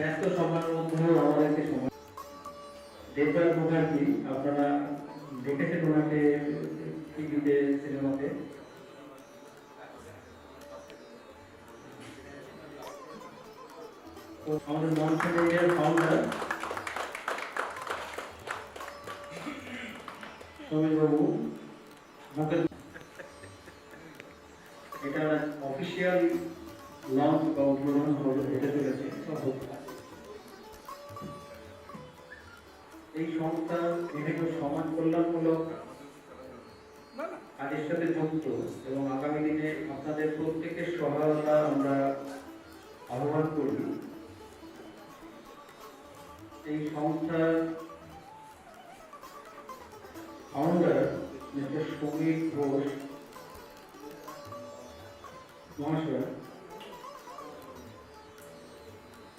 ব্যস্ত সময়ের মধ্যেও আমাদেরকে সময় দেবরাজ মুখার্জি, আপনারা দেখেছেন ওনাকে টিভিতে, সিনেমাতে। তো আমাদের মনসুন ইন্ডিয়ার ফাউন্ডার সমীর বাবু মুখার্জি, এটা অফিসিয়াল লঞ্চ বা উদ্বোধন হতে চলেছে। এই সংস্থা বিভিন্ন সমাজ কল্যাণমূলক কাজের সাথে যুক্ত এবং আগামী দিনে আপনাদের প্রত্যেকের সহায়তা আমরা আহ্বান করি। এই সংস্থার ফাউন্ডার মিস্টার সমীর ঘোষ মহাশয়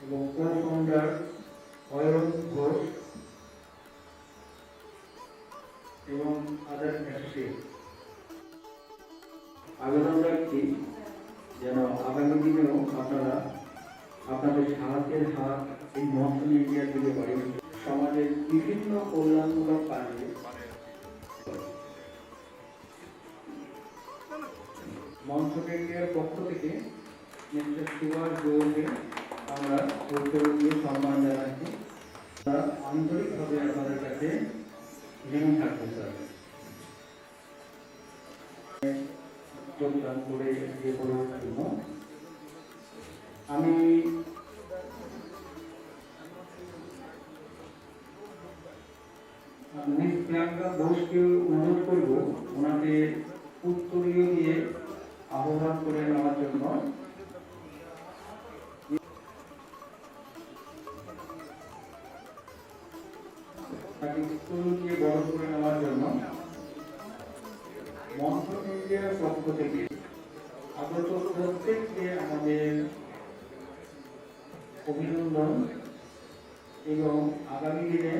এবং কো ফাউন্ডার অয়ন ঘোষ এবং আদার অ্যাসোসিয়েট। আবেদন রাখছি যেন আগামী দিনেও আপনারা আপনাদের সাহায্যের হাত এই মনসুন ইন্ডিয়ার দিকে বাড়িয়ে সমাজের বিভিন্ন কল্যাণমূলক কাজে মনসুন ইন্ডিয়ার পক্ষ থেকে মিস্টার সুভাষ গৌরকে আমরা উত্তরীয় সম্মান জানাচ্ছি। তারা আন্তরিকভাবে আপনাদের কাছে ঋণী থাকবে স্যার। যোগদান করে যে করার জন্য আমি মিস প্রিয়াঙ্কা ঘোষকে অনুরোধ করব ওনাকে উত্তরীয় দিয়ে আহ্বান করে নেওয়ার জন্য। তাকে উত্তরীয় দিয়ে বড় করে নেওয়ার জন্য মনসুন ইন্ডিয়ার পক্ষ থেকে আগত প্রত্যেককে আমাদের অভিনন্দন এবং আগামী দিনে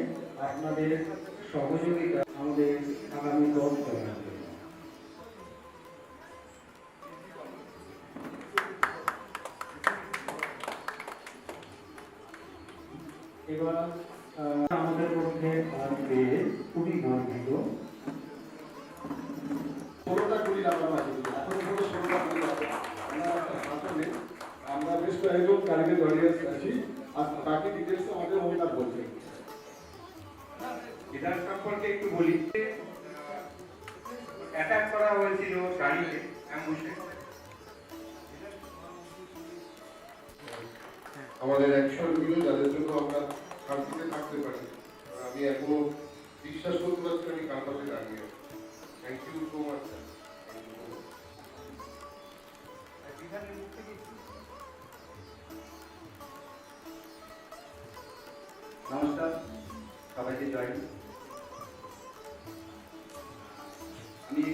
আপনাদের সহযোগিতা আমাদের আগামী পথ চলার জন্য। এবার আমাদের মধ্যে আসবে খুবই গর্বিত 16টা কুড়ি আমরা আমরা বেশ কয়েকজন কারিগর দাঁড়িয়ে আছি, আর বাকি ডিটেলস আমাদের মহিলা বলছে। এটার সম্পর্কে একটু বলি। অ্যাটাক করা হয়েছিল গাড়িতে অ্যাম্বুশে। আমাদের অ্যাকশনগুলো যাদের জন্য আমরা শান্তিতে থাকতে পারি, আমি এখনো বিশ্বাস করতে পারছি আমি কার পাশে দাঁড়িয়ে আছি। Thank you so much. নমস্কার সবাইকে জয়। আমি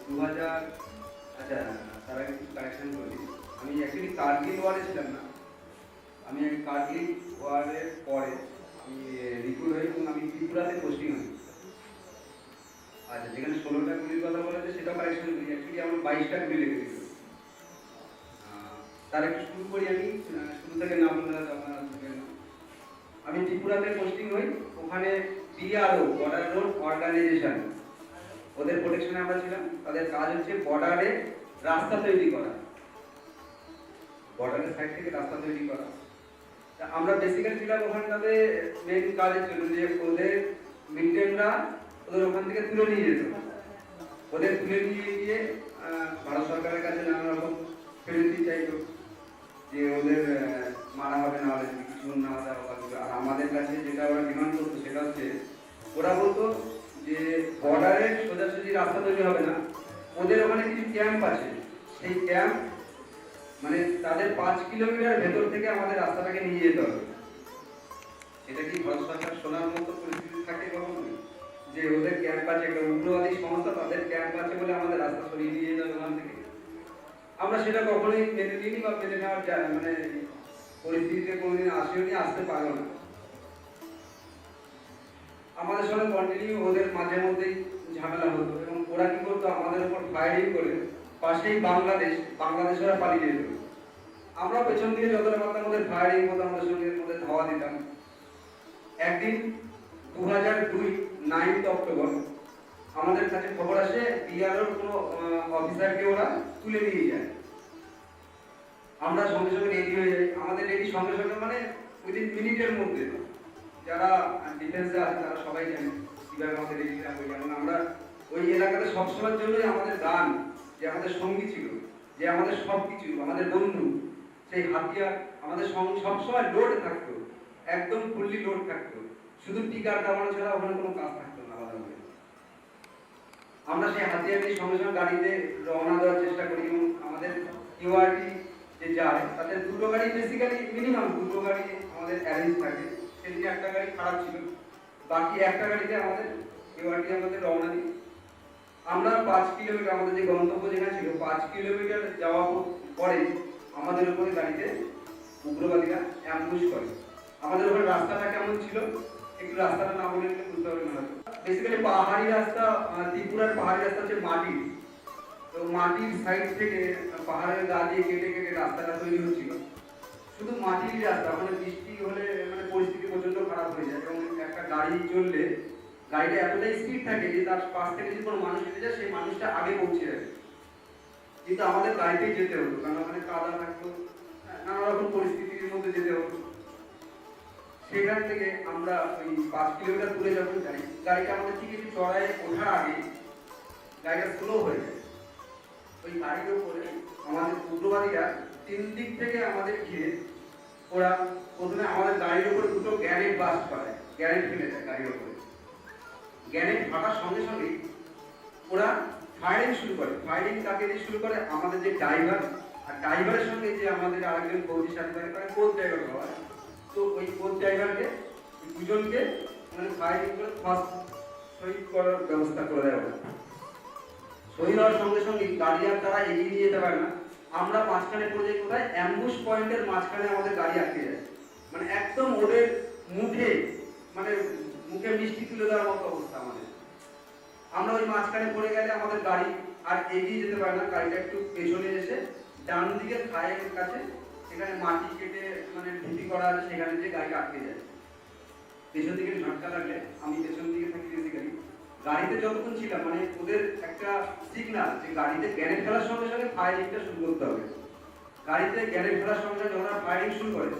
2000 তার আগে কিছু কারেকশন করি। আমি অ্যাকচুয়ালি কার্গিল ওয়ারে ছিলাম না, আমি কার্গিল ওয়ারের পরে আমি রিক্রুট হই এবং আমি ত্রিপুরাতে পোস্টিং হই। আচ্ছা, যেখানে 16টা গুলির কথা বলা হয়েছে সেটাও কারেকশন করি। অ্যাকচুয়ালি আমার 22টা গুলি লেগেছিল। তার একটু শুরু করি, আমি শুরু থেকে নাম বলে আপনারা বুঝবেন না। আমি ত্রিপুরাতে পোস্টিং হই, ওখানে পিআরও বর্ডার রোড অর্গানাইজেশন, ওদের প্রোটেকশনে আমরা ছিলাম। তাদের কাজ হচ্ছে বর্ডারে রাস্তা তৈরি করা, বর্ডারের সাইড থেকে রাস্তা তৈরি করা। আমরা বেসিক্যালি ছিলাম ওখানে, তাদের মেন কাজের জন্য যে ওদের মিলিটেন্টরা ওদের ওখান থেকে তুলে নিয়ে যেত। ওদের তুলে নিয়ে গিয়ে ভারত সরকারের কাছে নানা রকম ফেরতি চাইতো যে ওদের মারা হবে না হলে কিছু না দেওয়া হবে। আর আমাদের কাছে যেটা ওরা ডিমান্ড করতো সেটা হচ্ছে, ওরা বলতো যে বর্ডারের সোজাসুজি রাস্তা তৈরি হবে না, ওদের ওখানে কিছু ক্যাম্প আছে, সেই ক্যাম্প মানে তাদের 5 কিলোমিটার ভেতর থেকে আমাদের রাস্তাটাকে নিয়ে যেতে হবে। এটা কি ভারত সরকার শোনার মতো পরিস্থিতি থাকে কখনো যে ওদের ক্যাম্প আছে, একটা উগ্রবাদী সংস্থা তাদের ক্যাম্প আছে বলে আমাদের রাস্তা সরিয়ে নিয়ে যাবে ওখান থেকে? আমরা সেটা কখনোই মেনে নিইনি বা মেনে নেওয়ার মানে পরিস্থিতিতে কোনোদিন আসেনি, আসতে পারো না। আমাদের সঙ্গে কন্টিনিউ ওদের মাঝে মধ্যেই ঝামেলা হতো এবং ওরা কি করতো আমাদের উপর ফায়ারিং করে পাশেই বাংলাদেশ ওরা পালিয়ে যেত। আমরা পেছন দিকে যতটা পারতাম আমাদের ফায়ারিং হতো, আমাদের সঙ্গে মধ্যে ধাওয়া দিতাম। একদিন 2002 9 অক্টোবর আমাদের কাছে খবর আসে বিআরওর কোনো অফিসারকে ওরা তুলে নিয়ে যায়। আমরা সঙ্গে সঙ্গে রেডি হয়ে যাই। আমাদের রেডি সঙ্গে সঙ্গে মানে উইদিন মিনিটের মধ্যে। যারা ডিফেন্সে আছে তারা সবাই জানে কিভাবে আমাদের রেডিটা হয়ে যায়। আমরা ওই এলাকাতে সবসময়ের জন্যই আমাদের গান, যে আমাদের সঙ্গী ছিল, যে আমাদের সব কিছু, আমাদের বন্ধু, সেই হাতিয়ার আমাদের সবসময় লোড থাকতো, একদম ফুললি লোড থাকতো। শুধু টিকার কামানো ছাড়া ওখানে কোনো কাজ থাকতো না আলাদাভাবে। আমরা সেই হাতিয়ার নিয়ে সঙ্গে সঙ্গে গাড়িতে রওনা দেওয়ার চেষ্টা করি এবং আমাদের কিউআরটি যে যায় তাতে দুটো গাড়ি, বেসিক্যালি মিনিমাম দুটো গাড়ি আমাদের অ্যারেঞ্জ থাকে। সেদিকে একটা গাড়ি খারাপ ছিল, বাকি একটা গাড়িতে আমাদের কিউআরটি আমাদের রওনা দিই। আমরা 5 কিলোমিটার, আমাদের যে গন্তব্য যেখানে ছিল 5 কিলোমিটার যাওয়ার পরে আমাদের উপরে গাড়িতে উগ্রবাদীরা অ্যাম্বুশ করে। আমাদের উপরে রাস্তাটা কেমন ছিল একটু রাস্তাটা না বলে বুঝতে পারবেন না। বেসিক্যালি পাহাড়ি রাস্তা, ত্রিপুরার পাহাড়ি রাস্তা হচ্ছে মাটির, তো মাটির সাইড থেকে পাহাড়ের গা দিয়ে কেটে কেটে রাস্তাটা তৈরি হচ্ছিল। শুধু মাটির রাস্তা, মানে বৃষ্টি হলে মানে পরিস্থিতি প্রচন্ড খারাপ হয়ে যায় এবং একটা গাড়ি চললে গাড়িটা এতটাই স্পিড থাকে যে তার পাশ থেকে যদি কোনো মানুষ যেতে যায় সেই মানুষটা আগে পৌঁছে যাবে। কিন্তু আমাদের গাড়িতেই যেতে হতো, কারণ ওখানে কাদা থাকতো, নানা রকম পরিস্থিতির মধ্যে যেতে হতো। সেখান থেকে আমরা ওই 5 কিলোমিটার দূরে যখন যাই, গাড়িটা আমাদের ঠিক একটু চড়ায় ওঠার আগে গাড়িটা স্লো হয়ে যায়। ওই গাড়ির উপরে আমাদের উগ্রবাদীরা 3 দিক থেকে আমাদের ঘিরে, ওরা প্রথমে আমাদের গাড়ির উপরে দুটো গ্যারেট ব্লাস্ট করে, গ্যারেট ফেলে দেয় গাড়ির উপরে। গ্যারেট ফাটার সঙ্গে সঙ্গে ওরা ফায়ারিং শুরু করে। ফায়ারিং কাকে দিয়ে শুরু করে? আমাদের যে ড্রাইভার, আর ড্রাইভারের সঙ্গে যে আমাদের আরেকজন ফৌজির সাথে থাকে, কোচ ড্রাইভার হয়। তো ওই কোচ ড্রাইভারকে দুজনকে মানে ফায়ারিং করে ফার্স্ট শহীদ করার ব্যবস্থা করে দেওয়া হয়। শহীদ হওয়ার সঙ্গে সঙ্গে গাড়ি আর তারা এগিয়ে নিয়ে যেতে পারে না। আমরা মাঝখানে পড়ে যাই কোথায়? অ্যাম্বুশ পয়েন্টের মাঝখানে আমাদের গাড়ি আটকে যায়। মানে একদম ওদের মুখে, মানে মুখে মিষ্টি তুলে দেওয়ার মতো অবস্থা আমাদের। আমরা ওই মাঝখানে পড়ে গেলে আমাদের গাড়ি আর এগিয়ে যেতে পারে না। গাড়িটা একটু পেছনে এসে ডান দিকে খায়ের কাছে, সেখানে মাটি কেটে মানে ঢিপি করা আছে, সেখানে যে গাড়িটা আটকে যায়। পেছন দিকে ঝটকা লাগলে, আমি পেছন দিকে থাকি বেসিক্যালি, গাড়িতে যতক্ষণ ছিলাম মানে ওদের একটা সিগন্যাল যে গাড়িতে গ্যারেট ফেলার সঙ্গে সঙ্গে ফায়ারিংটা শুরু করতে হবে। গাড়িতে গ্যারেট ফেলার সঙ্গে সঙ্গে যখন ফায়ারিং শুরু করে,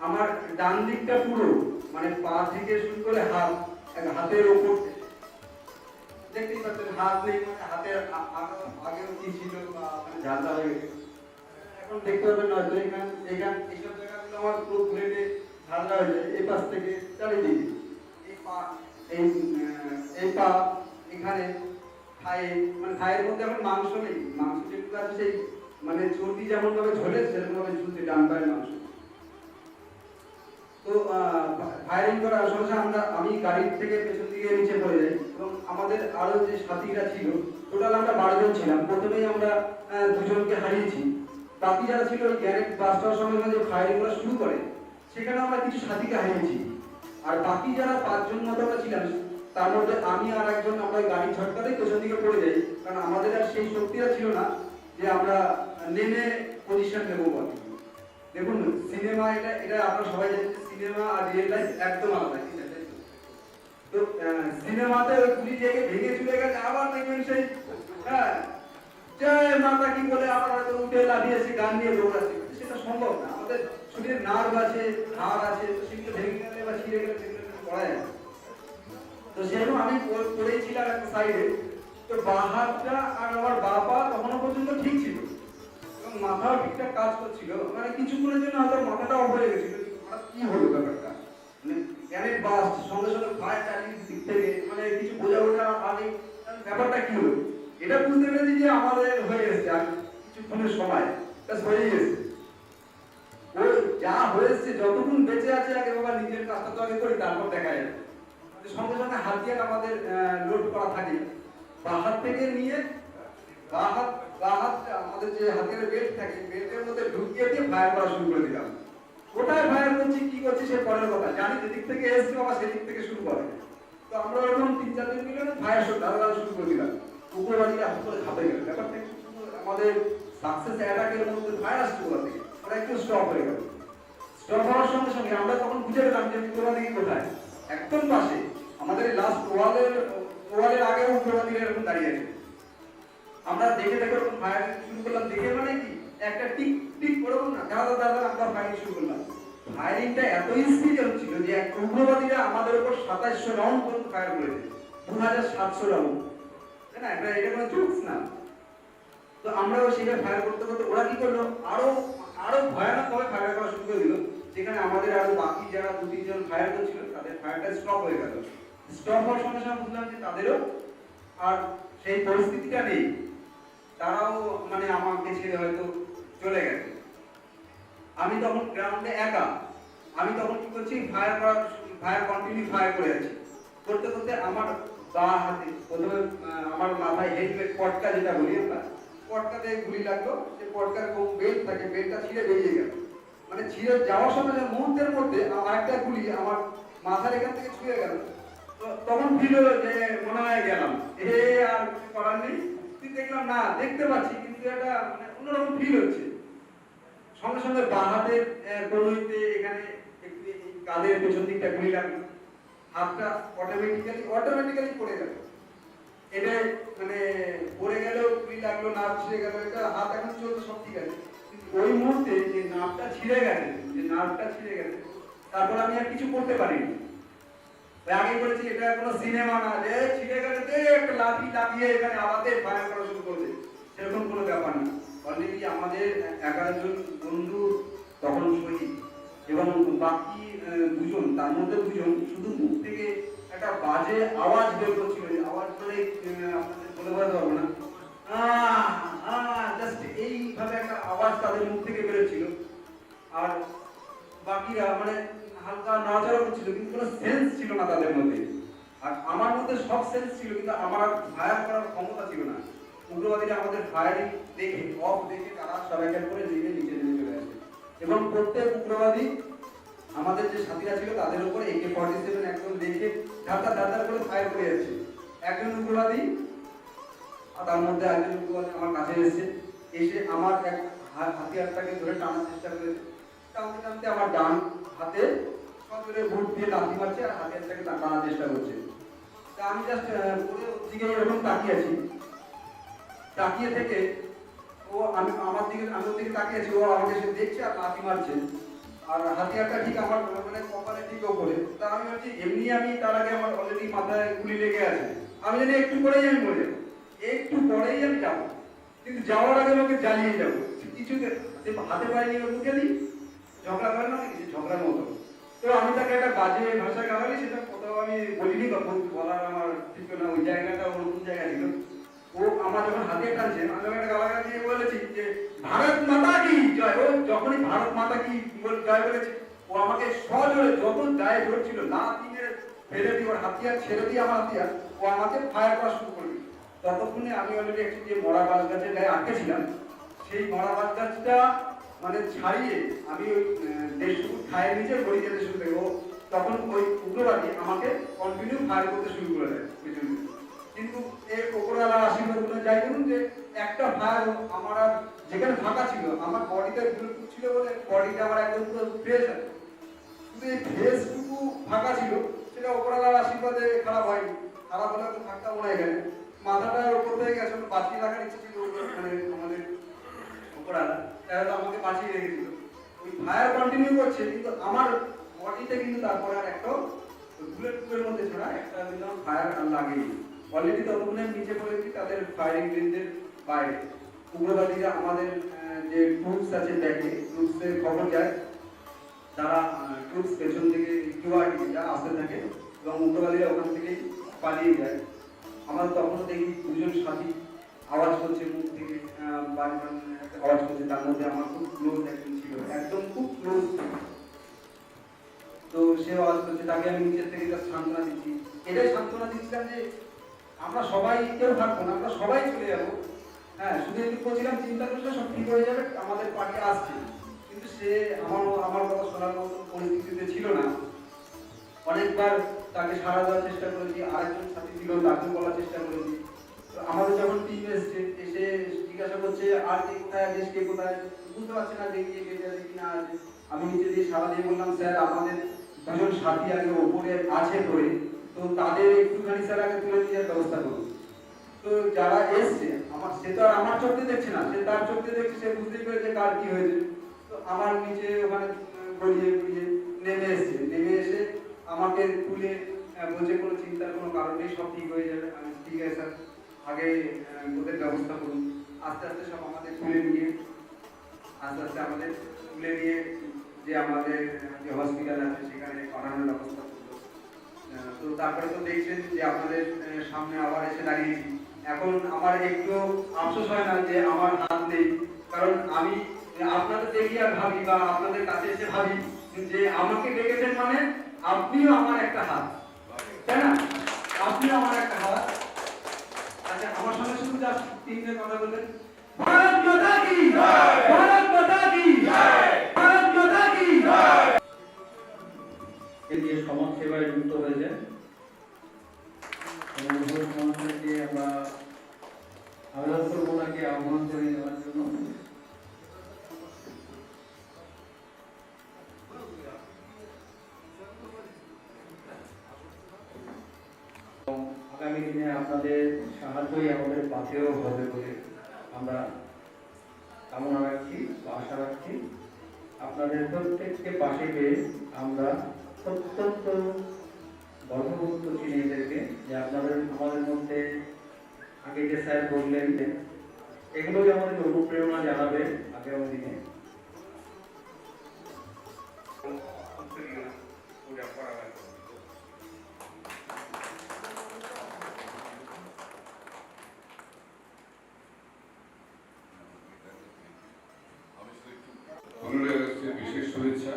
আমার ডান দিকটা পুরো মানে পা থেকে শুরু করে হাতের ওপর দেখতেই পাচ্ছেন, হাত নেই, মানে হাতের আগেও কি ছিল ঝালটা হয়ে গেছে। এখন দেখতে পাবেন হয়তো এইসব জায়গাগুলো আমার পুরো প্লেটে ঝালটা হয়ে যায়। এই পাশ থেকে চারিদিকে এই পা এখানে থায়ে, মানে থায়ের মধ্যে এখন মাংস নেই, মাংস যেটুকু আছে সেই মানে চর্বি যেমন ভাবে ঝোলে সেরকম ভাবে ঝুলছে ডান পায়ের মাংস। তো ফায়ারিং করার আসলে আমি গাড়ির থেকে পেছন দিকে নিচে পড়ে যাই এবং আমাদের আরো যে সাথীরা ছিল, টোটাল আমরা 12 জন ছিলাম। প্রথমেই আমরা 2 জনকে হারিয়েছি। বাকি যারা ছিল ওই গ্যারেট ব্লাস্ট হওয়ার সময় যে ফায়ারিং করা শুরু করে, সেখানে আমরা কিছু সাথীকে হারিয়েছি। আর বাকি যারা 5 জন মতো আমরা ছিলাম, তার মধ্যে আমি আর একজন আমরা গাড়ি ঝটকাতে পেছন দিকে পড়ে যাই, কারণ আমাদের আর সেই শক্তিটা ছিল না যে আমরা নেমে পজিশন নেবো বলে। দেখুন সিনেমা, এটা আপনারা সবাই জানেন, সিনেমা আর রিয়েল লাইফ একদম আলাদা। তো সিনেমাতে ওই পুলিশ জায়গায় ভেঙে চলে গেছে, আবার দেখবেন সেই জয় মাতা কি বলে আবার হয়তো উঠে লাফিয়েছে, গান নিয়ে দৌড়াচ্ছে। সেটা সম্ভব না। আমাদের শরীরে নার্ভ আছে, হাড় আছে, তো সেগুলো ভেঙে গেলে বা ছিঁড়ে গেলে সেগুলো পড়া যায়। তো সেরকম আমি পড়েছিলাম একটা সাইডে, তো বাঁ হাতটা আর আমার বাঁ পা তখনো পর্যন্ত ঠিক ছিল এবং মাথাও ঠিকঠাক কাজ করছিল। মানে কিছুক্ষণের জন্য হয়তো মাথাটা অফ হয়ে গেছিল, কি হলো ব্যাপারটা, মানে গ্যারেট বাস্ট সঙ্গে সঙ্গে ফায়ার চারিদিক দিক থেকে, মানে কিছু বোঝা ওঠার আগে ব্যাপারটা কি হলো, এটা বুঝতে পেরেছি যে আমাদের হয়ে গেছে। আর কিছুক্ষণের সময় হয়ে গেছে, ও যা হয়েছে, যতক্ষণ বেঁচে আছে আগে বাবা নিজের কাজটা তো আগে করি, তারপর দেখা যাবে। সঙ্গে সঙ্গে হাতিয়ার আমাদের লোড করা থাকে। বাঁ হাত থেকে নিয়ে বাঁ হাত আমাদের যে হাতের বেল্ট থাকে, বেল্টের মধ্যে ঢুকিয়ে দিয়ে ফায়ার করা শুরু করে দিলাম। কোথায় ফায়ার করছি, কি করছি সে পরের কথা, জানি যেদিক থেকে এসছে বাবা সেদিক থেকে শুরু করে। তো আমরা ওরকম 3-4 জন মিলে ফায়ার ধারা শুরু করে দিলাম। উগ্রবাদীরা হাত করে ঘাপে গেল। ব্যাপারটা আমাদের সাকসেস অ্যাটাকের মধ্যে ফায়ার আসছে কোথা থেকে? ওরা একটু স্টপ হয়ে গেল। স্টপ হওয়ার সঙ্গে সঙ্গে আমরা তখন বুঝে গেলাম যে উগ্রবাদী কোথায়, একদম পাশে আমাদের লাস্ট ওয়ালের আগে উগ্রবাদীরা এরকম দাঁড়িয়ে আছে। আমরা দেখে দেখে ওরকম ফায়ার শুরু করলাম। দেখে মানে কি একটা টিক টিক করবো না, দাদা দাদা আমরা ফায়ারিং শুরু করলাম। ফায়ারিংটা এত স্পিডে হচ্ছিল যে এক উগ্রবাদীরা আমাদের উপর 2700 রাউন্ড পর্যন্ত ফায়ার করেছে, 2700 রাউন্ড, তাই না? এটা কোনো জোকস না। তো আমরাও সেটা ফায়ার করতে করতে ওরা কি করলো, আরো ভয়ানক ভাবে ফায়ার করা শুরু করে দিল, যেখানে আমাদের আরো বাকি যারা 2-3 জন ফায়ার করছিল তাদের ফায়ারটা স্টপ হয়ে গেল। স্টপ হওয়ার সঙ্গে সঙ্গে বুঝলাম যে তাদেরও আর সেই পরিস্থিতিটা নেই, তারাও মানে আমাকে ছেড়ে হয়তো চলে গেছে। আমি তখন গ্রাউন্ডে একা, আমি তখন কি করছি, ফায়ার কন্টিনিউ ফায়ার করে আছি। করতে করতে আমার বা হাতে প্রথমে আমার মাথায় হেলমেট পটকা যেটা বলি আমরা, পটকাতে গুলি লাগলো। সে পটকার কোন বেল্ট থাকে, বেল্টটা ছিঁড়ে বেরিয়ে গেল। মানে ছিঁড়ে যাওয়ার সময় মুহূর্তের মধ্যে আরেকটা গুলি আমার মাথার এখান থেকে ছুঁয়ে গেল। তো তখন ফিল হলো যে মনে হয় গেলাম, আর কিছু করার নেই। তুই দেখলাম না, দেখতে পাচ্ছি কিন্তু একটা মানে অন্যরকম ফিল হচ্ছে। সঙ্গে সঙ্গে বাঁ হাতের কনুইতে এখানে একটু কাঁধের পেছন দিকটা গুলি লাগলো, হাতটা অটোমেটিক্যালি পড়ে গেল। এটা মানে পড়ে গেল, গুলি লাগলো, নার্ভ ছিঁড়ে গেল, এটা হাত এখন চলছে সব ঠিক আছে, কিন্তু ওই মুহূর্তে যে নার্ভটা ছিঁড়ে গেছে, তারপর আমি আর কিছু করতে পারিনি। আগে বলেছি এটা কোনো সিনেমা না যে ছিঁড়ে গেছে একটা লাঠি লাগিয়ে এখানে আবাতে ফায়ার করা শুরু করবে, সেরকম কোনো ব্যাপার না। অলরেডি আমাদের 11 জন বন্ধু তখন শহীদ, এবং বাকি 2 জন, তার মধ্যে 2 জন শুধু মুখ থেকে একটা বাজে আওয়াজ বের করছিল। আওয়াজ মানে আপনাদের বলে বোঝাতে পারবো না, জাস্ট এইভাবে একটা আওয়াজ তাদের মুখ থেকে বেরোচ্ছিল। আর বাকিরা মানে হালকা নাড়াচাড়া করছিল, কিন্তু কোনো সেন্স ছিল না তাদের মধ্যে। আর আমার মধ্যে সব সেন্স ছিল, কিন্তু আমার ফায়ার করার ক্ষমতা ছিল না। উগ্রবাদীরা আমাদের ফায়ারিং দেখে তারা সব এক করে নিচে নেমে চলে আসে, এবং প্রত্যেক উগ্রবাদী আমাদের যে সাথীরা ছিল তাদের উপর AK-47 একদম দেখে ধার করে ফায়ার করে যাচ্ছে। একজন উগ্রবাদী আর তার মধ্যে একজন উগ্রবাদী আমার কাছে এসে আমার এক হাতিয়ারটাকে ধরে টানার চেষ্টা করেছে। টানতে আমার ডান হাতে সজোরে বুট দিয়ে লাথি মারছে আর হাতিয়ারটাকে টানার চেষ্টা করছে। তা আমি জাস্ট ওর দিকে এরকম তাকিয়ে থেকে ও আমি ওর দিকে তাকিয়ে আছি, ও আমাকে এসে দেখছে আর লাথি মারছে, আর হাতিয়ারটা ঠিক আমার মানে কপালে ঠিক ওপরে। তা আমি ভাবছি এমনি আমি তার আগে আমার অলরেডি মাথায় গুলি লেগে আছে, আমি জানি একটু পরেই আমি মরে যাবো, একটু পরেই আমি যাবো, কিন্তু যাওয়ার আগে আমাকে জ্বালিয়ে যাবো। কিছুতে হাতে পারিনি, মুখে দিই ঝগড়া করে না কিছু ঝগড়ার মতো। তো আমি তাকে একটা বাজে ভাষা গালালি, সেটা কোথাও আমি বলিনি, বলার আমার ঠিক না, ওই জায়গাটা নতুন জায়গা ছিল। ও আমার যখন হাতে টানছে আমি একটা গালাগালি দিয়ে বলেছি যে ভারত মাতা কি জয়। ও যখনই ভারত মাতা কি জয় বলেছে, ও আমাকে সজোরে যখন গায়ে ধরছিল লাথি মেরে ফেলে দিয়ে ওর হাতিয়ার ছেড়ে দিয়ে আমার হাতিয়ার, ও আমাকে ফায়ার করা শুরু করবে। ততক্ষণে আমি অলরেডি একটি যে মরা বাঁশ গাছের গায়ে আটকেছিলাম, সেই মরা বাঁশ গাছটা মানে ছাড়িয়ে আমি ওই 150 ফুট খায়ের নিচে গড়ি যেতে শুরু করি। ও তখন ওই উগ্রবাদী আমাকে কন্টিনিউ ফায়ার করতে শুরু করে দেয় পিছনে। কিন্তু এর উপরওয়ালার আশীর্বাদ গুলো যাই বলুন যে একটা ফায়ার আমার আর যেখানে ফাঁকা ছিল, আমার বডিতে বুলেটপ্রুফ ছিল বলে বডিটা আমার একদম পুরো ফ্রেশ আছে, কিন্তু এই ফেসটুকু ফাঁকা ছিল, সেটা উপরওয়ালার আশীর্বাদে খারাপ হয়নি। খারাপ হলে তো থাকতাম মনে হয় এখানে, মাথাটা উপর থেকে গেছে, বাঁচিয়ে রাখার ইচ্ছে ছিল মানে আমাদের উপরওয়ালা, তাই হয়তো আমাকে বাঁচিয়ে রেখেছিল। ওই ফায়ার কন্টিনিউ করছে, কিন্তু আমার বডিতে কিন্তু তারপরে আর একটা বুলেটপ্রুফের মধ্যে ছাড়া একটা ফায়ার লাগেনি। অলরেডি ততক্ষণে নিচে পড়েছি তাদের ফায়ারিং রেঞ্জের বাইরে। উগ্রবাদীরা আমাদের যে ট্রুপস আছে ব্যাকে, ট্রুপসের খবর যায়, তারা ট্রুপস পেছন থেকে কিউআরটি যা আসতে থাকে, এবং উগ্রবাদীরা ওখান থেকেই পালিয়ে যায়। আমার তখন দেখি 2 জন সাথী আওয়াজ করছে, মুখ থেকে একটা আওয়াজ করছে, তার মধ্যে আমার খুব ক্লোজ একজন ছিল, একদম খুব ক্লোজ। তো সে আওয়াজ করছে, তাকে আমি নিচের থেকে তার সান্ত্বনা দিচ্ছি। এটাই সান্ত্বনা দিচ্ছিলাম যে আমরা সবাই কেউ থাকবো না, আমরা সবাই চলে যাবো। হ্যাঁ, শুধু একটু বলছিলাম চিন্তা করলে সব ঠিক হয়ে যাবে, আমাদের পার্টি আসছে। কিন্তু সে আমার কথা শোনার মতো পরিস্থিতিতে ছিল না। অনেকবার তাকে সাড়া দেওয়ার চেষ্টা করেছি, আরেকজন সাথী ছিল তাকে বলার চেষ্টা করেছি, তো তো আমাদের যখন টিম এসছে এসে জিজ্ঞাসা করছে আর কে কোথায় আছে, কে কোথায়, বুঝতে পারছি না যে কে বেঁচে আছে কিনা আছে। আমি নিচে দিয়ে সারা দিয়ে বললাম স্যার আমাদের দুজন সাথী আগে ওপরে আছে ধরে, তো তাদের একটুখানি স্যার আগে তুলে নিয়ে যাওয়ার ব্যবস্থা করুন। তো যারা এসছে আমার, সে তো আর আমার চোখ দিয়ে দেখছে না, সে তার চোখ দিয়ে দেখছে, সে বুঝতেই পেরেছে কার কি হয়েছে। তো আমার নিচে ওখানে গড়িয়ে গড়িয়ে নেমে এসছে, নেমে এসে আমাকে তুলে বলছে কোনো চিন্তার কোনো কারণ নেই, সব ঠিক হয়ে যাবে। আমি ঠিক আছে স্যার, আগে ওদের ব্যবস্থা করুন। আস্তে আস্তে সব আমাদের তুলে নিয়ে যে আমাদের যে হসপিটাল আছে সেখানে পাঠানোর ব্যবস্থা করলো। তো তারপরে তো দেখছেন যে আপনাদের সামনে আবার এসে দাঁড়িয়েছি। এখন আমার একটু আফসোস হয় না যে আমার হাত নেই, কারণ আমি আপনাদের দেখি আর ভাবি বা আপনাদের কাছে এসে ভাবি যে আমাকে ডেকেছেন মানে আপনিও আমার একটা হাত, তাই না? আপনিও আমার একটা হাত। আচ্ছা, আমার সঙ্গে শুধু জাস্ট তিনটে কথা বলবেন। ভারত মাতা কি জয়, ভারত মাতা কি জয়, ভারত মাতা কি জয়। যে সমাজ সেবায় যুক্ত হয়েছে সমাজকে আমরা আহ্বান করবো ওনাকে আহ্বান করে নেওয়ার জন্য। আগামী দিনে আপনাদের সাহায্যই আমাদের পাশেও হবে বলে আমরা কামনা রাখছি বা আশা রাখছি। আপনাদের প্রত্যেককে পাশে পেয়ে আমরা অত্যন্ত গর্ববোধ করছি নিজেদেরকে যে আপনাদের আমাদের মধ্যে আগে যে স্যার বললেন এগুলোই আমাদের অনুপ্রেরণা জানাবে আগামী দিনে। পনেরোই আগস্টের বিশেষ শুভেচ্ছা।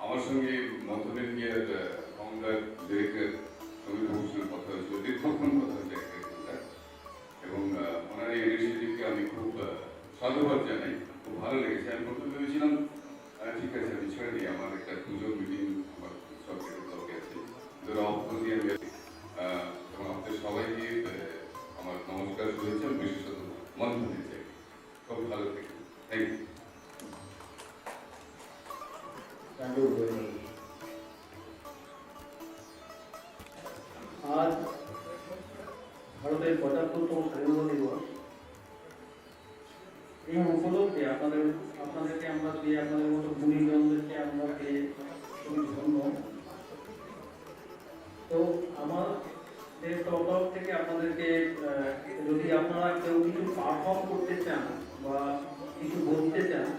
আমার সঙ্গে মন্থনের নিয়ে কমলার ডিরেক্টর সমীর ভূষণের কথা হয়েছিল, দীর্ঘক্ষণ কথা হয়েছে এবং ওনার এই ইনিশিয়েটিভকে আমি খুব সাধুবাদ জানাই, খুব ভালো লেগেছে। আমি প্রথমে ভেবেছিলাম ঠিক আছে আমি ছেড়ে দিই, আমার একটা পুজোর মিটিং আমার সরকারের তরফে আছে, ধরো অফ দিয়ে আমি এবং আপনাদের সবাইকে আমার নমস্কার, শুভেচ্ছা, বিশেষত মন্থনের চাই। খুব ভালো থেকে থ্যাংক ইউ। আজ ভারতের ৭৫তম স্বাধীনতা দিবস। এই উপলক্ষে আপনাদেরকে আমরা পেয়ে, আপনাদের মতো গুণীজনদেরকে আমরা পেয়ে খুবই ধন্য। তো আমাদের তরফ থেকে আপনাদেরকে যদি আপনারা কেউ কিছু পারফর্ম করতে চান বা কিছু বলতে চান,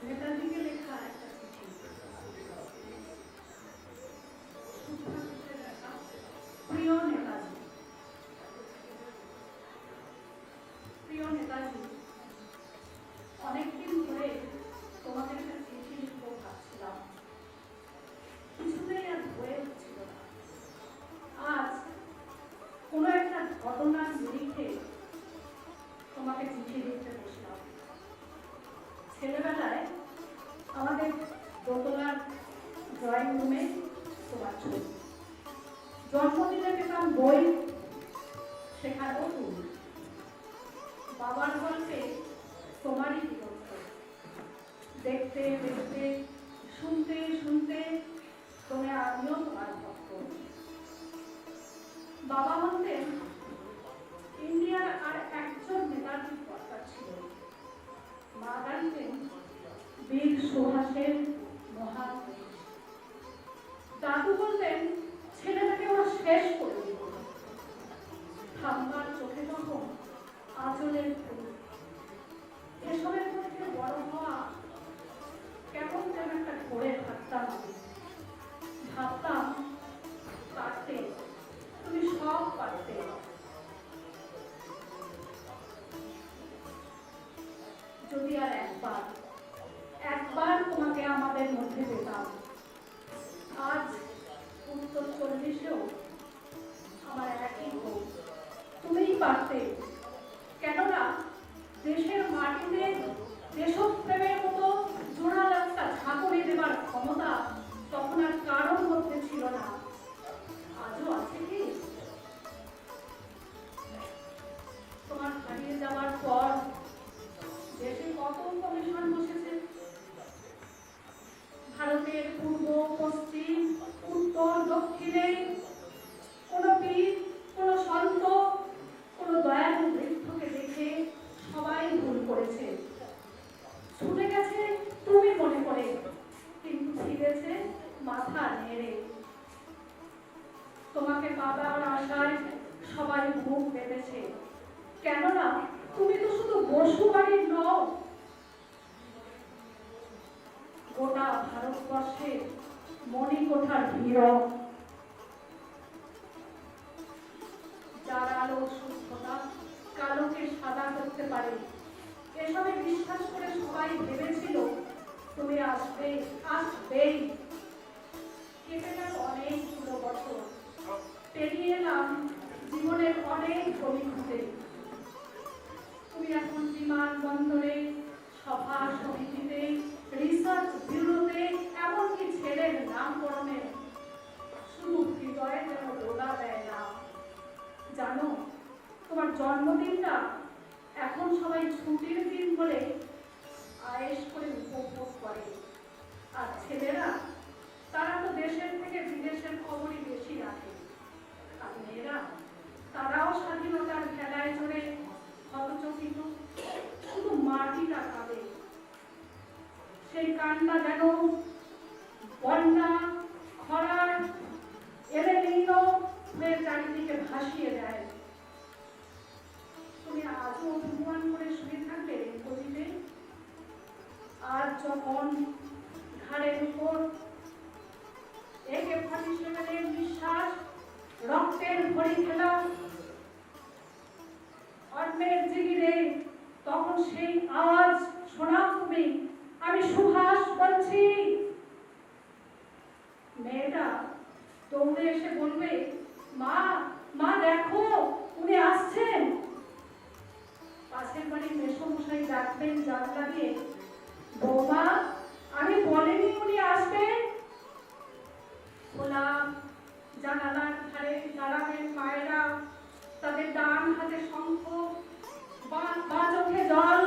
নেতাজিকে লেখা একটা চিঠি, প্রিয় নেতাজি, প্রিয় নেতাজি, অনেকদিন ধরে তোমাদের একটা চিঠি লিখবো ভাবছিলাম, কিছুতেই আর হয়ে উঠছিল না। আজ কোনো একটা ঘটনার নিরিখে তোমাকে চিঠি লিখতে বসলাম। ছেলেবেলায় আমাদের দোতলার ড্রয়িং রুমে তোমার ছবি, জন্মদিনে পেতাম বই, সেখানেও তুমি, বাবার গল্পে তোমারই বিরক্ত, দেখতে দেখতে শুনতে শুনতে তোমরা আমিও তোমার ভক্ত। বাবা বলতেন ইন্ডিয়ার আর একজন নেতাজির দরকার ছিল, মা জানতেন বীর সুভাষের মহান দেশ। দাদু বললেন ছেলেটাকে ওরা শেষ করে দিল। ঠাম্মার চোখে তখন আঁচলের ফুল। এসবের মধ্যে বড় হওয়া কেমন যেন একটা ঘোরে থাকতাম আমি। ভাবতাম পারতে, তুমি সব পারতে। যদি আর একবার তোমাকে আমাদের মধ্যে পেতাম। আজ উত্তর 40-এও আমার একই হোক, তুমিই পারতে। কেননা দেশের মাটিতে দেশপ্রেমের মতো জোড়াল একটা ঝাঁকুনি দেবার ক্ষমতা তখন আর কারোর মধ্যে ছিল না। আজও আছে কি? তোমার হারিয়ে যাওয়ার পর দেশে কত কমিশন বসেছে। ভারতের পূর্ব, পশ্চিম, উত্তর, দক্ষিণে কোনো পীর, কোনো সন্ত, কোনো দয়ালু বৃদ্ধকে দেখে সবাই ভুল করেছে। ছুটে গেছে তুমি মনে করে, কিন্তু ছিঁড়েছে মাথা নেড়ে। তোমাকে পাবার আশায় সবাই বুক পেতেছে। কেননা তুমি তো শুধু বসুবাড়ির নও, গোটা ভারতবর্ষের মণিকোঠার হীরক, যার আলো শুদ্ধতা কালোকে সাদা করতে পারে। এসবে বিশ্বাস করে সবাই ভেবেছিল তুমি আসবেই। কেটে গেল অনেকগুলো বছর, পেরিয়ে এলাম জীবনের অনেক গভীরতে। তুমি এখন বিমানবন্দরে, সভা সমিতিতে, রিসার্চ ব্যুরোতে, এমনকি ছেলের নামকরণে শুধু হৃদয়ে যেন দোলা দেয় না। জানো, তোমার জন্মদিনটা এখন সবাই ছুটির দিন বলে আয়েশ করে উপভোগ করে। আর ছেলেরা, তারা তো দেশের থেকে বিদেশের খবরই বেশি রাখে। আর মেয়েরা, তারাও স্বাধীনতার খেলায় চড়ে হতচকিত, শুধু মাটিটা কাঁদে। সেই কান্না যেন বন্যা, খরার এলেনীল হয়ে চারিদিকে ভাসিয়ে দেয়। তুমি আজও অভিমান করে শুয়ে থাকবে গদিতে? আর যখন ঘাড়ের উপর AK-47 নিঃশ্বাস, রক্তের ভরি খেলা অন্যের জিগিরে, তখন সেই আওয়াজ শোনাও তুমি, আমি সুভাষ বলছি। মেয়েটা দৌড়ে এসে বলবে, মা, মা দেখো, উনি আসছেন। পাশের বাড়ির মেসমশাই ডাকবেন জানলা দিয়ে, বৌমা, আমি বলিনি উনি আসবেন। খোলা জানালার ধারে দাঁড়াবেন মায়েরা, তাদের ডান হাতে শঙ্খ, বা চোখে জল।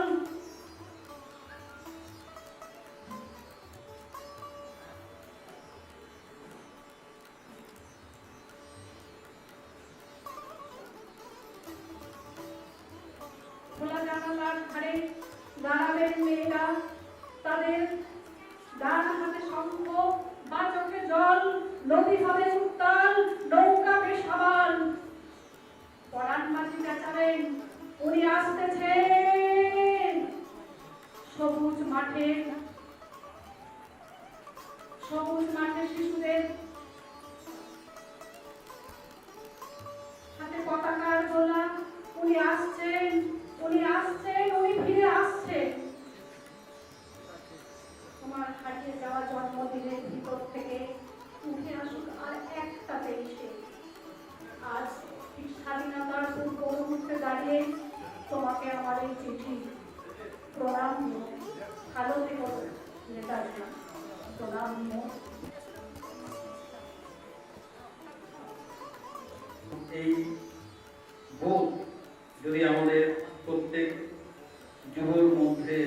খোলা জানালার ধারে দাঁড়াবেন মেয়েরা, তাদের ডান হাতে শঙ্খ, বা চোখে জল। নদী হবে উত্তাল, নৌকা বেসামাল। পরাণ মাঝি চেঁচাবেন, উনি আসতেছেন। সবুজ মাঠে শিশুদের হাতে পতাকার গোলা, উনি আসছেন, উনি আসছেন, উনি ফিরে আসছেন। তোমার হারিয়ে যাওয়া জন্মদিনের ভিতর থেকে উঠে আসুক আর একটা 23-এ। আজ ঠিক স্বাধীনতার পূর্ব মুহূর্তে দাঁড়িয়ে তোমাকে আমার এই চিঠি। প্রণাম, ভালো থেকো নেতাজি, প্রণাম। এই বোধ যদি আমাদের প্রত্যেক যুবর মধ্যে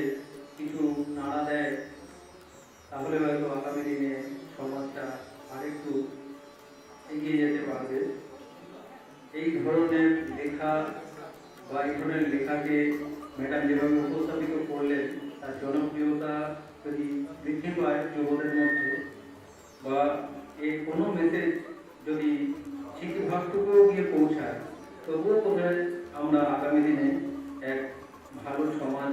কিছু নাড়া দেয়, তাহলে হয়তো আগামী দিনে সমাজটা আরেকটু এগিয়ে যেতে পারবে। এই ধরনের লেখা বা এই ধরনের লেখাকে ম্যাডাম যেভাবে উপস্থাপিত করলেন, তার জনপ্রিয়তা যদি বৃদ্ধি পায় যুবদের মধ্যে, বা এই কোনো মেসেজ যদি ঠিকভাবেও গিয়ে পৌঁছায়, তবুও বোধহয় আমরা আগামী দিনে এক ভালো সমাজ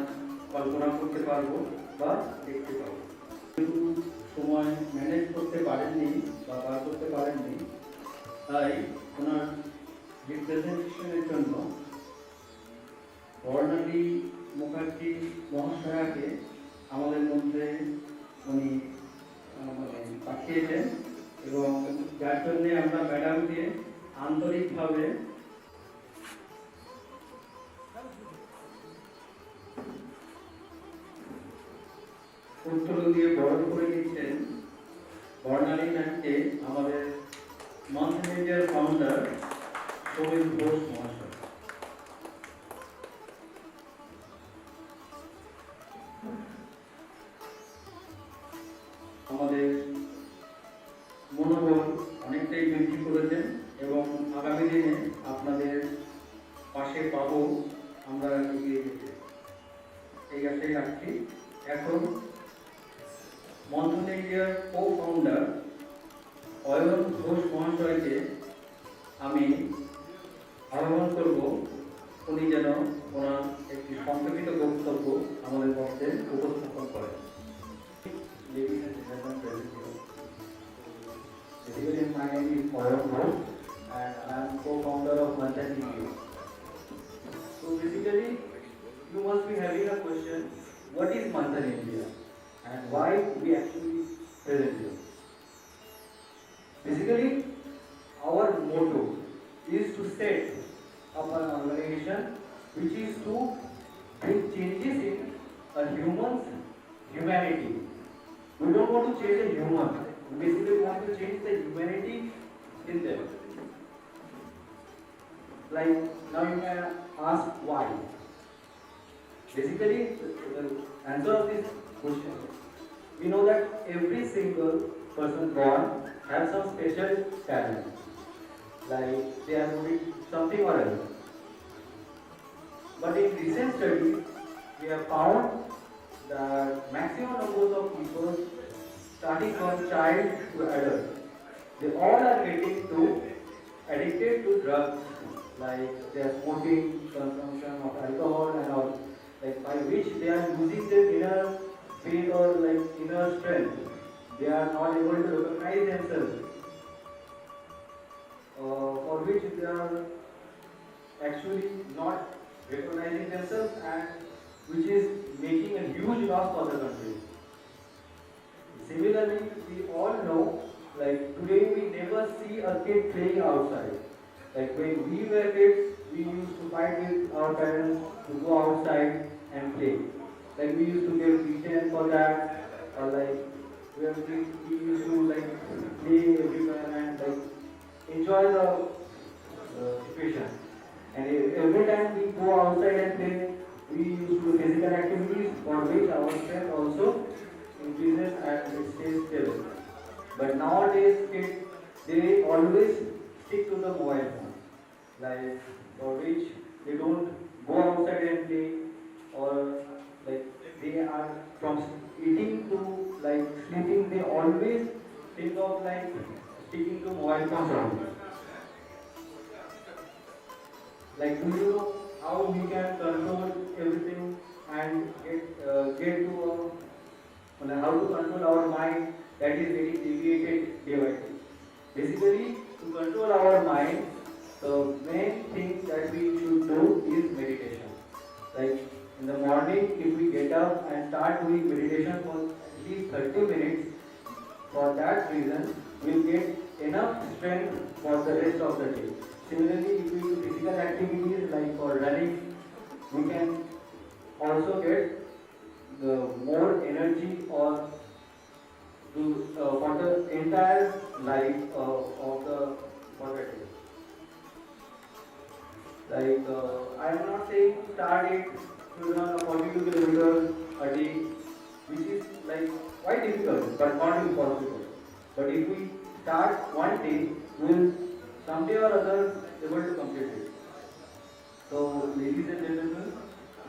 কল্পনা করতে পারবো বা দেখতে পাবো। সময় ম্যানেজ করতে পারেননি বা বা বার করতে পারেননি, তাই ওনার রিপ্রেজেন্টেশনের জন্য বর্ণালী মুখার্জি মহাশয়াকে আমাদের মধ্যে উনি পাঠিয়েছেন, এবং যার জন্যে আমরা ম্যাডামকে আন্তরিকভাবে উত্তর দিয়ে বরণ করে দিচ্ছেন বর্ণালী ম্যামকে আমাদের মন্থন ইন্ডিয়ার ফাউন্ডার সৌমিল ঘোষ মহাশয়। আমাদের মনোবল অনেকটাই বৃদ্ধি করেছেন এবং আগামী দিনে আপনাদের পাশে পাবো আমরা এগিয়ে যেতে, এই আশাই রাখছি। এখন মন্থন ইন্ডিয়ার কো ফাউন্ডার অয়ন ঘোষ মহাশয়কে আমি আহ্বান করব, উনি যেন ওনার একটি সংক্ষেপিত বক্তব্য আমাদের মধ্যে উপস্থাপন করেন। Ladies and gentlemen present here. Basically, my name is Oyon Ghosh and I am co-founder of Manthan India. So basically, you must be having a question, what is Manthan India and why we actually present here? Basically, our motto is to set up an organization which is to bring changes in a human's humanity. We don't want to change a human. We basically want to change the humanity in them. Like now you may ask why. Basically, the answer of this question, we know that every single person born has some special talent. Like they are doing something or other. But in recent studies, we have found that maximum numbers of people starting from child to adult, they all are getting addicted to drugs, like they are smoking, consumption of alcohol and all, like by which they are losing their inner faith or like inner strength. They are not able to recognize themselves, for which they are actually not recognizing themselves, and which is making a huge loss for the country. Similarly, we all know, like today we never see a kid playing outside. Like when we were kids, we used to fight with our parents to go outside and play. Like we used to get beaten for that, or like we used to like play everywhere and like enjoy the situation. And every time we go outside and play, we used to do physical activities for which our strength also increases and it stays still. But nowadays kids, they always stick to the mobile phone, like for which they don't go outside and play, or like they are from eating to like sleeping, they always think of like sticking to mobile phones only. Like do you know how we can control everything and get to how to control our mind that is getting deviated day by day? Basically, to control our mind, the main thing that we should do is meditation. Like in the morning, if we get up and start doing meditation for at least 30 minutes, for that reason, we'll get enough strength for the rest of the day. Similarly, if we do physical activities like for running, we can also get the more energy or for the entire life of the day. Like I am not saying start it to run 42 kilometers a day, which is like quite difficult but not impossible. But if we start one day, we will someday or other able to complete it. So ladies and gentlemen,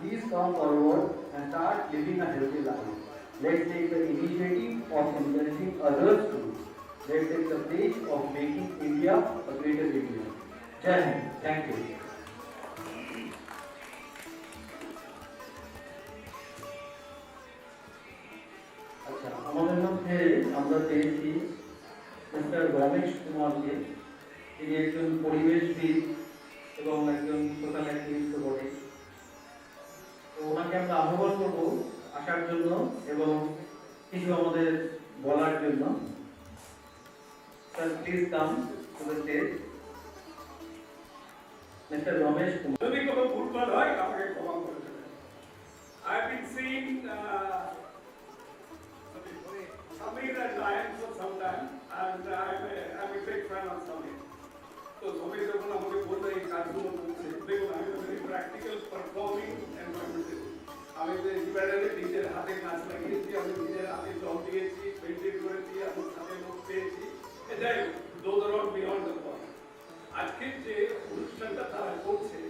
please come forward and start living a healthy life. Let's take the initiative of encouraging others to. Let's take the pledge of making India a greater India. Jai Hind. Thank you. আচ্ছা, আমাদের মধ্যে আমরা পেয়েছি mister Ramesh কুমারকে। তিনি একজন পরিবেশবিদ এবং একজন সোশ্যাল অ্যাক্টিভিস্ট বটে। তো ওনাকে আমরা আহ্বান করবো আসার জন্য এবং কিছু আমাদের বলার জন্য। Sir please come to the stage. Mister Ramesh Kumar. যদি কোনো ভুলভাল হয় আমাকে ক্ষমা করে দেবেন। I've been seeing Samir and Ryan for some time, and I'm a big fan of Samir. তো সবাই যখন আমাকে বললো এই কাজগুলো করছে, দেখুন আমি তো ভেরি প্র্যাকটিক্যাল পারফর্মিং এনভায়রনমেন্টে। আমি তো ইনভায়রনমেন্টে নিজের হাতে কাজ লাগিয়েছি, আমি নিজের হাতে জল দিয়েছি, পেন্টিং করেছি, আমি সাথে লোক পেয়েছি। এটাই those are all beyond the point. আজকের যে অনুষ্ঠানটা তারা করছে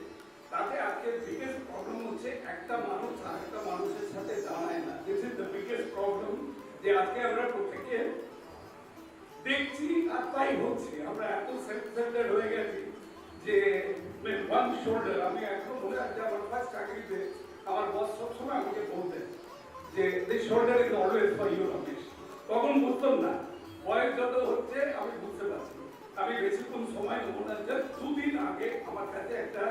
তাতে আজকের বিগেস্ট প্রবলেম হচ্ছে একটা মানুষ আর একটা মানুষের সাথে দাঁড়ায় না। This is the biggest problem, যে আজকে আমরা প্রত্যেকে দেখছি আর তাই হচ্ছে। আমরা এত সেলফ সেন্টার্ড হয়ে গেছি যে ওয়ান শোল্ডার। আমি এখন মনে আছে আমার ফার্স্ট চাকরিতে আমার বস সবসময় আমাকে বলতেন যে this shoulder is always for you Ramesh. তখন বুঝতাম না, বয়স যত হচ্ছে আমি বুঝতে পারছি। আমি বেশিক্ষণ সময় নেব না, জাস্ট 2 দিন আগে আমার কাছে একটা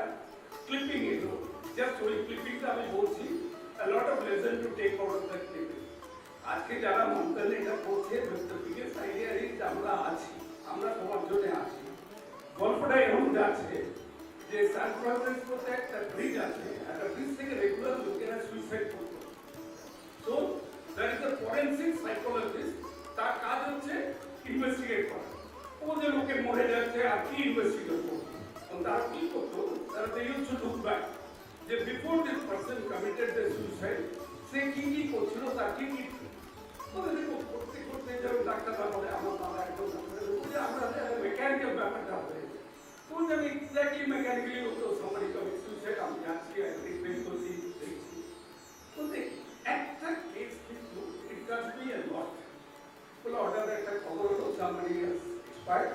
ক্লিপিং এলো, জাস্ট ওই ক্লিপিংটা আমি বলছি, a lot of lesson to take out of that clipping. আজকে যারা মন্ত্রণালয় এটা করছে, the biggest idea is আমরা আছি, আমরা সবার জন্য আছি। গল্পটা এরকম যাচ্ছে যে সান ফ্রান্সিসকোতে একটা ব্রিজ আছে, একটা ব্রিজ থেকে রেগুলার লোকেরা সুইসাইড করতো। So that is the forensic psychologist, তার কাজ হচ্ছে ইনভেস্টিগেট করা। ও যে লোকে মরে যাচ্ছে আর কি ইনভেস্টিগেট করতো, তারা কি করতো, তারা they used to look back যে before this person committed the suicide সে কি কি করছিল, তার কি কি করতে করতে যেমন ডাক্তাররা বলে আমার বাবা একদম যে আমরা মেকানিক্যাল ব্যাপারটা হয়েছে। তো আমি এক্স্যাক্টলি মেকানিক্যালি হতো somebody commit suicide, আমি যাচ্ছি ট্রিটমেন্ট করছি দেখছি। তো একটা কেস কিন্তু it does me a lot। বলে হঠাৎ একটা খবর হলো somebody has expired,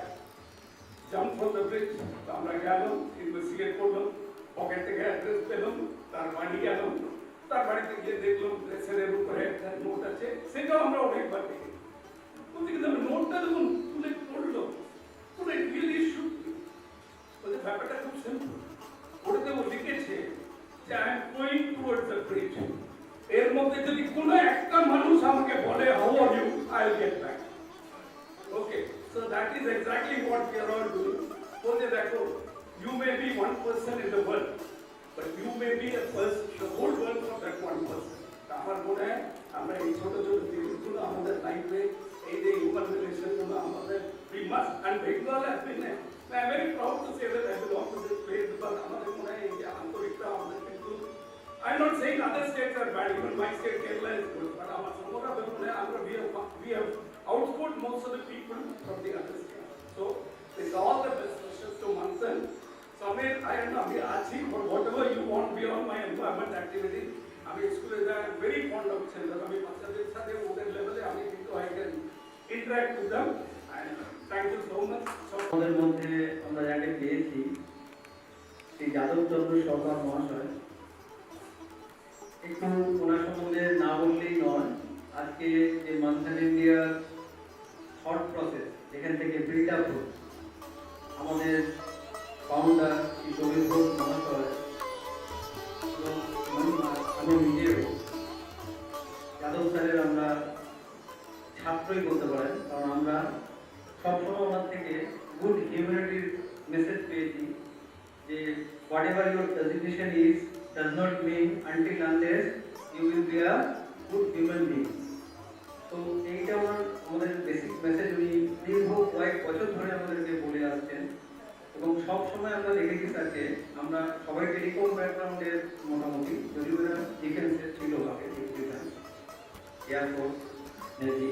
jump from the bridge। আমরা গেলাম, ইনভেস্টিগেট করলাম, পকেট থেকে অ্যাড্রেস পেলাম, তার বাড়ি গেলাম, তার বাড়িতে গিয়ে দেখলাম প্রেসারের উপরে একটা নোট আছে, সেটাও আমরা অনেকবার দেখি। বলতে কিন্তু আমি নোটটা যখন তুলে পড়লো, পুরো রিয়েলি শুট বলতে ব্যাপারটা খুব সিম্পল। ওটাতে ও লিখেছে যে I am going towards the bridge. এর মধ্যে যদি কোনো একটা মানুষ আমাকে বলে how are you, I will get back. Okay, so that is exactly what we are all doing. বলতে দেখো, you may be one person in the world, but you may be a person, the whole world for that one person. আমার মনে হয় আমরা এই ছোট ছোট জিনিসগুলো আমাদের লাইফে, এই যে হিউম্যান রিলেশনগুলো আমাদের we must, and Bengal has been I am very proud to say that I belong to this place because আমাদের মনে হয় এই যে আন্তরিকতা আমাদের কিন্তু, I am not saying other states are bad, even my state Kerala is good, but আমার সমগ্র মনে হয় আমরা we have outscored most of the people from the other states. So with all the best wishes to Manthan, Samir, I am not asking for whatever you want beyond my employment activity. আমি স্কুলে যাই, very fond of children. আমি বাচ্চাদের সাথে ওদের লেভেলে আমি কিন্তু I can interact with them, and thank you so much. আমাদের মধ্যে আমরা যাকে পেয়েছি শ্রী যাদবচন্দ্র সরকার মহাশয়। একটু ওনার সম্বন্ধে না বললেই নয়। আজকে যে মান্থান ইন্ডিয়ার থট প্রসেস যেখান থেকে বিল্ড আপ হচ্ছে, আমাদের ফাউন্ডার শ্রী সমীর ঘোষ মহাশয় এবং আমি নিজেও যাদব স্যারের আমরা ছাত্রই বলতে পারেন, কারণ আমরা সবসময় ওনার থেকে গুড হিউম্যানিটির মেসেজ পেয়েছি যে whatever your designation is does not mean until unless you will be a good human being. তো এইটা আমাদের বেসিক মেসেজ উনি দীর্ঘ কয়েক বছর ধরে আমাদেরকে বলে আসছেন। এবং সব সময় আমরা দেখেছি তাকে, আমরা সবাই টেলিকম ব্যাকগ্রাউন্ডের মোটামুটি, যদিও এরা ডিফেন্সের ছিল আগে, ডিফেন্স এয়ারফোর্স নেভি।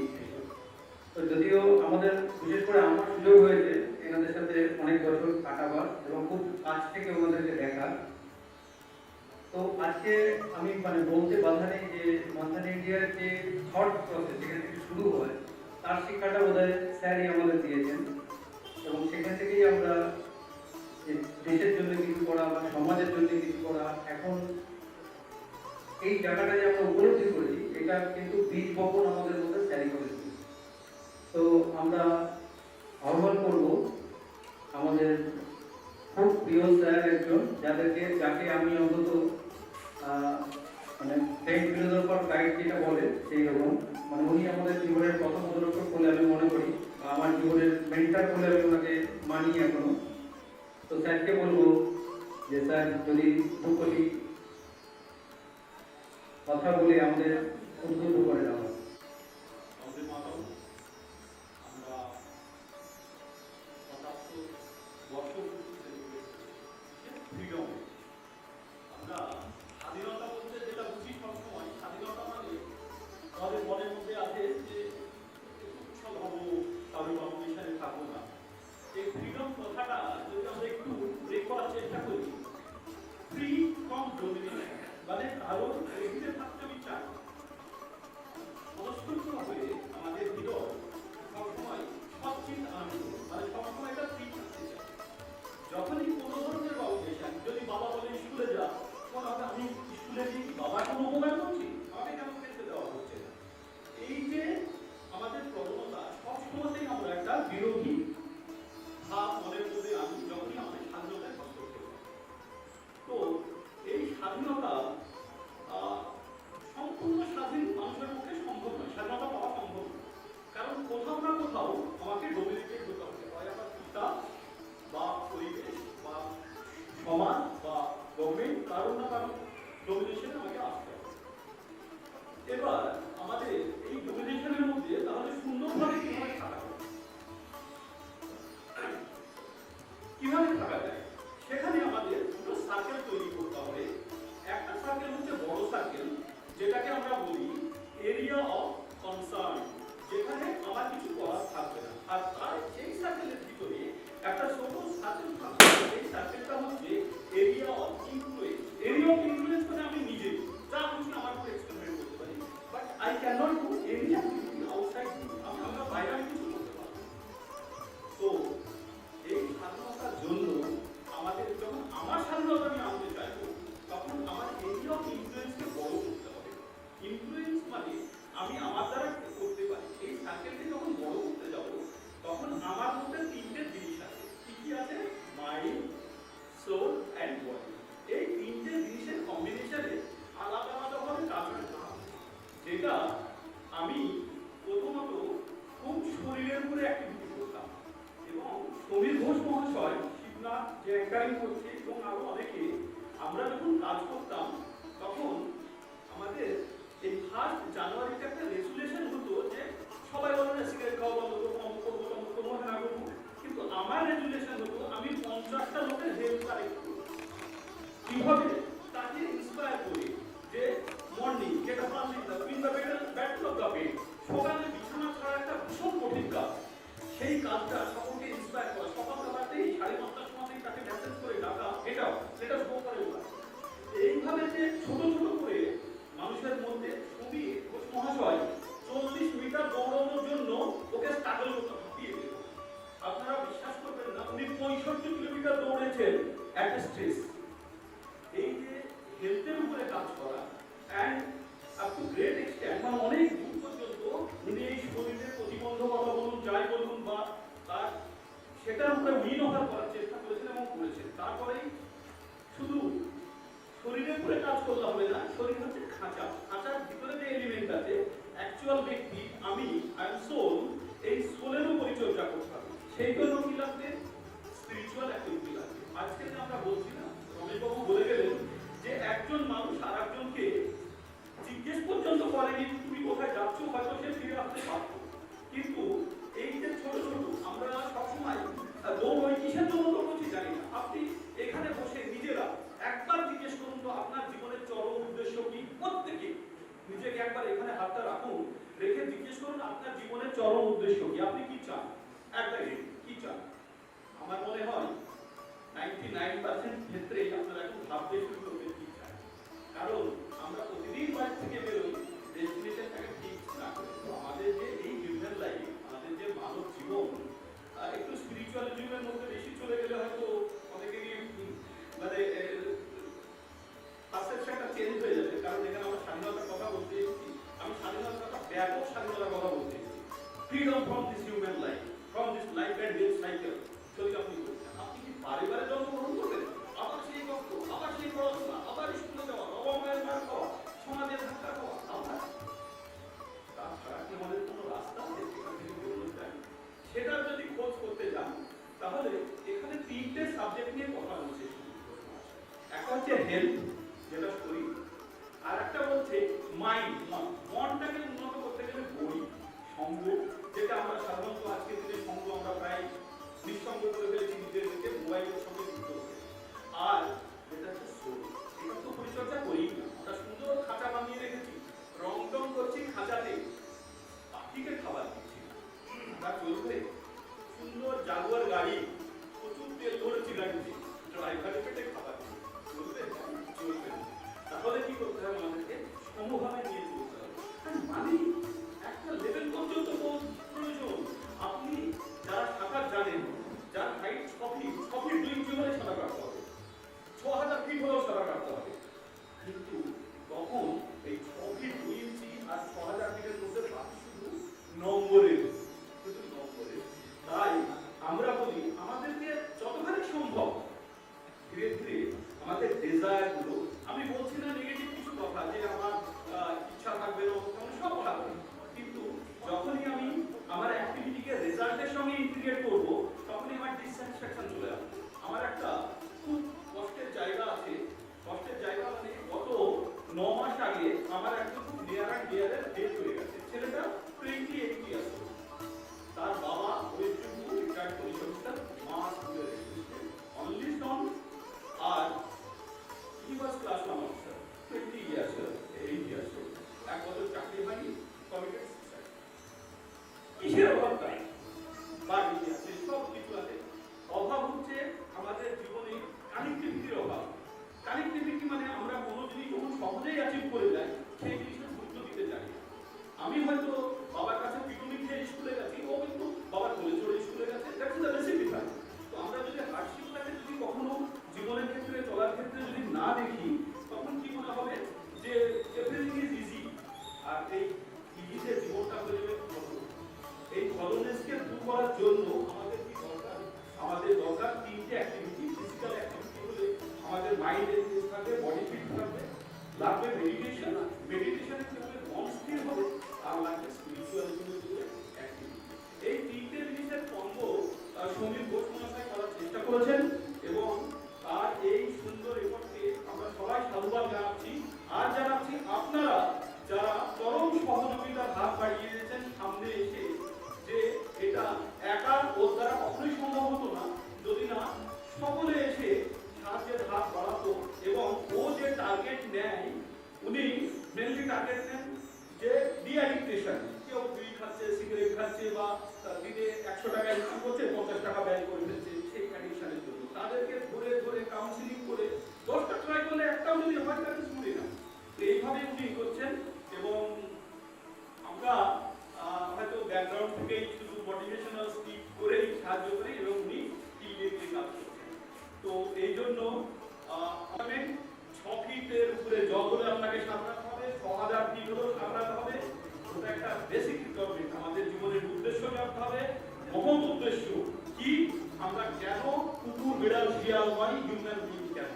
তো যদিও আমাদের বিশেষ করে আমার সুযোগ হয়েছে এনাদের সাথে অনেক বছর কাটাবার এবং খুব কাছ থেকে ওনাদেরকে দেখার। তো আজকে আমি বলতে বাধা নেই যে মান্থান ইন্ডিয়ার যে থট প্রসেস যেখান থেকে শুরু হয় তার শিক্ষাটা বোধহয় স্যারই আমাদের দিয়েছেন, এবং সেখান থেকেই আমরা দেশের জন্য কিছু করা বা সমাজের জন্য কিছু করা, এখন এই জায়গাটা যে আমরা উপলব্ধি করেছি এটা কিন্তু বীজ বপন আমাদের মধ্যে স্যারই করেছি। তো আমরা আহ্বান করব আমাদের খুব প্রিয় স্যার একজন, যাকে আমি অন্তত মানে ফ্রেন্ড ফিলোসফার গাইড যেটা বলে সেই রকম, মানে উনি আমাদের জীবনের প্রথম পদক্ষেপ বলে আমি মনে করি, বা আমার জীবনের মেন্টার বলে আমি ওনাকে মানি এখনো। তো স্যারকে বলবো যে স্যার যদি দুটি কথা বলে আমাদের উদ্বুদ্ধ করে দেওয়া হয়। আমাদের মাতাও আমরা ৭৫ বছর ফ্রিডম, আমরা স্বাধীনতা বলতে যেটা বুঝি সবসময়, স্বাধীনতা মানে আমাদের মনের মধ্যে আছে যে উৎসব হবো, কারো কম্পিটিশনে থাকবো না। এই ফ্রিডম কথাটা যদি আমরা একটু ব্রেক করার চেষ্টা করি, ফ্রি ফ্রম ডমিনেশন, মানে কারো রেগুলে থাকতে আমি চাই। মনস্ফূর্ত হয়ে আমাদের হৃদয় সবসময় সচ্চিত আনন্দ, মানে সবসময় এটা ফ্রি থাকতে চাই। যখনই কোনো ধরনের অবজেকশন, যদি বাবা বলে স্কুলে যা, তখন আমি স্কুলে গিয়ে কি বাবার কোনো উপকার করছি? আমাকে কেন খেলতে দেওয়া হচ্ছে না? এই যে আমাদের প্রবণতা, সবসময়তেই আমরা একটা বিরোধী ভাব মনের মধ্যে আনি যখনই আমাদের স্বাধীনতায় হস্তক্ষেপ। তো এই স্বাধীনতা সম্পূর্ণ স্বাধীন মানুষের পক্ষে সম্ভব নয়, স্বাধীনতা পাওয়া সম্ভব নয়। কারণ কোথাও না কোথাও আমাকে ডোমিনেটেড হতে হবে, হয় আমার পিতা বা পরিবেশ বা সমাজ বা গভর্নমেন্ট, কারণ না কারণ ডোমিনেশনে আমাকে আসতে হবে। এবার আমাদের এই ডোমিনেশনের মধ্যে তাহলে সুন্দরভাবে কিভাবে থাকা যায়, কিভাবে থাকা যায়, সেখানে আমাদের দুটো সার্কেল তৈরি করতে হবে। একটা সার্কেল হচ্ছে বড় সার্কেল, যেটাকে আমরা বলি এরিয়া অফ কনসার্ন, যেখানে আমার কিছু করার থাকবে না। আর তার সেই সার্কেলের ভিতরে একটা ছোট সার্কেল থাকবে, এই সার্কেলটা হচ্ছে area of influence. Area of influence মানে আমি নিজে যা খুশি আমার উপর এক্সপেরিমেন্ট করতে পারি, but I can not do any activity outside me. আমরা বাইরে আমি কিছু করতে পারি। তো এই স্বাধীনতার জন্য আমাদের যখন আমার স্বাধীনতা আমি আনতে চাইবো, তখন আমার এরিয়া অফ ইনফ্লুয়েন্সকে বড় করতে হবে। ইনফ্লুয়েন্স মানে আমি আমার দ্বারা করতে পারি। এই সার্কেলকে যখন বড় করতে যাব, তখন আমার মধ্যে তিনটে জিনিস আছে। কি কি আছে? Mind, soul and body. এই তিনটে জিনিসের কম্বিনেশনে আলাদা আলাদাভাবে কাজ করতে হবে, যেটা আমি প্রথমত খুব শরীরের উপরে অ্যাক্টিভিটি করতাম। এবং সমীর ঘোষ মহাশয়, শিবনাথ যে অ্যাঙ্কারিং করছে এবং আরো অনেকে, আমরা যখন কাজ করতাম তখন আমাদের এই 1 জানুয়ারিতে একটা রেজুলেশন হতো যে সবাই বলে না সিগারেট খাওয়া বন্ধ করবো, অমুক করবো, তমুক করবো, না করবো। কিন্তু আমার রেজুলেশন হতো আমি 50টা লোকের হেল্প কালেক্ট করবো। কিভাবে? তাকে ইন্সপায়ার করি যে morning get up early, win the battle of the bed. সকালে বিছানা ছাড়া একটা ভীষণ কঠিন কাজ, সেই কাজটা সকলকে ইন্সপায়ার করা। সকালবেলাতেই 5:30টার সময়তেই তাকে মেসেজ করে ডাকা, এটাও সেটা শো করে ওরা। এইভাবে যে ছোট ছোট করে মানুষের মধ্যে সমীর ঘোষ মহাশয় 40 মিটার দৌড়ানোর জন্য ওকে স্ট্রাগল করতে দিয়ে দিল। আপনারা বিশ্বাস করবেন না, উনি 65 কিলোমিটার দৌড়েছেন এট স্ট্রেস। এই যে হেলথের উপরে কাজ করা and up to great extent, মানে অনেক দূর পর্যন্ত উনি এই শরীরের প্রতিবন্ধকতা বলুন, যাই বলুন, বা তার সেটার উপরে উইন ওভার করার চেষ্টা করেছেন এবং করেছেন। তারপরেই শুধু শরীরের উপরে কাজ করলে হবে না, শরীর হচ্ছে খাঁচা, খাঁচার ভিতরে যে এলিমেন্ট আছে, অ্যাকচুয়াল ব্যক্তি আমি, আই এম সোল, এই সোলেরও পরিচর্যা করতে হবে। সেই জন্য কি লাগবে? স্পিরিচুয়াল অ্যাক্টিভিটি লাগবে। আজকে যে আমরা বলছি না, রমেশবাবু বলে গেলেন যে একজন মানুষ আর একজনকে জিজ্ঞেস পর্যন্ত করেনি তুমি কোথায় যাচ্ছ, হয়তো সে ফিরে আসতে পারতো। কিন্তু এই যে ছোট ছোট আমরা সবসময় দৌড় ওই কিসের জন্য দৌড়ছি জানি না। আপনি এখানে বসে নিজেরা একবার জিজ্ঞেস করুন তো আপনার জীবনের চরম উদ্দেশ্য কি? প্রত্যেকে নিজেকে একবার এখানে হাতটা রাখুন, রেখে জিজ্ঞেস করুন আপনার জীবনের চরম উদ্দেশ্য কি, আপনি কি চান, একটা কি চান। হচ্ছে হেলথ, যেটা শরীর, আর একটা বলছে মাইন্ড, মনটাকে উন্নত করতে গেলে বই, সঙ্গ, যেটা আমরা সাধারণত আজকের দিনে সঙ্গ আমরা প্রায় নিঃসঙ্গ করে ফেলেছি, নিজেদেরকে মোবাইলের সঙ্গে যুক্ত হতে। আর যেটা হচ্ছে শরীর, এটা তো পরিচর্যা করি না, আমরা সুন্দর খাঁচা বানিয়ে রেখেছি, রং টং করছি খাঁচাতে, পাখিকে খাবার দিচ্ছি না। আমরা চলবে সুন্দর জাগুয়ার গাড়ি, প্রচুর তেল ধরেছি গাড়িতে, ড্রাইভারের পেটে খাবার দিচ্ছি, চলবে? চলবে না। তাহলে কি করতে হবে? আমাদেরকে সমভাবে নিয়ে চলতে হবে। মানে একটা লেভেল পর্যন্ত প্রয়োজন। আপনি যারা সাঁতার জানেন, যার হাইট 6 ফিট 2 ইঞ্চি হলে সাঁতার কাটতে হবে, 6000 ফিট হলেও সাঁতার কাটতে হবে। কিন্তু তখন এই 6 ফিট 2 ইঞ্চি আর 6000 ফিটের মধ্যে বাকি শুধু নম্বরের, শুধু নম্বরের। তাই আমরা বলি আমাদেরকে যতখানি সম্ভব ধীরে ধীরে আমাদের ডিজায়ার গুলো, আমি বলছি না নেগেটিভ কিছু কথা যে আমার ইচ্ছা থাকবে না, সব ভালো, কিন্তু যখনই আমি আমার অ্যাক্টিভিটিকে রেজাল্টের সঙ্গে ইন্টিগ্রেট করব, তখনই আমার ডিসস্যাটিসফ্যাকশন চলে আসবে। আমার একটা খুব কষ্টের জায়গা আছে, কষ্টের জায়গা মানে গত 9 মাস আগে আমার একটা খুব নিয়ার অ্যান্ড ডিয়ারের ডেথ হয়ে গেছে। ছেলেটা 28 ইয়ার্স ওল্ড, তার বাবা West Bengal retired police officer, মা স্কুলের অ্যাসিস্ট্যান্ট, অনলি সন, আর he was class 1 officer, 20 years old, 8 years old, এক বছর চাকরি হয়নি, committed suicide। কিসের অভাব? তাই বাড়ি আছে, সব কিছু আছে, অভাব হচ্ছে আমাদের জীবনে কানেক্টিভিটির অভাব। কানেক্টিভিটি মানে আমরা কোনো জিনিস যখন সহজেই অ্যাচিভ করে যাই, সেই জিনিসের গুরুত্ব দিতে জানি না। আমি হয়তো বাবার কাছে পিটুনি খেয়ে স্কুলে গেছি, ও কিন্তু বাবার কোলে চড়ে স্কুলে গেছে, দ্যাটস দ্য বেসিক ডিফারেন্স। তো আমরা যদি হার্ডশিপটাকে যদি কখনো জীবনের ক্ষেত্রে চলার ক্ষেত্রে যদি না দেখি, তখন কি মনে হবে যে এভরিথিং ইজ ইজি, আর এই ইজিতে জীবনটা হয়ে যাবে ঘটন। এই ঘটনেসকে দূর করার জন্য আমাদের কি দরকার? আমাদের দরকার 3টে অ্যাক্টিভিটি। ফিজিক্যাল অ্যাক্টিভিটি হলে আমাদের মাইন্ড এনগেজ থাকবে, বডি ফিট থাকবে, লাগবে মেডিটেশন, মেডিটেশনের ক্ষেত্রে মন স্থির হবে, আর লাগবে স্পিরিচুয়াল অ্যাক্টিভিটি। এই 3টে জিনিসের কম্বো সমীর ঘোষ মহাশয় করার চেষ্টা করেছেন, এবং তার এই সুন্দর এফর্টকে আমরা সবাই সাধুবাদ জানাচ্ছি। আর জানাচ্ছি আপনারা যারা চরম সহযোগিতার হাত বাড়িয়ে দিয়েছেন সামনে এসে, যে এটা একা ওর দ্বারা কখনোই সম্ভব হতো না যদি না সকলে এসে সাহায্যের হাত বাড়াতো। এবং ও যে টার্গেট নেয়, উনি মেনলি টার্গেট নেন যে ডিঅ্যাডিকশন। কেউ বিড়ি খাচ্ছে, সিগারেট খাচ্ছে, বা দিনে 100 টাকা ইনকাম করছে, 50 টাকা ব্যয় করে ফেলছে সেই অ্যাডিকশনের জন্য, তাদেরকে ধরে ধরে কাউন্সিলিং করে 10টা ট্রাই করলে একটাও যদি হয় তাকে শুনে না। তো এইভাবে উনি করছেন, এবং আমরা হয়তো ব্যাকগ্রাউন্ড থেকেই শুধু মোটিভেশনাল স্পিচ করেই সাহায্য করি, এবং উনি ইমিডিয়েটলি কাজ করছেন। তো এই জন্য 6 ফিটের উপরে জল হলে আপনাকে সামলাতে হবে, 6000 ফিট হলেও সামলাতে হবে। ওটা একটা বেসিক রিকোয়ারমেন্ট। আমাদের জীবনের উদ্দেশ্য জানতে হবে, মহৎ উদ্দেশ্য কি, আমরা কেন কুকুর, বিড়াল, শিয়াল নয়, হিউম্যান বিং কেন,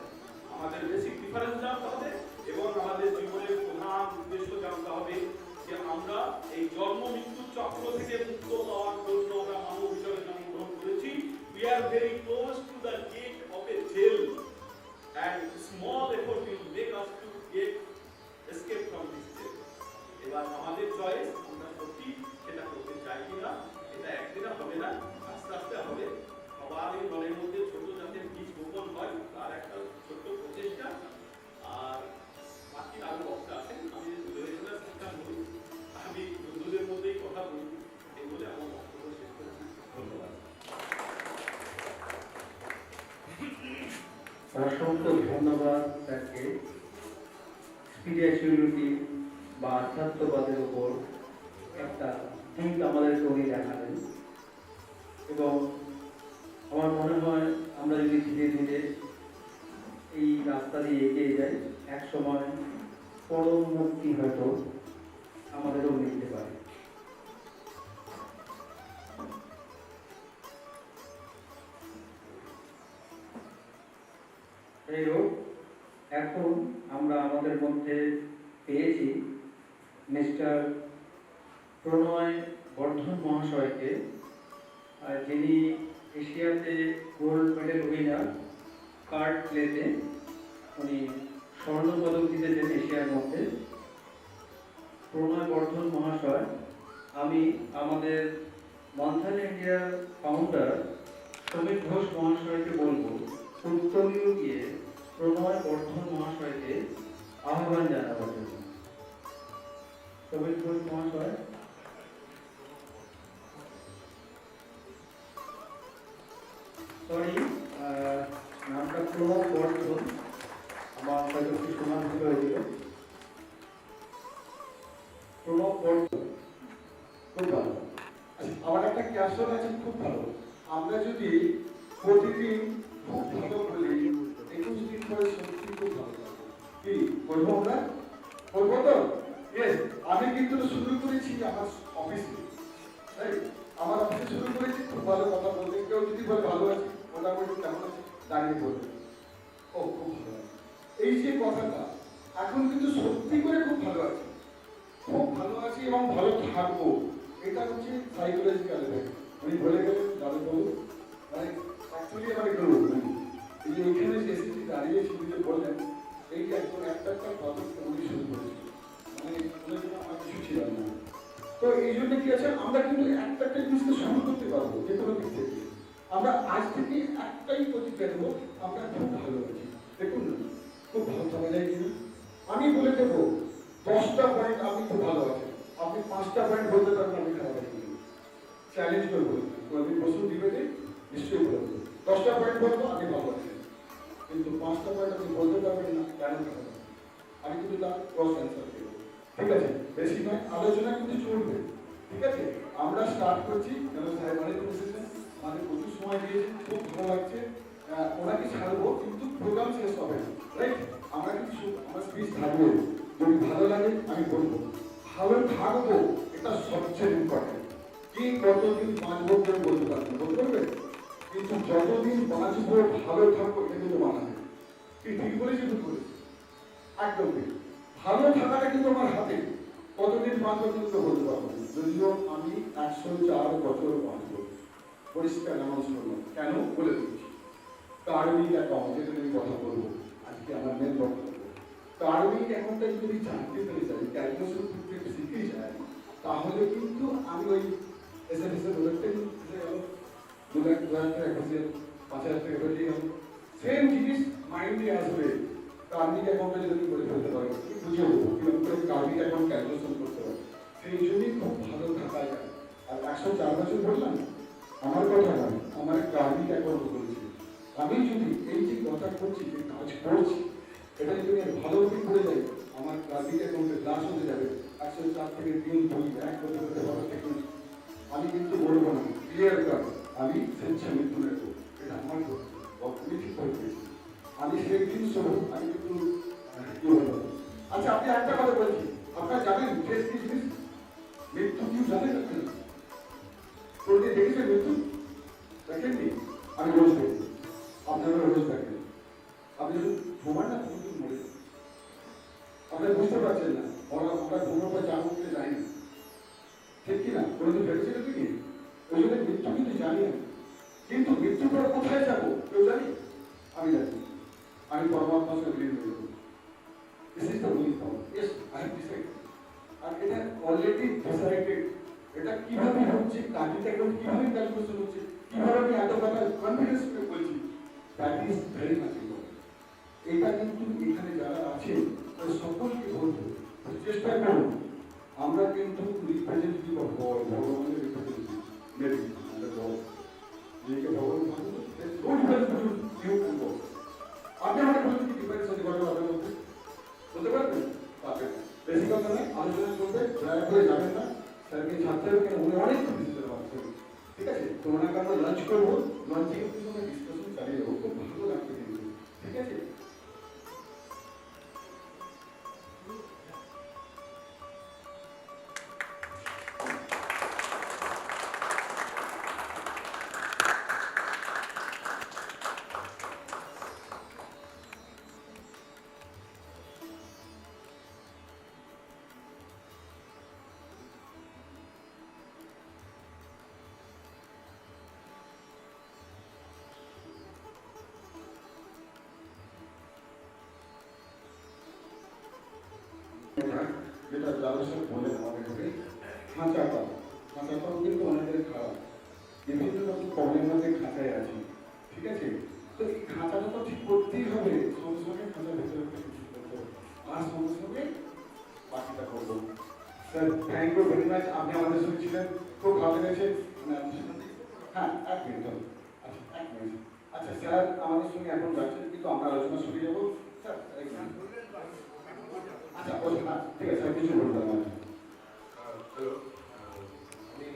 আমাদের বেসিক ডিফারেন্স জানতে হবে, এবং আমাদের জীবনের প্রধান উদ্দেশ্য জানতে হবে যে আমরা এই জন্ম মৃত্যুর চক্র থেকে মুক্ত হওয়ার জন্য আমরা মানব হিসেবে জন্মগ্রহণ করেছি। We are very close to the gate of a jail, and small effort will make us to escape from this jail. এবার আমাদের চয়েস, আমরা সত্যি সেটা করতে চাই কিনা। এটা একদিনে হবে না, আস্তে আস্তে হবে। সবার এই মনের মধ্যে ছোট যাতে বীজ বপন হয়, তার একটা ছোট্ট প্রচেষ্টা। আর বাকি আরো বক্তা আছেন, আমি রেগুলার শিক্ষা করি, আমি বন্ধুদের মধ্যেই কথা বলি, এই বলে আমার বক্তব্য শেষ করছি। ধন্যবাদ। অসংখ্য ধন্যবাদ তাকে স্পিরিচুয়ালিটি বা আধ্যাত্মবাদের উপর একটা দিক আমাদেরকে উনি দেখালেন। এবং আমার মনে হয় আমরা যদি ধীরে ধীরে এই রাস্তা দিয়ে এগিয়ে যাই, এক সময় পরম মুক্তি হয়তো আমাদেরও মিলতে পারে। যাই হোক, এখন আমরা আমাদের মধ্যে পেয়েছি মিস্টার প্রণয় বর্ধন মহাশয়কে, যিনি এশিয়াতে গোল্ড মেডেল উইনার কার্ড প্লেতে, উনি স্বর্ণ পদক জিতেছেন এশিয়ার মধ্যে। প্রণয় বর্ধন মহাশয়, আমি আমাদের মন্থন ইন্ডিয়ার ফাউন্ডার সমীর ঘোষ মহাশয়কে বলবো উত্তরীয় গিয়ে প্রণয় বর্ধন মহাশয়কে আহ্বান জানাবার জন্য। সমীর ঘোষ মহাশয়। সরি, নামটা প্রণয় বর্ধন, আমার হয়তো একটু শোনা ভুল হয়েছিল। প্রণব বর্ধন খুব ভালো। আচ্ছা, আমার একটা ক্যাপশন আছে খুব ভালো। আমরা যদি প্রতিদিন খুব ভালো বলি 21 দিন পরে সত্যি খুব ভালো লাগবে। কি বলবো আমরা? বলবো তো? ইয়েস, আমি কিন্তু শুরু করেছি আমার অফিসে, তাই আমার অফিসে শুরু করেছি খুব ভালো কথা বলতে। কেউ যদি বলে ভালো আছে, মোটামুটি কেমন আছে দাঁড়িয়ে বলবে ও খুব ভালো আছে। এই যে কথাটা এখন কিন্তু সত্যি করে খুব ভালো আছে, খুব ভালো আছি এবং ভালো থাকবো, এটা হচ্ছে সাইকোলজিক্যাল এফেক্ট। উনি বলে গেলেন দাদু বাবু, মানে অ্যাকচুয়ালি আমার একটু এই যে ওইখানে যে এসেছি দাঁড়িয়ে শুধু যে বললেন এই যে একদম একটা কথা উনি শুরু করেছিল, মানে ওনার জন্য আমার কিছু ছিল না। তো এই জন্য কি আছে, আমরা কিন্তু একটা জিনিসকে শুরু করতে পারবো যে কোনো দিক থেকে। আমরা আজ থেকে একটাই প্রতিজ্ঞা দেবো, আমরা খুব ভালো আছি। দেখুন না খুব ভালো থাকা যায় কিনা। আমি বলে দেবো 10টা পয়েন্ট আমি খুব ভালো আছি, আপনি 5টা পয়েন্ট বলতে পারবেন আমি খারাপ আছি। চ্যালেঞ্জ করবো, আমি প্রশ্ন দিবেন নিশ্চয়ই বলবো 10টা পয়েন্ট বলবো আমি ভালো আছি, কিন্তু 5টা পয়েন্ট আপনি বলতে পারবেন না কেন খারাপ আছি। আমি কিন্তু তার ক্রস অ্যান্সার দেবো, ঠিক আছে? বেশি নয়, আলোচনা কিন্তু চলবে, ঠিক আছে? আমরা স্টার্ট করছি। যেন সাহেব অনেক এসেছেন, আমাদের প্রচুর সময় দিয়েছেন, খুব ভালো লাগছে। ওনাকে ছাড়বো কিন্তু প্রোগ্রাম শেষ হবে না, রাইট? আমরা কিছু আমার স্পিচ থাকবে, যদি ভালো লাগে আমি বলবো, ভালো থাকবো এটা সবচেয়ে ইম্পর্টেন্ট। কি কতদিন বাঁচবো কেউ বলতে পারবে না, বলতে পারবে? কিন্তু যতদিন বাঁচবো ভালো থাকবো এটা কিন্তু মানা যায়। কি ঠিক বলেছি ভুল বলেছি? একদম ঠিক। ভালো থাকাটা কিন্তু আমার হাতে, কতদিন বাঁচবো কিন্তু বলতে পারবো না। যদিও আমি 104 বছর বাঁচবো, পরিষ্কার অ্যানাউন্স করবো, কেন বলে দিচ্ছি। কার্মিক অ্যাকাউন্ট, যেটা আমি কথা বলবো আজকে আমার মেন বক্তব্য। কার্মিক অ্যাকাউন্টটা যদি জানতে পেরে যাই, ক্যালকুলেশন করতে শিখে যাই, তাহলে কিন্তু আমি ওই এসএমএস এর বলতে গেল 2 লাখ 2 হাজার টাকা খরচে 5 হাজার টাকা বেরিয়ে গেল, সেম জিনিস মাইন্ডে আসবে। কার্মিক অ্যাকাউন্টে যদি করে ফেলতে পারো, বুঝিয়ে দেবো কিরকম করে কার্মিক অ্যাকাউন্ট ক্যালকুলেশন করতে হবে। সেই জন্যই খুব ভালো থাকা যায়। আর 104 বছর বললাম, আমার কথা নয়, আমার কার্মিক অ্যাকাউন্ট করেছি। আমি যদি এই যে কথা করছি, যে কাজ করছি, এটা যদি ভালোভাবে করে যাই, আমার কার্মিক অ্যাকাউন্টে গ্লাস হতে যাবে। 104 থেকে 3 2 1 করতে করতে ভালো থেকে আমি কিন্তু বলবো না, ক্লিয়ার কাট আমি স্বেচ্ছা মৃত্যু নেব, এটা আমার আমি ঠিক করে পেয়েছি। আমি সেই দিন সহ আমি কিন্তু কি বলবো। আচ্ছা, আপনি একটা কথা বলছি, আপনারা জানেন শেষ কি জিনিস? মৃত্যু কি জানেন আপনি? কোনদিন দেখেছেন মৃত্যু? দেখেননি? আমি রোজ দেখি, আপনারা রোজ দেখেন। আপনি যদি ঘুমান না তখন কিন্তু মরে যান। আপনারা বুঝতে পারছেন না, আমরা ঘুমার পর যা করতে যাই না, ঠিক কিনা? কোনোদিন ভেবেছিলেন কি? ওই জন্য মৃত্যু কিন্তু জানি না, কিন্তু মৃত্যুর পর কোথায় যাবো কেউ জানি? আমি জানি, আমি পরমাত্মার সঙ্গে বিলীন হয়ে যাবো। This is the only point. Yes, I have decided. আর এটা অলরেডি ডিসাইডেড। এটা কিভাবে হচ্ছে, কার্মিক অ্যাকাউন্ট কিভাবে ক্যালকুলেশন হচ্ছে, কিভাবে আমি এত কথা কনফিডেন্স করে বলছি, that is very much important. এটা কিন্তু এখানে যারা আছে সকলকে বলবো, চেষ্টা করুন। আমরা কিন্তু রিপ্রেজেন্টেটিভ অফ গড, ভগবানের রিপ্রেজেন্টেটিভ, মেবি আমরা গড, যেকে ভগবান ভাবুন, আপনি আমাকে বলুন কি ডিফারেন্স আছে গড আপনার মধ্যে? বলতে পারবেন? পারবেন না। বেশি কথা নয়, আলোচনা করবে, দয়া করে যাবেন না। স্যারকে ছাড়তে হবে কেন, উনি অনেক কিছু দিতে পারছেন, ঠিক আছে? তো ওনাকে আমরা লাঞ্চ করবো, লাঞ্চে কিন্তু আমরা ডিসকাশন চালিয়ে যাবো, খুব ভালো লাগবে কিন্তু, ঠিক আছে? যেটা যাদের সাথে বললেন আমাদের ঘরে খাঁচাপাল কিন্তু অনেকের খারাপ বিভিন্ন রকম প্রবলেম মধ্যে খাঁচায় আছে, ঠিক আছে? তো এই খাঁচাটা তো ঠিক করতেই হবে, সঙ্গে সঙ্গে খাঁচার ভেতরে কিছু করতে হবে, আর সঙ্গে সঙ্গে বাকিটা করবো। Sir thank you very much, আপনি আমাদের সঙ্গে ছিলেন, খুব ভালো লেগেছে। হ্যাঁ, এক মিনিট, আচ্ছা এক মিনিট। আচ্ছা স্যার আমাদের সঙ্গে এখন যাচ্ছেন, কিন্তু আমরা আলোচনা শুরু যাবো। স্যার এক মিনিট। আচ্ছা ওকে, না ঠিক আছে, আমি কিছু বলতাম না। হ্যালো, আমি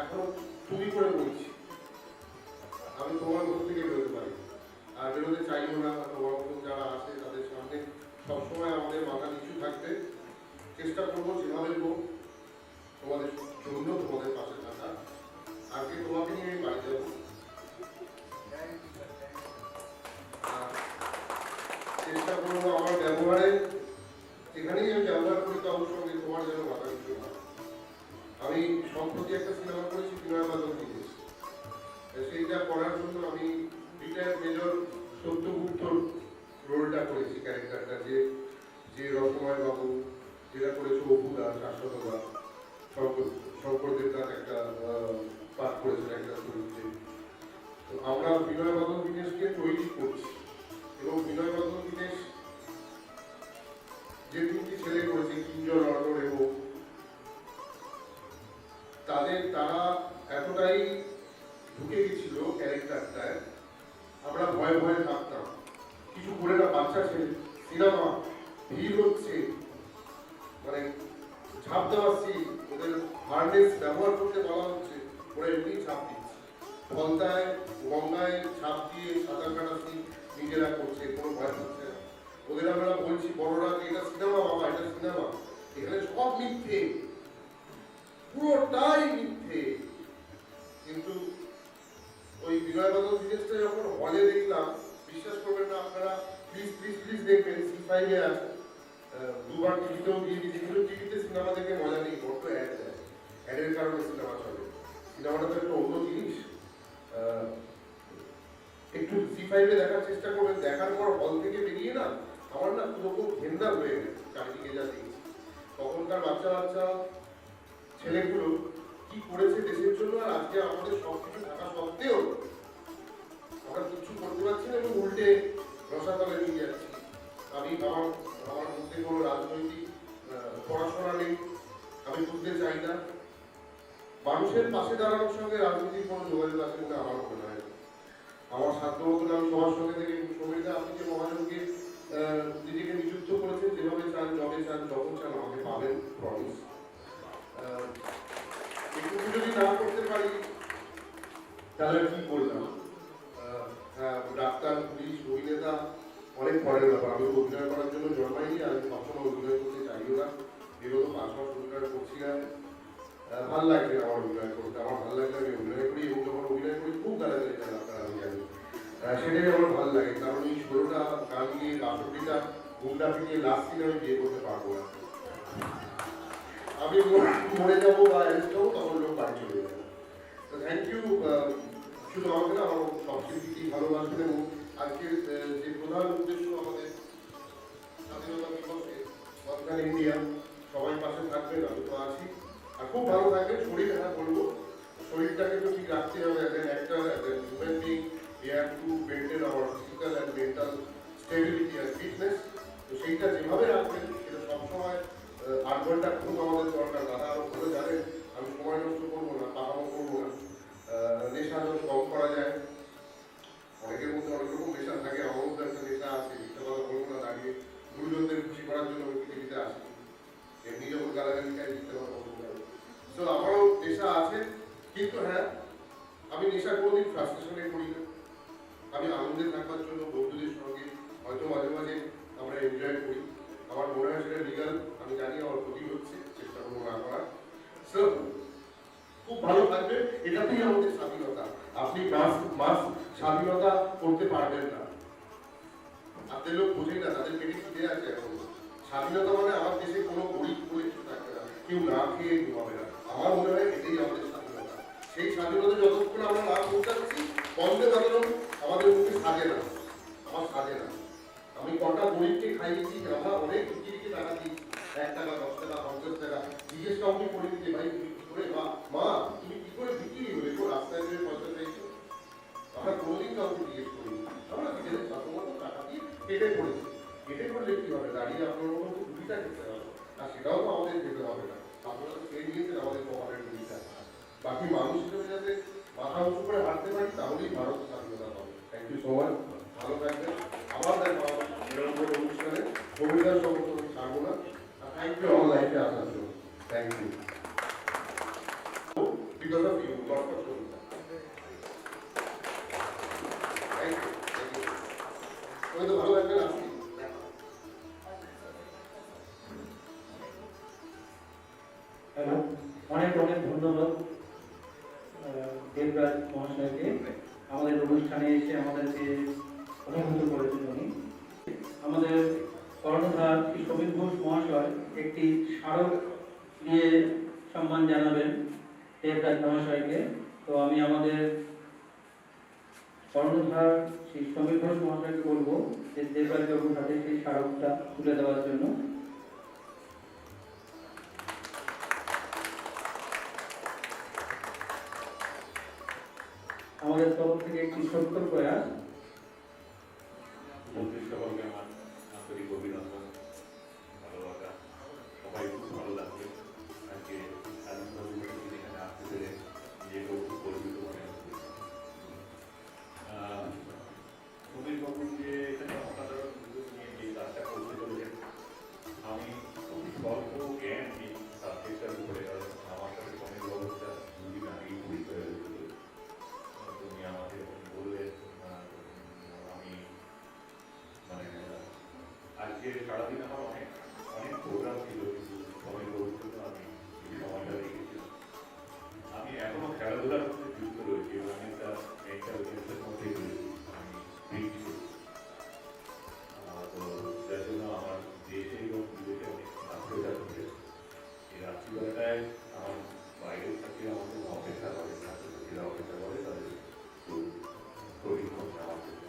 এখনো তুমি করে বলছি, আমি তোমার মধ্যে থেকে বেরোতে পারি, আর বেরোতে চাইবো না। তোমার মতন যারা আছে তাদের সামনে সবসময় আমাদের মাথা নিচু থাকতে চেষ্টা করবো, যেভাবে হোক তোমাদের জন্য, তোমাদের পাশে থাকা। আজকে তোমাকে নিয়ে আমি বাড়ি যাবো, চেষ্টা করবো আমার ব্যবহারে, এখানেই আমি ব্যবহার করি কারোর সঙ্গে তোমার যেন মাথা নিচু না। আমি সম্প্রতি একটা সিনেমা করেছি বিনয় বাদল দিনেশ, সেইটা করার জন্য আমি রিটায়ার্ড মেজর সত্যগুপ্তর রোলটা করেছি, ক্যারেক্টারটা যে রসময় বাবু যেটা করেছে, অপু দাস, আশাদা, শঙ্কর দেবনাথ একটা পাঠ করেছেন একটা চরিত্রে। তো আমরা বিনয় বাদল দীনেশকে তৈরি করছি, এবং বিনয় বাদল দীনেশ যে তিনটি ছেলে করেছে, কিঞ্জল, অর্ণব এবং তারা এতটাই ঢুকে গেছিল ক্যারেক্টারটায়, আমরা ভয়ে ভয়ে থাকতাম কিছু করে না। বাচ্চা ছেলে, সিনেমা, ভিড় হচ্ছে, মানে ঝাঁপ দেওয়ার সিন, ওদের হার্নেস ব্যবহার করতে বলা হচ্ছে, ওরা এমনি ঝাঁপ দিচ্ছে, ফলতায় গঙ্গায় ঝাঁপ দিয়ে সাঁতার কাটা সিন নিজেরা করছে, কোনো ভয় পাচ্ছে না। ওদের আমরা বলছি বড়রা, এটা সিনেমা বাবা, এটা সিনেমা, এখানে সব মিথ্যে, পুরোটাই মিথ্যে। কিন্তু ওই বিনয় বাদল জিনিসটা যখন হলে দেখলাম, বিশ্বাস করবেন না আপনারা, প্লিজ প্লিজ প্লিজ দেখবেন, C5 এ আছে, দুবার টিভিতেও দিয়ে দিয়েছি, কিন্তু টিভিতে সিনেমা দেখে মজা নেই, বড্ড অ্যাড দেয়, অ্যাডের কারণে সিনেমা চলে। সিনেমাটা তো একটা অন্য জিনিস, একটু C5 এ দেখার চেষ্টা করবেন। দেখার পর হল থেকে বেরিয়ে না আমার না পুরো ঘেন্না হয়ে গেছে চারিদিকে যা দেখছি। তখনকার বাচ্চা বাচ্চা ছেলেগুলো কি করেছে দেশের জন্য, আর আজকে আমাদের সবকিছু থাকা সত্ত্বেও আমরা কিছু করতে পারছি না, এবং উল্টে রসাতলে নিয়ে যাচ্ছি। আমি আমার মধ্যে কোনো রাজনৈতিক পড়াশোনা নেই, আমি বুঝতে চাই না। মানুষের পাশে দাঁড়ানোর সঙ্গে রাজনীতির কোনো যোগাযোগ আছে বলে আমার মনে হয়। আমার সাধ্য মতন আমি সবার সঙ্গে থেকে সমিতা, আপনি যে মহাজনকে নিজেকে নিযুক্ত করেছেন, যেভাবে চান, যবে চান, যখন চান আমাকে পাবেন, প্রমিস। একটু যদি না করতে পারি তাহলে কি করলাম? ডাক্তার, পুলিশ, অভিনেতা অনেক পরের ব্যাপার। আমি অভিনয় করার জন্য জন্মাইনি, আর আমি সবসময় অভিনয় করতে চাইও না। বিগত 5 মাস অভিনয় করছি না, ভাল লাগছে আমার অভিনয় করতে, আমার ভালো লাগলে আমি অভিনয় করি, এবং যখন অভিনয় করি খুব গালাগালি দেন আপনারা, আমি জানি, সেটাই আমার ভালো লাগে। কারণ এই 16টা গান নিয়ে 62টা গুন্ডা পিটিয়ে লাস্ট দিন আমি বিয়ে করতে পারবো না। আমি মরে যাবো বা অ্যারেস্ট হবো, তখন লোক বাড়ি চলে যাবে। তো থ্যাংক ইউ, শুধু আমাকে না, আমার সব শিল্পীকেই ভালোবাসবেন। এবং আজকের যে প্রধান উদ্দেশ্য আমাদের স্বাধীনতা দিবসে অর্থাৎ ইন্ডিয়া, সবাই পাশে থাকবেন, আমি তো আছি, আর খুব ভালো থাকবেন। শরীর, হ্যাঁ বলবো, শরীরটাকে তো ঠিক রাখতে হবে। As an actor, as an human being, we have to maintain our physical and mental stability and fitness. তো সেইটা যেভাবে রাখবেন, সেটা সবসময় 8 ঘন্টা ঘুম আমাদের দরকার। দাদা আরো ভালো জানেন, আমি সময় নষ্ট করবো না, পাকামো করবো না। নেশা যত কম করা যায়, অনেকের মধ্যে অনেক রকম নেশা থাকে, আমার মধ্যে একটা নেশা আছে, মিথ্যা কথা বলবো না, দাঁড়িয়ে গুরুজনদের খুশি করার জন্য আমি পৃথিবীতে আসি, এমনি যখন গালাগালি খাই মিথ্যা কথা বলবো না। তো আমারও নেশা আছে, কিন্তু হ্যাঁ, আমি নেশা কোনোদিন ফ্রাস্ট্রেশনে করি না। আমি আনন্দে থাকবার জন্য বন্ধুদের সঙ্গে হয়তো মাঝে মাঝে আমরা এনজয় করি। আমার মনে হয় সেটা লিগাল, আমি জানি আমার ক্ষতি হচ্ছে, চেষ্টা করবো না করার। সো খুব ভালো থাকবে, এটাতেই আমাদের স্বাধীনতা। আপনি মাস স্বাধীনতা করতে পারবেন না, আপনাদের লোক বোঝে না, তাদের পেটে খিদে আছে এখন। স্বাধীনতা মানে আমার দেশে কোনো গরিব বলে কিছু থাকবে না, কেউ না খেয়ে ঘুমাবে না। আমার মনে হয় এটাই আমাদের স্বাধীনতা। সেই স্বাধীনতা যতক্ষণ আমরা না পৌঁছাচ্ছি, বন্দে মাতরম আমাদের মুখে সাজে না, আমার সাজে না। আমি কটা গরিবকে খাইয়েছি, আমরা অনেক রুগীকে টাকা দিয়েছি, 1 টাকা 10 টাকা 50 টাকা জিজ্ঞেস কাউকে করে দিতে ভাই তুমি কি করে মা তুমি কি করে বিক্রি হলে তো রাস্তায় বেরিয়ে পয়সা চাইছো আমরা কোনোদিন কাউকে জিজ্ঞেস করি আমরা নিজেদের সাধারণত টাকা দিয়ে কেটে পড়েছি কেটে পড়লে কি হবে দাঁড়িয়ে আপনার মতো রুটিটা খেতে হবে আর সেটাও তো আমাদের খেতে হবে না আপনারা তো খেয়ে নিয়েছেন আমাদের পকেটের রুটিটা বাকি মানুষ হিসেবে যাতে মাথা উঁচু করে হাঁটতে পারি তাহলেই ভারত স্বাধীনতা পাবে থ্যাংক ইউ সো মাচ ভালো থাকবেন আবার দেখা হবে এরকম কোনো অনুষ্ঠানে কবিতার সমস্ত আমি ছাড়বো না থ্যাংক ইউ আমার লাইফে আসার জন্য thank you because of you not for Kobita thank you তুমি তো ভালো লাগবে আসছি হ্যালো, অনেক অনেক ধন্যবাদ দেবরাজ মহাশয়কে আমাদের অনুষ্ঠানে এসে আমাদেরকে অনুভূত করেছেন উনি। আমাদের কর্ণধার শ্রী সমীর ঘোষ মহাশয় একটি স্মারক দিয়ে সম্মান জানাবেন দেবরাজ মহাশয়কে। তো আমি আমাদের কর্ণধার শ্রী সমীর ঘোষ মহাশয়কে বলবো যে দেবরাজ বাবুর হাতে সেই স্মারকটা তুলে দেওয়ার জন্য। আমাদের তরফ থেকে একটি ছোট্ট প্রয়াস। সকলকে আমার আন্তরিক অভিনন্দন ভালোবাসা সবাই খুব ভালো লাগছে আজকে এখানে আসতে পেরে নিজেকেও খুব গর্বিত মনে হচ্ছে সমীর বাবু যে এখানে অসাধারণ উদ্যোগ নিয়ে যে কাজটা করতে চলেছেন আমি খুবই স্বল্প জ্ঞান এই সাবজেক্টটার উপরে আমার সাথে সমীর বাবুটা দুদিন আগেই পরিচয় হয়েছিল তুমি আমাকে বললে আমি মানে আজকে সারাদিন আমার অনেক অনেক প্রোগ্রাম ছিল কিন্তু সময় বলছিল আমি এই সময়টা রেখেছিলাম আমি এখনো খেলাধুলার মধ্যে যুক্ত রয়েছি এবং আমি একটা মেন্টাল হেলথের মধ্যে রয়েছি আমি ফিট তো যার জন্য আমার দেশে এবং বিদেশে অনেক আত্মীয়তা রয়েছে এই রাত্রিবেলাটায় আমার বাইরের সাথে আমাদের অপেক্ষা করে ছাত্রছাত্রীরা অপেক্ষা করে তাদের প্রশিক্ষণ নেওয়ার জন্য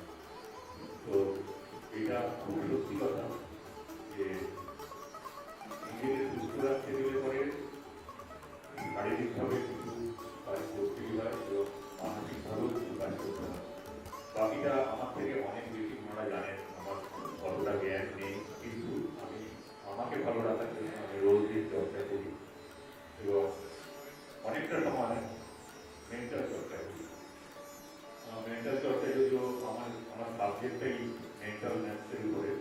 তো এটা খুব সত্যি কথা যে নিজেদের সুস্থ রাখতে গেলে পরে শারীরিকভাবে কিছু কাজ করতে হয় এবং মানসিকভাবেও কিছু কাজ করতে হয় বাকিটা আমার থেকে অনেক বেশি আপনারা জানেন আমার অতটা জ্ঞান নেই কিন্তু আমি আমাকে ভালো রাখার জন্য আমি রোজ দিন চর্চা করি এবং অনেকটা সময় মেন্টাল চর্চা করি মেন্টাল চর্চা যদিও আমার সাবজেক্টটাই মেন্টাল ম্যাথসের উপরে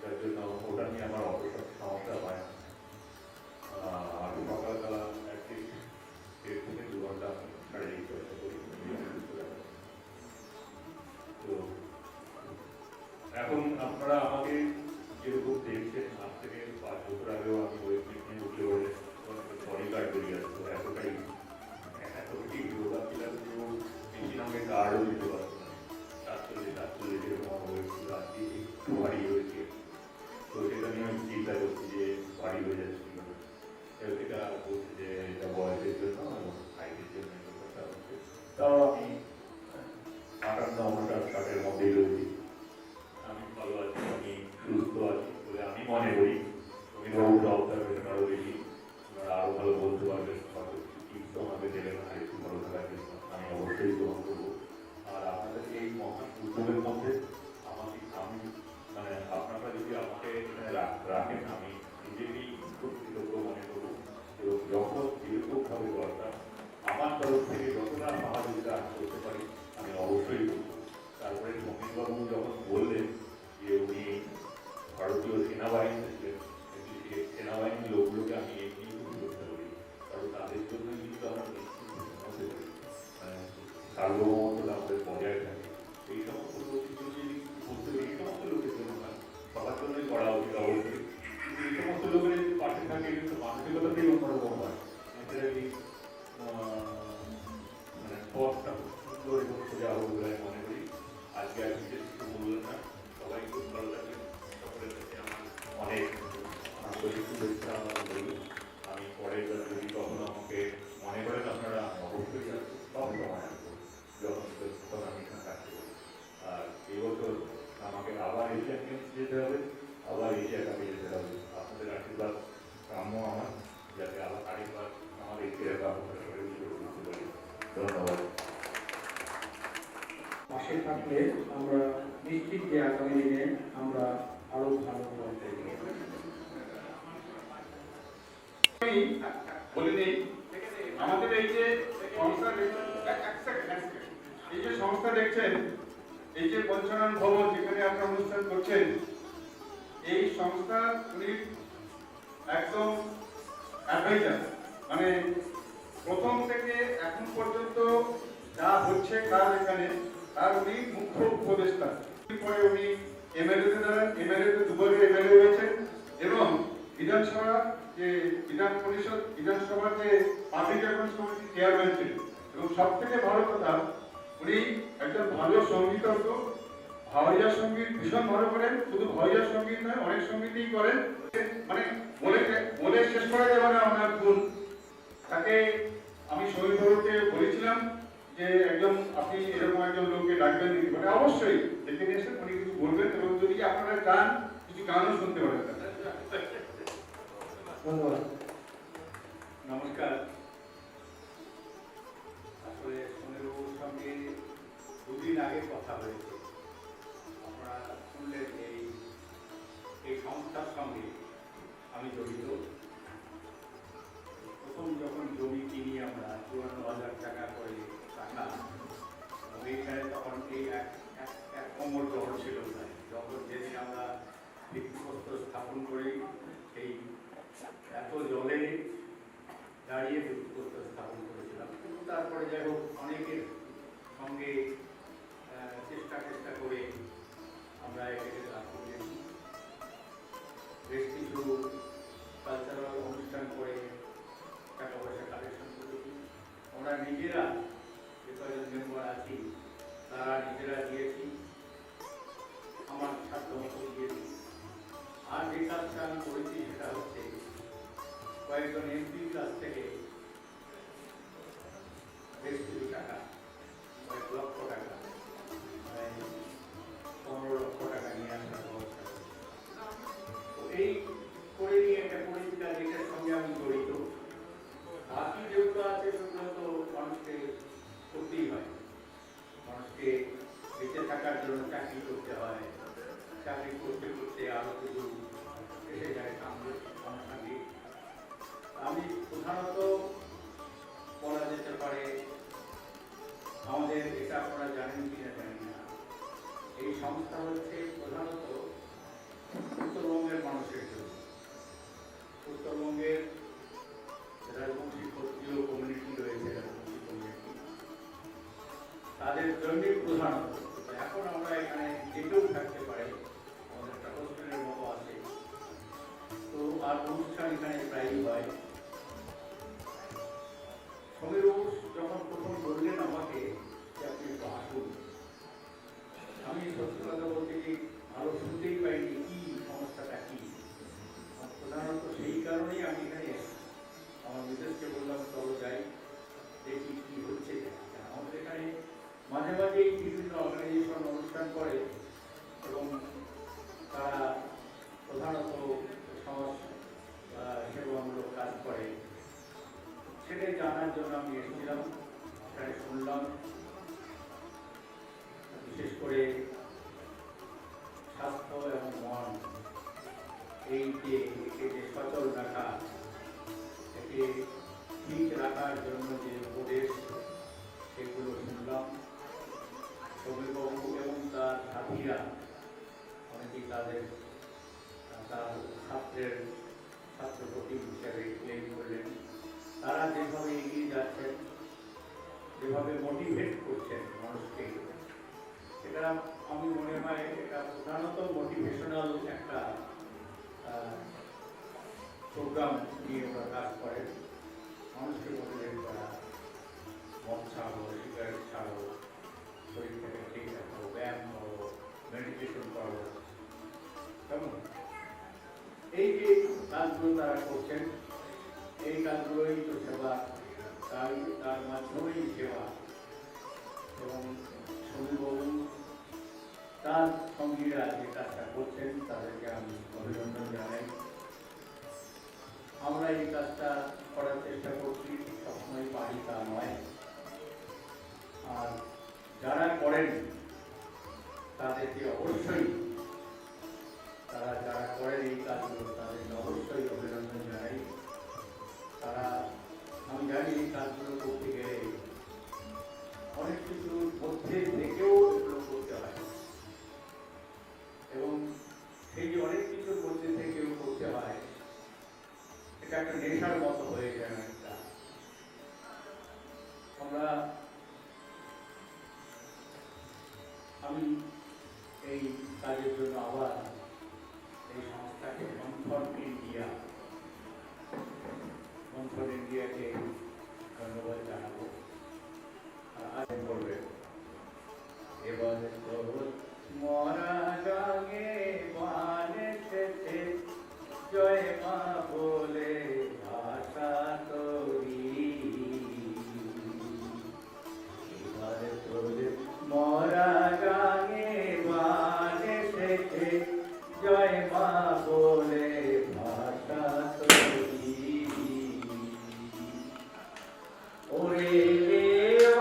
যার জন্য ওটা নিয়ে আমার অত সমস্যা হয় না আর সকালবেলা অ্যাটলিস্ট 1.5 থেকে 2 ঘন্টা আমি শারীরিক চর্চা করি তো এখন আপনারা আমাকে যেরকম দেখছেন আজ থেকে 5 বছর আগেও আমি ওয়েবসাইট নিয়ে উঠলে বলে বডি গার্ড বেরিয়ে আসতো এতটাই যোগা ছিলাম কেউ বেশি নামে গার্ডও দিতে পারতো না 47 এরকম আমার ওয়েট ছিল আজকে একটু ভারী হয়েছে তো সেটা নিয়ে আমি চিন্তা করছি যে ভারী হয়ে যাচ্ছে সেটা বলছে যে এটা বয়সের জন্য এবং হাইটের জন্য ব্যাপারটা হচ্ছে তাও আমি 58-59-60-এর মধ্যেই রয়েছি আমি ভালো আছি আমি সুস্থ আছি বলে আমি মনে করি তুমি রোগটা অবজারভেশন আরও বেশি আপনারা আরও ভালো বলতে পারবেন হয়তো টিপস আমাকে দেবেন আর একটু ভালো থাকার জন্য আমি অবশ্যই গ্রহণ করবো আর আপনাদের এই মহান উদ্যোগের মধ্যে আমি মানে আপনারা যদি আমাকে এখানে রাখেন আমি নিজেকেই খুব কৃতজ্ঞ মনে করবো এবং যখন যেরকমভাবে দরকার আমার তরফ থেকে যতটা সহযোগিতা করতে পারি আমি অবশ্যই করবো তারপরে সমীরবাবু যখন বললেন যে উনি ভারতীয় সেনাবাহিনীতে ছিলেন সেনাবাহিনীর লোকগুলোকে আমি এমনি করতে পারি কারণ তাদের জন্যই কিন্তু আমরা হতে পারি সার্বভৌমত্ব আমাদের বজায় থাকে এই সমস্ত লোকগুলো যদি বলতে এই সমস্ত লোকের জন্য হয় সবার জন্যই করা উচিত অবশ্যই কিন্তু এই সমস্ত লোকের পাশে থাকে কিন্তু মানসিকতাতেই অন্যরকম হয় ন্যাচারালি মানে পথটা সুন্দর এবং সোজা হবে বলে আমি মনে করি আজকে আর বিশেষ কিছু বললেন না সবাই খুব ভালো থাকবেন সকলের কাছে আমার অনেক আন্তরিক শুভেচ্ছা বলি আমি পরের বার যদি কখনো আমাকে মনে করেন আপনারা অবশ্যই আসবো সব সময় আসবো যখন আমি এখানে থাকতে পারি আর এই বছর আমাকে আবার এশিয়ান গেমস যেতে হবে আবার এশিয়া কাপে যেতে হবে আপনাদের আশীর্বাদ পাশে থাকলে আমরা নিশ্চিত যে আগামী দিনে আমরা আরো ভালো করতে আমি বলিনি আমাদের এই যে সংস্থা এই যে সংস্থা দেখছেন, এই যে পঞ্চানন ভবন যেখানে আপনারা অনুষ্ঠান করছেন, এই সংস্থা উনি একদম অ্যাডভাইজার, মানে প্রথম থেকে এখন পর্যন্ত যা হচ্ছে কাজ এখানে তার উনি মুখ্য উপদেষ্টা। পরে উনি এমএলএতে দাঁড়ান, এমএলএতে দুবারে এমএলএ হয়েছেন এবং বিধানসভা যে বিধান পরিষদ বিধানসভার যে পাবলিক অ্যাকাউন্টস কমিটির চেয়ারম্যান ছিলেন এবং সব থেকে ভালো কথা উনি একজন ভালো সঙ্গীতজ্ঞ, ভাওয়াইয়া সঙ্গীত ভীষণ ভালো করেন। শুধু ভাওয়াইয়া সঙ্গীত নয়, অনেক সঙ্গীতই করেন, মানে বলে শেষ করা যাবে না ওনার গুণ। তাকে আমি শহীদবাবুকে বলেছিলাম যে একজন আপনি এরকম একজন লোককে ডাকবেন, মানে অবশ্যই ডেকে নিয়ে এসে উনি কিছু বলবেন এবং যদি আপনারা চান কিছু গানও শুনতে পারেন। ধন্যবাদ। নমস্কার। আসলে সমীরবাবুর সঙ্গে দুদিন আগে কথা হয়েছে, আপনারা শুনলেন। এই সংস্থার সঙ্গে আমি জড়িত। প্রথম যখন জমি কিনি আমরা ৫৪,০০০ টাকা করে টাকা, এইখানে তখন এই এক কোমর জল ছিল না। যখন যেদিন আমরা ভিত্তিপ্রস্তর স্থাপন করি সেই এত জলে দাঁড়িয়ে ভিত্তিপ্রস্তর স্থাপন করেছিলাম। কিন্তু তারপরে যাই হোক অনেকের সঙ্গে চেষ্টা করে আমরা এটাকে দাঁড় করিয়েছি। বেশ কিছু কালচারাল অনুষ্ঠান করে টাকা পয়সা কালেকশন করেছি। আমরা নিজেরা যে কয়েকজন মেম্বার আছি তারা নিজেরা দিয়েছি, আমার সাধ্য মতো দিয়েছি। আর যে কাজটা আমি করেছি সেটা হচ্ছে কয়েকজন এমপির কাছ থেকে বেশ কিছু টাকা, কয়েক লক্ষ টাকা, ১৫ লক্ষ টাকা নিয়ে আসার ব্যবস্থা করেছি। তো এই করে নিয়ে একটা পরিচিতা যেটার সঙ্গে আমি জড়িত। বাকি যেগুলো আছে সেগুলো তো মানুষকে করতেই হয়, মানুষকে বেঁচে থাকার জন্য চাকরি করতে হয়। চাকরি করতে করতে আরো কিছু এসে যায় সামনে সংস্থাটি। আমি প্রধানত বলা যেতে পারে আমাদের, এটা আপনারা জানেন কিনা জানি না, এই সংস্থা হচ্ছে প্রধানত উত্তরবঙ্গের মানুষের জন্য। উত্তরবঙ্গের রাজবংশী ক্ষত্রিয় কমিউনিটি রয়েছে, রাজবংশী কমিউনিটি, তাদের জন্যই প্রধানত। এখন আমরা এখানে যেতেও থাকতে পারি, আমাদের একটা হোস্টেলের মতো আছে। তো আর অনুষ্ঠান এখানে প্রায়ই হয়। সমীরবাবু যখন প্রথম বললেন আমাকে যে আপনি একটু আসুন, আমি সত্যি কথা বলতে কি ভালো শুনতেই পাইনি কি সমস্যাটা কি। প্রধানত সেই কারণেই আমি এখানে আমার মিসেসকে বললাম চলো যাই, দেখি কি হচ্ছে। আমাদের এখানে মাঝে মাঝেই বিভিন্ন অর্গানাইজেশন অনুষ্ঠান করে এবং তারা প্রধানত সমাজ সেবামূলক কাজ করে। সেটাই জানার জন্য আমি এসেছিলাম, এখানে শুনলাম। বিশেষ করে স্বাস্থ্য এবং মন, এই যে একে যে সচল রাখা, একে ঠিক রাখার জন্য যে উপদেশ, সেগুলো শুনলাম। সমীরবাবু এবং তার সাথীরা অনেকেই তার ছাত্র প্রতীক হিসাবে ক্লেম করলেন। তারা যেভাবে এগিয়ে যাচ্ছেন, যেভাবে মোটিভেট করছেন মানুষকে, এটা আমি মনে হয় এটা প্রধানত মোটিভেশনাল একটা প্রোগ্রাম নিয়ে ওরা কাজ করেন। মানুষকে মোটিভেট করা, মদ ছাড়ো, সিগারেট ছাড়ো, শরীরটাকে ঠিক রাখো, ব্যায়াম করো, মেডিটেশন করো, কেমন এই যে কাজগুলো তারা করছেন, এই কাজগুলোই তো সেবা, তার মাধ্যমেই সেবা। এবং সমীরবাবু তার সঙ্গীরা যে কাজটা করছেন তাদেরকে আমি অভিনন্দন জানাই। আমরা এই কাজটা করার চেষ্টা করছি, সবসময় পারি তা নয়। আর যারা করেন তাদেরকে অবশ্যই, তারা যারা করেন এই কাজগুলো তাদেরকে অবশ্যই অভিনন্দন জানাই। তারা, আমি জানি এই কাজগুলো করতে গেলে অনেক কিছুর মধ্যে থেকেও এগুলো করতে হয়, এবং সেই যে অনেক কিছুর মধ্যে থেকেও করতে হয়, এটা একটা নেশার মতো হয়ে যায় একটা। আমি এই কাজের জন্য আবার এই সংস্থাকে মন্থন ইন্ডিয়াকে ধন্যবাদ জানাবো। আজ করবে এবার মরা গাঙে বানেতে জয় মা বলে ভাষা তরি, এবার তোলে মরা গাঙে বানেতে জয় মা বলে ভাষা তরি। ওরে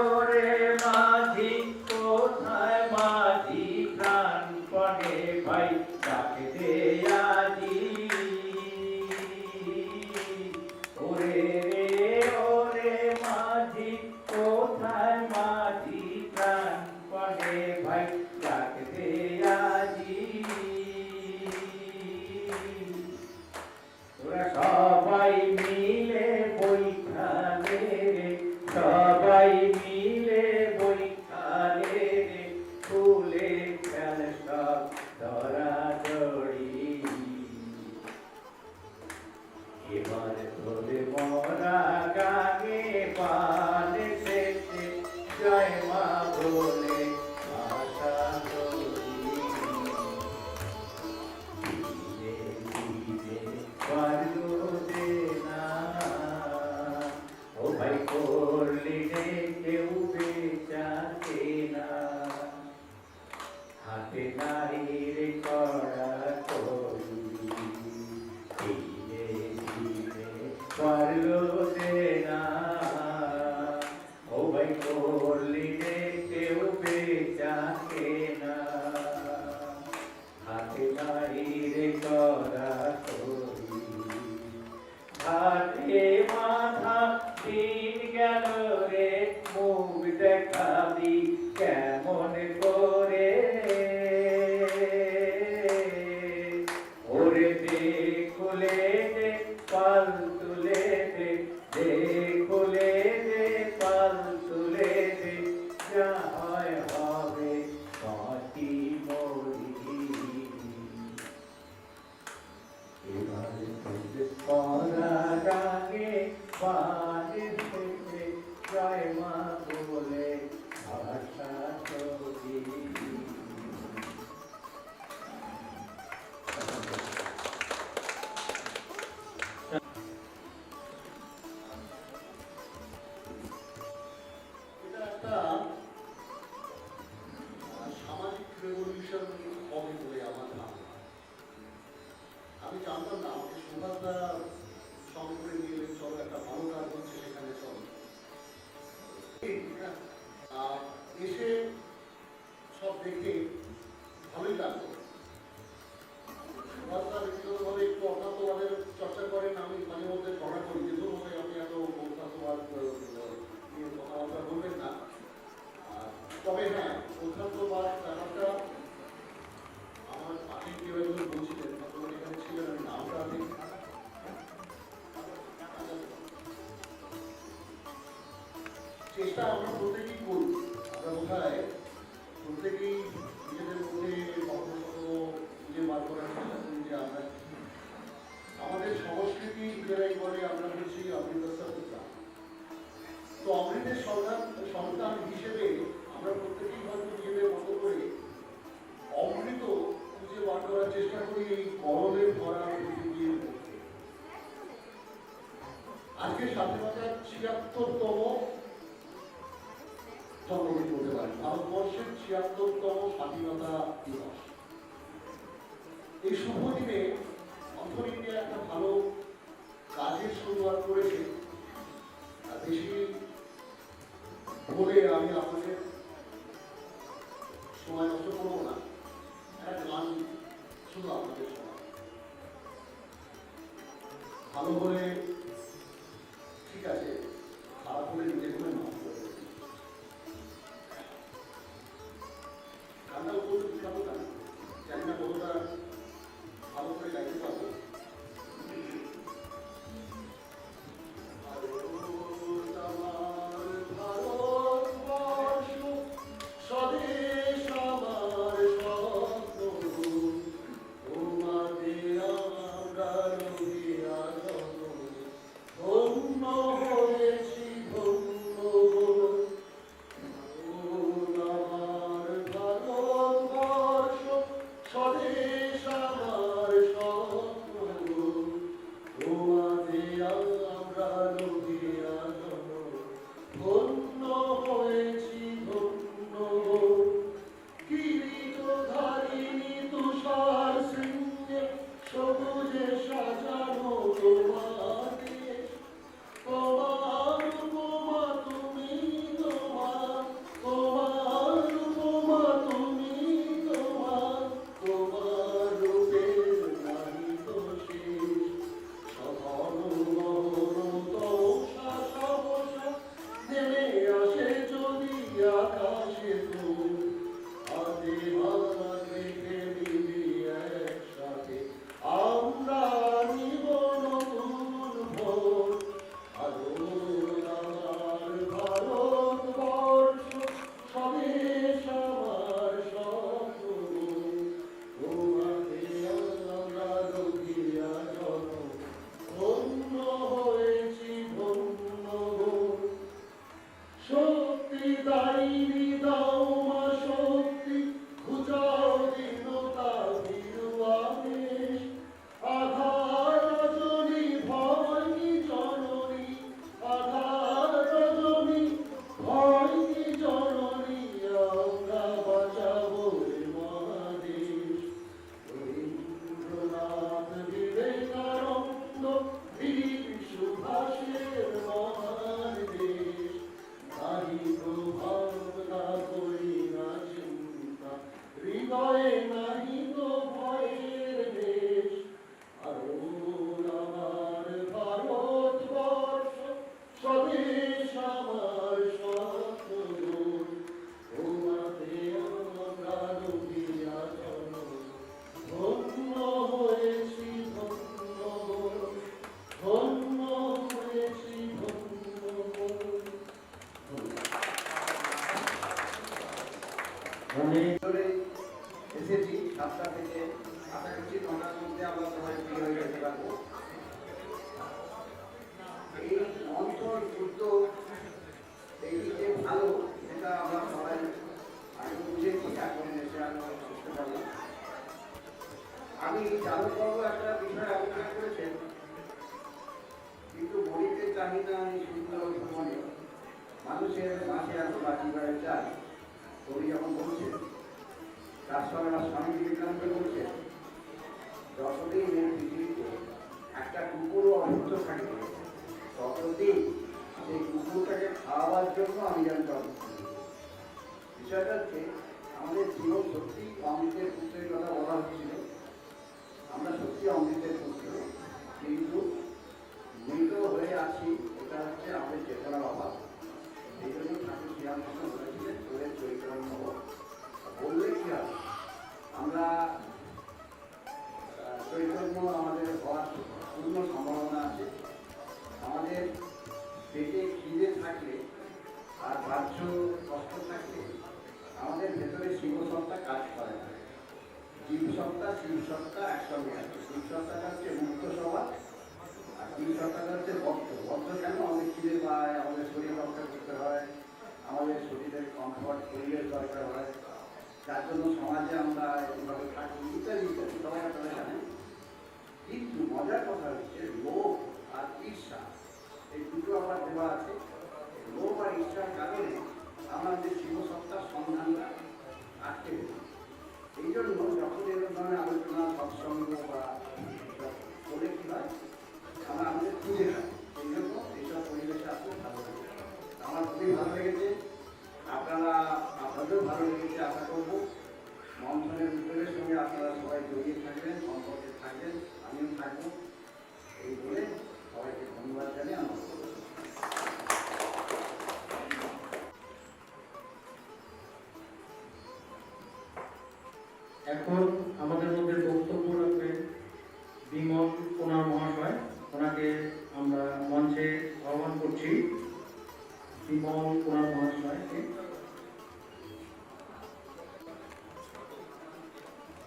ওরে মাঝি কোথায় মাঝি প্রাণপণে ভাই ডাকে দে আজি। ওরে ওরে মাঝি কোথায় মাঝি প্রাণপণে ভাই ডাকে দে আজি। তোরা সবাই মিলে বৈঠালে রে, সবাই মিলে বৈঠালে রে, ফুলে খেল সব ধরাধরি। এবার তোলে মরা গাঙে পানে সেতে জয় মা বলে ভাষা তরি। পারলো দে না ও ভাই করলি রে কেউ বেচাতে না, হাতে নাই রে কড়া করি। ধীরে ধীরে পারলো দে না ও ভাই করলি রে কেউ বেচাতে না, হাতে নাই রে কড়া করি। ঘাটে মাথা দিন গেল রে, মুখ দেখাবি কেমন করে। ওরে দে খুলে দে পাল তুলে দে, দে খুলে দে পাল তুলে দে, যা হয় হবে বাঁচি মরি। এবারে তোদের পরা গাঙে বানে সেতে জয় মা বলে ভাষা তরি। এটা একটা সামাজিক রেভলিউশন হবে বলে আমার ধারণা। আমি জানতাম না, আমাকে সুভাষদা সঙ্গে করে নিয়ে এলেন, চলো একটা ভালো কাজ হচ্ছে সেখানে চলো। আর এসে সব দেখে ভালোই লাগলো। সুভাষদা ব্যক্তিগতভাবে একটু অধ্যাত্মবাদের চর্চা করেন, আমি মাঝে মধ্যে ঝগড়া করি যে ধরুন আপনি এত অধ্যাত্মবাদ নিয়ে কথাবার্তা বলবেন না। তবে হ্যাঁ, অধ্যাত্মবাদ ব্যাপারটা আমার পাখি কেউ একজন বলছিলেন, আপনার এখানে ছিলেন, আমি নামটা আমি চেষ্টা আমরা প্রত্যেকেই করি। আমরা বোধহয় প্রত্যেকেই নিজেদের মধ্যে কখনো খুঁজে বার করার চেষ্টা করি যে আমরা আমাদের সংস্কৃতি নিজেরাই বলে আমরা হচ্ছি অমৃতসর সন্তান। তো অমৃতের সন্তান হিসেবে আমরা প্রত্যেকেই হয়তো নিজেদের মতো করে অমৃত খুঁজে বার করার চেষ্টা করি এই গরমে ভরা পৃথিবীর মধ্যে। আজকে স্বাধীনতার ৭৬তম জন্মদিন বলতে পারি, ভারতবর্ষের ৭৬তম স্বাধীনতা দিবস। এই শুভ দিনে মন্থন ইন্ডিয়া একটা ভালো কাজের শুরুয়াত করেছে। বেশি বলে আমি আপনাদের সময় নষ্ট করবো না। মনে ধরে এসেছি 7টা থেকে, আশা করছি 9টার মধ্যে আমরা সবাই ফ্রি হয়ে যেতে পারবো। এই অন্তর যুদ্ধ এই যে ভালো, সেটা আমরা সবাই আগে বুঝেছি, এখন এসে আমরা বুঝতে পারলাম। আমি চালু করবো একটা বিষয় আলোচনা করেছেন, কিন্তু গরিবের চাহিদা এই সুন্দর জীবনে মানুষের মাসে এত বাকি বাড়ে চায়। কবি যখন বলছেন, তার সঙ্গে আমার স্বামী বিবেকানন্দ বলছেন, যতদিন এই পৃথিবীতে একটা কুকুরও অভুক্ত থাকবে, ততদিন সেই কুকুরটাকে খাওয়াবার জন্য আমি জানতাম। বিষয়টা হচ্ছে, আমাদের জীবন সত্যি অমৃতের পুত্রের কথা বলা হচ্ছিল, আমরা সত্যি অমৃতের পুত্র, কিন্তু মৃত হয়ে আছি, এটা হচ্ছে আমাদের চেতনার অভাব। এই জন্য ঠাকুর শ্রীরামকৃষ্ণ বলেছিলেন, তোদের চৈতন্য বললে কি হবে? আমরা চৈতন্য আমাদের হওয়ার পূর্ণ সম্ভাবনা আছে। আমাদের পেটে খিদে থাকলে আর বাহ্য কষ্ট থাকলে আমাদের ভেতরে শিবসত্তা কাজ করে না। জীবসত্তা শিবসত্তা একসঙ্গে আছে। শিবসত্তাটা হচ্ছে মুক্ত স্বভাব, আর জীবসত্তাটা হচ্ছে বদ্ধ। বদ্ধ কেন? আমাদের খিদে পায়, আমাদের শরীর রক্ষা করতে হয়, আমাদের শরীরের কমফর্ট পরিবেশ দরকার হয়, যার জন্য সমাজে আমরা এইভাবে থাকি, ইত্যাদি ইত্যাদি, সবাই আপনারা জানেন। কিন্তু মজার কথা হচ্ছে, লোভ আর ঈর্ষা এই দুটো আমার দেওয়া আছে। লোভ আর ঈর্ষার কারণে আমাদের শিবসত্তার সন্ধানটা আটকে গেছে। এই জন্য যখন এরকম ধরনের আলোচনা, সৎসঙ্গ বা বলে কি হয়, আমরা আমাদের খুঁজে থাকি। এই জন্য এইসব পরিবেশে আসলে ভালো লাগে। আমার খুবই ভালো লেগেছে, আপনাদেরও ভালো লেগেছে আশা করবো। মন্থনের উদ্যোগের সঙ্গে আপনারা সবাই জড়িয়ে থাকবেন, সম্পর্কে থাকবেন, আমিও থাকবো। এই বলে সবাইকে ধন্যবাদ জানিয়ে আমার এখন আমাদের মধ্যে বক্তব্য রাখবেন বিমল কুমার মহাশয়। ওনাকে আমরা মঞ্চে আহ্বান করছি। বিমল কুমার মহাশয়কে।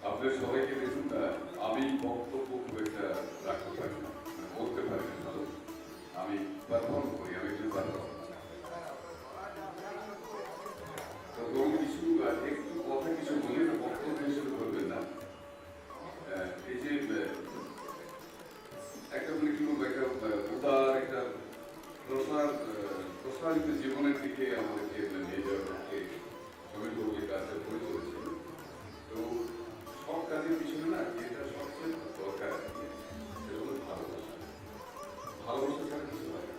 আপনাদের সবাইকে দেখুন, আমি বক্তব্য খুব একটা রাখতে পারি না, বলতে পারি না, ভালো আমি পারফর্ম করি, আমি একটু পারফর্ম। তো ধরুন কিছু একটু কথা কিছু বলে না, বক্তব্য হিসেবে করবেন না। এই যে একটা মানে কি বলবো, একটা উদার একটা প্রসারিত জীবনের দিকে আমাদেরকে নিয়ে যাওয়ার পক্ষে শ্রমিকবাবুকে কাজটা করে চলেছিল। তো সব কাজের পিছনে না যেটা সবচেয়ে দরকার সেটা হলো ভালোবাসা। ভালোবাসা ছাড়া কিছু হয় না।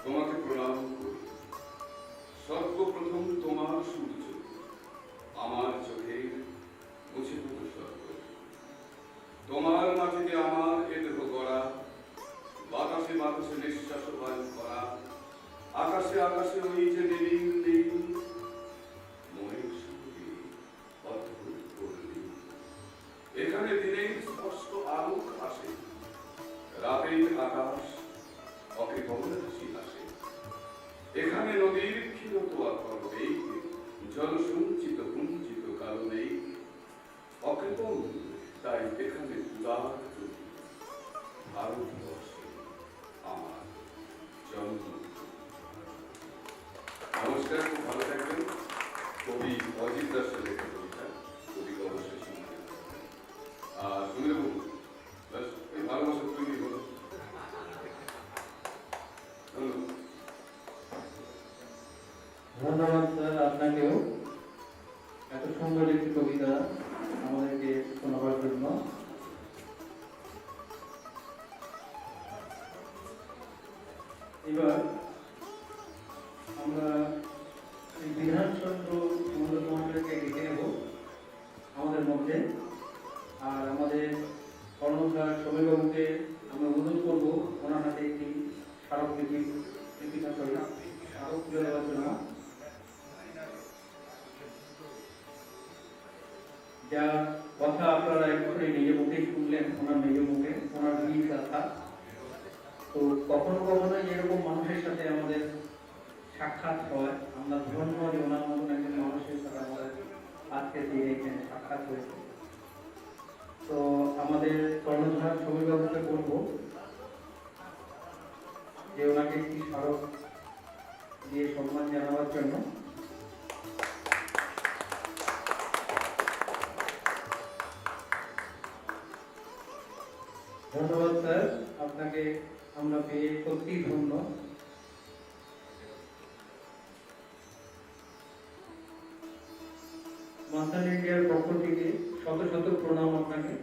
তোমাকে প্রণাম করি। সর্বপ্রথম তোমার সূর্য আমার চোখের মুছে দিত স্বর্গ। তোমার মাটিতে আমার এ দেহ গড়া, বাতাসে বাতাসে নিঃশ্বাস বায়ু করা, আকাশে আকাশে ওই যে নীল নীল মনের সঙ্গে অদ্ভুত করলি। এখানে দিনের স্পষ্ট আলোক আসে, রাতের আকাশ অকেবল হাসি হাসে। এখানে নদীর ক্ষীরত আকর বেগ, জল সঞ্চিত কুঞ্চিত কালো নেই। অকেবল তাই এখানে উদার তুমি, ভারতবর্ষে আমার জন্ম। নমস্কার, খুব ভালো থাকবেন। কবি অজিত দাসের লেখা কবিতা, কবিকে অবশ্যই শুনবেন। আর সুনীলবাবু, ব্যাস এই ভালোবাসা তৈরি হলো। ধন্যবাদ। ধন্যবাদ স্যার আপনাকেও এত সুন্দর একটি কবিতা আমাদেরকে শোনাবার জন্য। এবার আমরা বিধানচন্দ্র মহাশয়কে ডেকে নেব আমাদের মধ্যে। আর আমাদের কর্ণধার সমীরবাবুকে আমরা অনুরোধ করবো ওনার হাতে একটি স্মারকলিপি স্মারক তুলে দেওয়ার জন্য। যা কথা আপনারা এক্ষুনি নিজের মুখেই শুনলেন, ওনার নিজের মুখে, ওনার বীর কথা। তো কখনো কখনো এরকম মানুষের সাথে আমাদের সাক্ষাৎ হয়, আমরা ধন্য যে ওনার মতন একজন মানুষের সাথে আমাদের আজকের দিনে এখানে সাক্ষাৎ হয়েছে। তো আমাদের কর্ণধার সমীরবাবুকে বলবো যে ওনাকে একটি স্মারক দিয়ে সম্মান জানাবার জন্য। ধন্যবাদ স্যার, আপনাকে আমরা পেয়ে সত্যি ধন্য। মাস্টার ইন্ডিয়ার পক্ষ থেকে শত শত প্রণাম আপনাকে।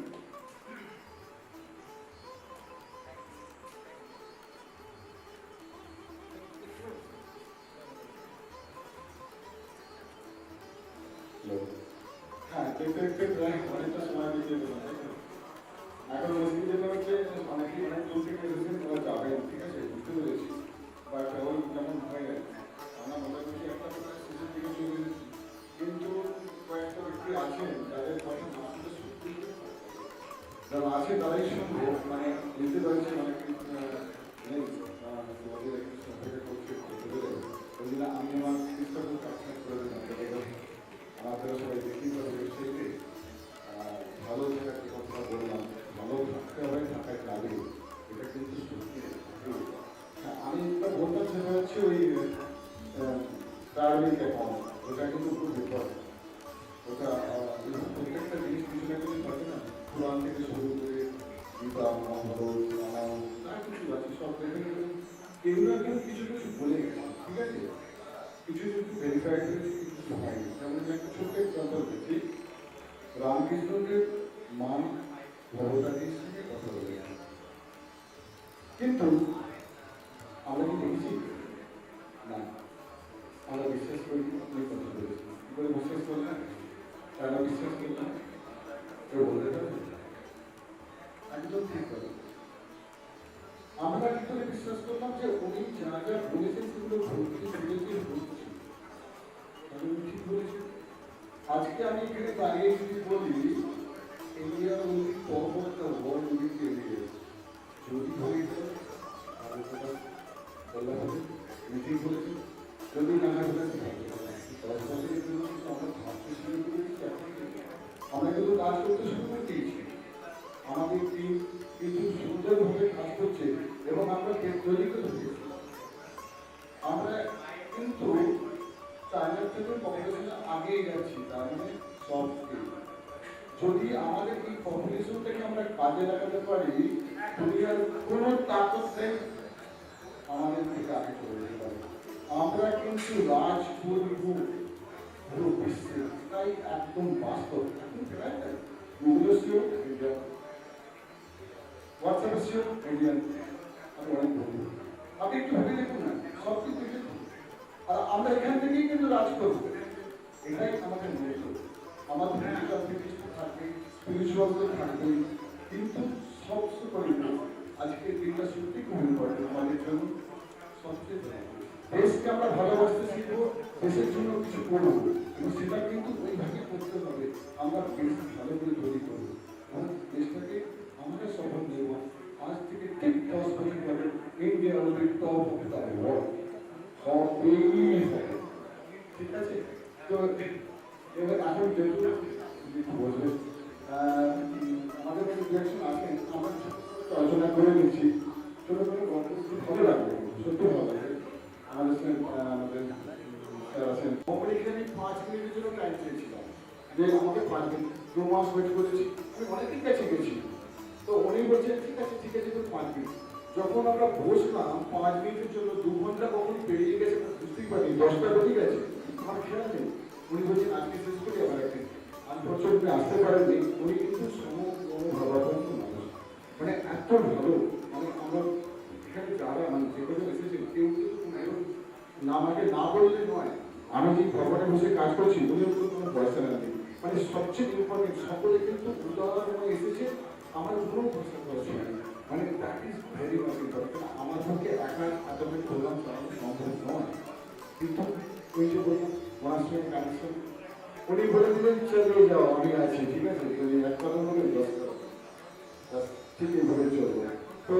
হ্যাঁ, দেখতে প্রায় অনেকটা সময় দিতে হবে। এখন অসুবিধাটা হচ্ছে অনেকেই অনেক দূর থেকে এসেছেন, ওরা যাবেন, ঠিক আছে, বুঝতে পেরেছি। বাট ওই যেমন হয়ে গেছে আমরা মোটামুটি একটা শেষের দিকে চলে এসেছি, কিন্তু কয়েকটা ব্যক্তি আছেন যাদের কথা না শুনতে সত্যি যারা আছে তারাই শুনবো, মানে বুঝতে পারছি অনেকে নেই তোমাদের একটু সহায়তা করছে বলতে পেরে। ওই জন্য আমি আমার চেষ্টাকে কাজ করে দিলাম আমাদের সবাই দেখি ওয়েবসাইটে ভালো থাকার কথা বললাম, ভালো থাকতে হবে, থাকার লাগে, এটা কিন্তু সত্যি। আমি একটা বলতাম সেটা হচ্ছে ওই টার্মিক অ্যাকাউন্ট, ওটা কিন্তু খুব বিপদ। ওটা প্রত্যেকটা জিনিস কিছু না কিছু থাকে না, পুরাণ থেকে শুরু করে গীতা মহাভারত রামায়ণ যা কিছু আছে সব দেখে কেউ না কেউ কিছু কিছু বলে গেছে, ঠিক আছে, কিছু কিছু ভেরিফাই করেছে, কিছু হয়নি। যেমন একটা ছোট্ট এক্সাম্পল দিচ্ছি, রামকৃষ্ণকে মান ভগবতাদির সঙ্গে কথা বলে, কিন্তু আমরা কি দেখেছি না, আমরা বিশ্বাস করি আপনি কথা বলেছি, কি করে বিশ্বাস করলেন, তারা বিশ্বাস করলেন, কেউ বলতে পারবে একদম ঠিক করে। আমরা কি করে বিশ্বাস করলাম যে উনি যা যা বলেছেন সেগুলো ভর্তি বুঝেছি হচ্ছে, ঠিক বলেছি। আজকে আমি এখানে দাঁড়িয়ে যদি বলি ইন্ডিয়ার উন্নতি পর্বত ওয়ার্ল্ড উন্নতি এগিয়ে যদি হয়ে যায় তাহলে সেটা বলা হবে মিটিং করেছি, যদি না হয় বলে 10 বছরের জন্য আমরা ভাবতে শুরু করেছি, আমরা কিন্তু কাজ করতে শুরু করে দিয়েছি। আমাদের টিম কিন্তু সুন্দরভাবে কাজ করছে এবং আমরা জড়িত হয়েছি। আমরা কিন্তু চায়নার থেকে পপুলেশনে আগেই যাচ্ছি, তার মানে সব স্কিল। যদি আমাদের এই পপুলেশনটাকে আমরা কাজে লাগাতে পারি, দুনিয়ার কোনো তাকত নেই আমাদের থেকে আগে চলে যেতে পারে। আমরা কিন্তু রাজপুরী পুরো বিশ্বে, তাই একদম বাস্তব। গুগলের সিও ইন্ডিয়া, হোয়াটসঅ্যাপের সিও ইন্ডিয়ান, আমি অনেক বন্ধু। আপনি একটু ভেবে দেখুন না, আমরা এখান থেকেই কিন্তু রাজ করবো, এটাই আমাদের মূল্য। আমাদের ফিজিক্যাল ফিটনেস থাকবে, স্পিরিচুয়াল থাকবে, কিন্তু সবসময় আজকের দিনটা সত্যি খুব ইম্পর্টেন্ট আমাদের জন্য। সবচেয়ে দেশকে আমরা ভালোবাসতে শিখবো, দেশের জন্য কিছু করবো, এবং সেটা কিন্তু ওইভাবে করতে হবে। আমরা দেশ ভালো করে তৈরি করবো এবং দেশটাকে আমরা সফল দেব। আজ থেকে ঠিক 10 বছর পরে India will be top of the world, হবেই হবে। ঠিক আছে? তো এবার এখন যেহেতু বলবে আমাদের কাছে ডিরেকশন আসেন, আমরা আলোচনা করে নিচ্ছি, ছোটো ছোটো গল্প ভালো লাগবে, সত্যি ভালো লাগবে। আমাদের আমাদের স্যার আছেন, এখানে 5 মিনিটের জন্য টাইম চেয়েছিলাম, যে আমাকে 5 মিনিট 2 মাস ওয়েট করেছি, আমি অনেকের কাছে গেছি, তো উনি বলছেন ঠিক আছে তোর 5 মিনিট। যখন আমরা বসলাম 5 মিনিটের জন্য 2 ঘন্টা কখন পেরিয়ে গেছে বুঝতেই পারি, 10টা বেজে গেছে, আমার খেয়াল নেই। উনি বলছেন আজকে শেষ করি আবার একদিন। আনফর্চুনেটলি আসতে পারেননি, উনি কিন্তু সমভাবাপন্ন মানুষ, মানে এত ভালো, মানে আমরা এখানে যারা মানে যে কথা এসেছে কেউ কিন্তু না আমাকে না বললে নয়, আমি যে ভবনে বসে কাজ করছি উনি কিন্তু কোনো পয়সা নেই, মানে সবচেয়ে ইম্পর্টেন্ট সকলে কিন্তু উদাহরণে এসেছে, আমার কোনো পয়সা খরচ হয়নি, মানে that is very much important. আমার পক্ষে একা এতটা প্রোগ্রাম চালানো সম্ভব নয়, কিন্তু ওই যে বলুন ওনার সঙ্গে কানেকশন, উনি বলে দিলেন চলে যাও আমি আছি, ঠিক আছে, এক কথা বলে 10 কথা ঠিক এইভাবে চলবে। তো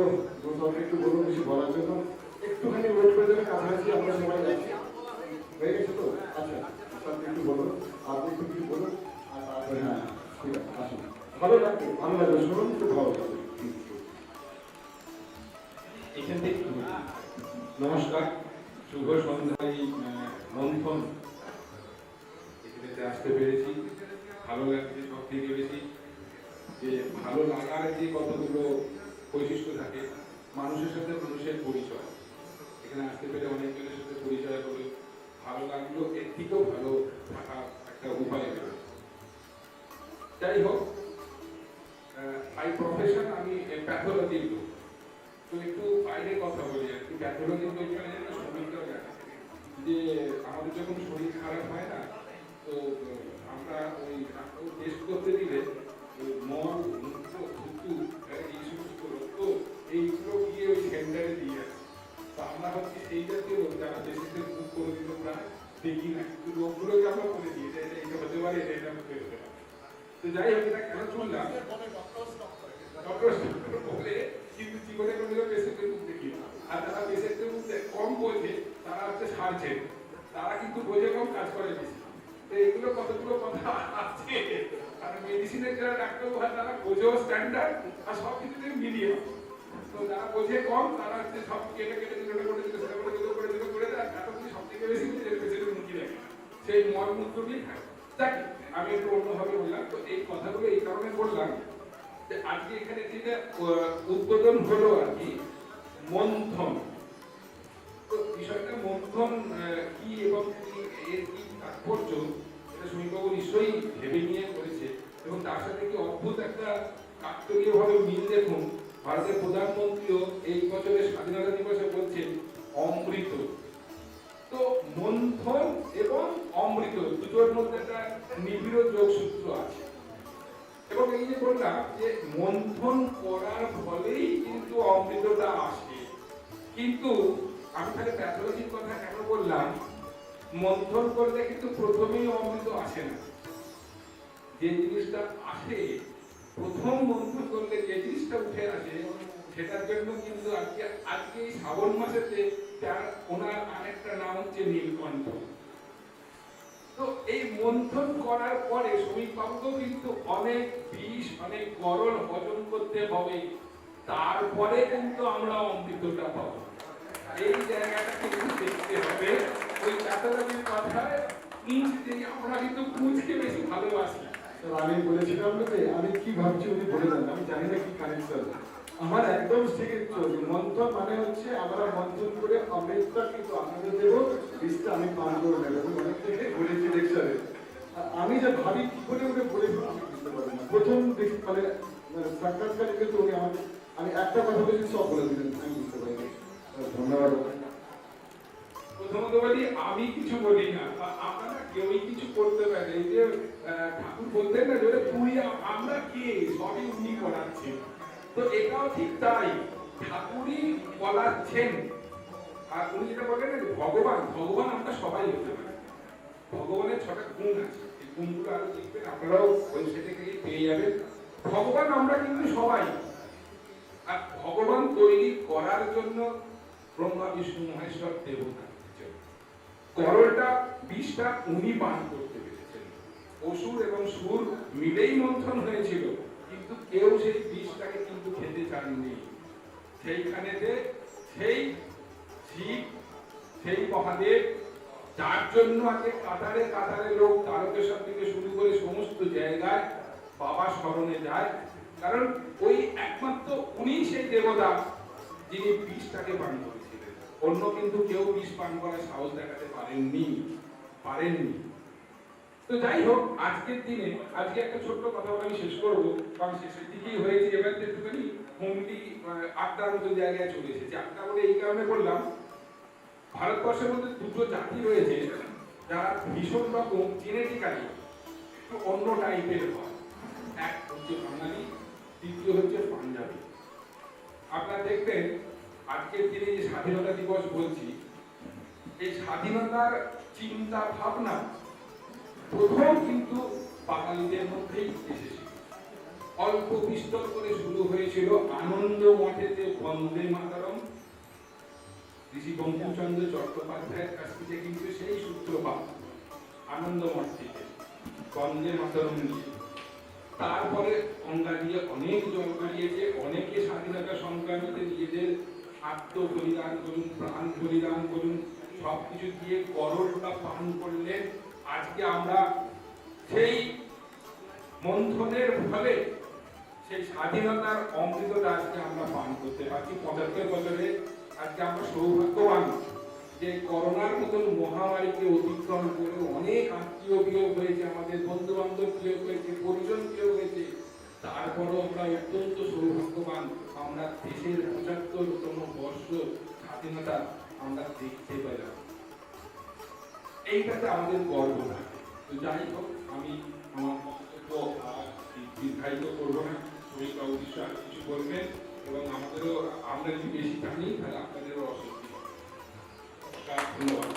সবাই একটু বলুন কিছু বলার জন্য, একটুখানি ওয়েট করে দেবেন, কাছাকাছি আমরা সবাই আছি, হয়ে গেছে তো? আচ্ছা সব একটু বলুন, আপনি একটু কিছু বলুন, আর তারপরে হ্যাঁ ঠিক আছে আসুন, ভালো লাগবে শুনুন, খুব ভালো লাগবে। এখান থেকে নমস্কার, শুভ সন্ধ্যায় মন্থন এখানে আসতে পেরেছি, ভালো লাগছে। সব থেকে বেশি যে ভালো লাগার যে কতগুলো বৈশিষ্ট্য থাকে, মানুষের সাথে মানুষের পরিচয়, এখানে আসতে পেরে অনেকজনের সাথে পরিচয় করে ভালো লাগলো, এর থেকেও ভালো থাকার একটা উপায় রয়েছে। যাই হোক, বাই প্রফেশন আমি প্যাথোলজির লোক, তো একটু বাইরে কথা বলি আর কি। প্যাথোলজির লোক মানে সমীক্ষা যে আমাদের যখন শরীর খারাপ হয় না, তো আমরা ওই টেস্ট করতে দিলে মল মূত্র থুতু এই সমস্ত রক্ত এইগুলো গিয়ে ওই সেন্টারে দিয়ে আসে। তো আমরা হচ্ছে সেই জাতীয় লোক যারা পেশেন্টের মুখ করে দিল প্রায় দেখি না, কিন্তু রোগগুলোকে আমরা করে দিই, এটা হতে পারে, এটা হতে পারে। তো যাই হোক, এটা কেন শুনলাম ডক্টর বলে, কিন্তু জীবনে কোনোদিনও পেশেন্টের মুখ দেখি না। আর যারা পেশেন্টের মুখ কম বোঝে তারা হচ্ছে সার্জেন, তারা কিন্তু বোঝে কম, কাজ করে বেশি। তো এগুলো কতগুলো কথা আছে, আর মেডিসিনের যারা ডাক্তার হয় তারা বোঝেও স্ট্যান্ডার্ড আর সব কিছুতে মিলিয়ে। তো যারা বোঝে কম তারা হচ্ছে সব কেটে কেটে দিলে করে দিলে সেটা করে দিলে করে দেয়, আর এতগুলি সব থেকে বেশি পেশেন্টের মুখে দেখে সেই মলমূত্রটি থাকে। দেখ আমি একটু অন্যভাবে বললাম, তো এই কথাগুলো এই কারণে বললাম যে আজকে এখানে যেটা উদ্বোধন হলো আর কি, মন্থন। তো বিষয়টা মন্থন কি এবং এর কি তাৎপর্য, এটা সমীরবাবু নিশ্চয়ই ভেবে নিয়ে করেছে, এবং তার সাথে কি অদ্ভুত একটা কাকতালীয় ভাবে মিল দেখুন। ভারতের প্রধানমন্ত্রীও এই বছরের স্বাধীনতা দিবসে বলছেন অমৃত। তো মন্থন এবং অমৃত দুটোর মধ্যে একটা নিবিড় যোগসূত্র আছে, এবং এই যে বললাম যে মন্থন করার ফলেই কিন্তু অমৃতটা আসে। কিন্তু আমি তাহলে প্যাথোলজির কথা কেন বললাম, মন্থন করলে কিন্তু প্রথমেই অমৃত আসে না। যে জিনিসটা আসে প্রথম মন্থন করলে, যে জিনিসটা উঠে আসে, সেটার জন্য কিন্তু আজকে এই শ্রাবণ মাসেতে ওনার আরেকটা নাম হচ্ছে নীলকণ্ঠ। তো এই মন্থন করার পরে সমীরবাবুকেও কিন্তু অনেক বিষ, অনেক গরল হজম করতে হবে, তারপরে কিন্তু আমরা অমৃতটা পাবো। এই জায়গাটা কিন্তু দেখতে হবে। ওই প্যাথোলজির কথায় আমরা কিন্তু পুঁজকে বেশি ভালোবাসি। আমি বলেছিলাম যে আমি কি ভাবছি উনি বলে দেন, আমি জানি না কি কানেকশন আমার একদম ঠিক চলছে। মন্থন মানে হচ্ছে আমরা মন্থন করে অমৃতটা কিন্তু আপনাদের দেবো, বিষটা আমি পান করে নেবো। আমি অনেক থেকে বলেছি লেকচারে, আমি যে ভাবি কি করে ওকে বলে আমি বুঝতে পারি না। প্রথম মানে সাক্ষাৎকারে কিন্তু উনি আমাকে, আমি একটা কথা বলেছি সব বলে দিলেন, আমি বুঝতে পারি। ধন্যবাদ। প্রথমত মধ্যে বলি আমি কিছু বলি না, বা আপনারা কেউই কিছু করতে পারে। এই যে ঠাকুর বলতেন না যে তুই আমরা কে, সবই উনি করাচ্ছেন। তো এটাও ঠিক তাই, ঠাকুরই বলাচ্ছেন। আর উনি যেটা বলেন না ভগবান, ভগবান আমরা সবাই হতে পারি। ভগবানের 6টা গুণ আছে, এই গুণগুলো আরো দেখবেন, আপনারাও ওয়েবসাইটে গিয়ে পেয়ে যাবেন। ভগবান আমরা কিন্তু সবাই। আর ভগবান তৈরি করার জন্য ব্রহ্মা বিষ্ণু মহেশ্বর দেবতা, করলটা বিষটা উনি পান করতে পেরেছেন। অসুর এবং সুর মিলেই মন্থন হয়েছিল, কিন্তু কেউ সেই বিষটাকে কিন্তু খেতে চাননি। সেইখানেতে সেই শিব, সেই মহাদেব, যার জন্য আগে কাতারে কাতারে লোক তারকেশ্বর থেকে শুরু করে সমস্ত জায়গায় বাবা স্মরণে যায়, কারণ ওই একমাত্র উনি সেই দেবতা যিনি বিষটাকে পান করেছিলেন। অন্য কিন্তু কেউ বিষ পান করার সাহস দেখাতে পারেননি। তো যাই হোক, আজকের দিনে আজকে একটা ছোট্ট কথা বলে আমি শেষ করবো, কারণ শেষের দিকেই হয়েছে। এবার একটুখানি হুমলি আড্ডার মতো জায়গায় চলে এসেছে। আড্ডা বলে এই কারণে বললাম, ভারতবর্ষের মধ্যে দুটো জাতি রয়েছে যারা ভীষণ রকম জেনেটিক্যালি একটু অন্য টাইপের হয়। এক হচ্ছে বাঙালি, দ্বিতীয় হচ্ছে পাঞ্জাবি। আপনারা দেখবেন আজকের দিনে যে স্বাধীনতা দিবস বলছি, এই স্বাধীনতার চিন্তা ভাবনা প্রথম কিন্তু বাঙালিদের মধ্যেই এসেছিল। অল্প বিস্তর করে শুরু হয়েছিল আনন্দ মঠেতে বন্দে মাতরম। ঋষি বঙ্কিমচন্দ্র চট্টোপাধ্যায়ের কাছ থেকে কিন্তু সেই সূত্রপাত, আনন্দ মঠ থেকে বন্দে মাতরম নিয়ে। তারপরে গঙ্গা দিয়ে অনেক জল গড়িয়েছে, অনেকে স্বাধীনতা সংগ্রামীতে নিজেদের আত্ম বলিদান করুন, প্রাণ বলিদান করুন, সবকিছু দিয়ে করলটা পান করলেন। আজকে আমরা সেই মন্থনের ফলে সেই স্বাধীনতার অমৃতটা আজকে আমরা পান করতে পারছি। 75 বছরে আজকে আমরা সৌভাগ্যবান যে করোনার মতন মহামারীকে অতিক্রম করে অনেক আত্মীয় বিয়োগ হয়েছে, আমাদের বন্ধু বান্ধব বিয়োগ হয়েছে, পরিজন বিয়োগ হয়েছে, তারপরও আমরা অত্যন্ত সৌভাগ্যবান। আমরা দেশের 75তম বর্ষ স্বাধীনতা আমরা দেখতে পেলাম, এইটাতে আমাদের গর্ব থাকে। তো যাই হোক, আমি আমার বক্তব্য আর দীর্ঘায়িত করবো না। শরীর অবশ্য আর কিছু বলবেন, এবং আমাদেরও, আমরা যদি বেশি জানি তাহলে আপনাদেরও অস্বস্তি হবে। ধন্যবাদ।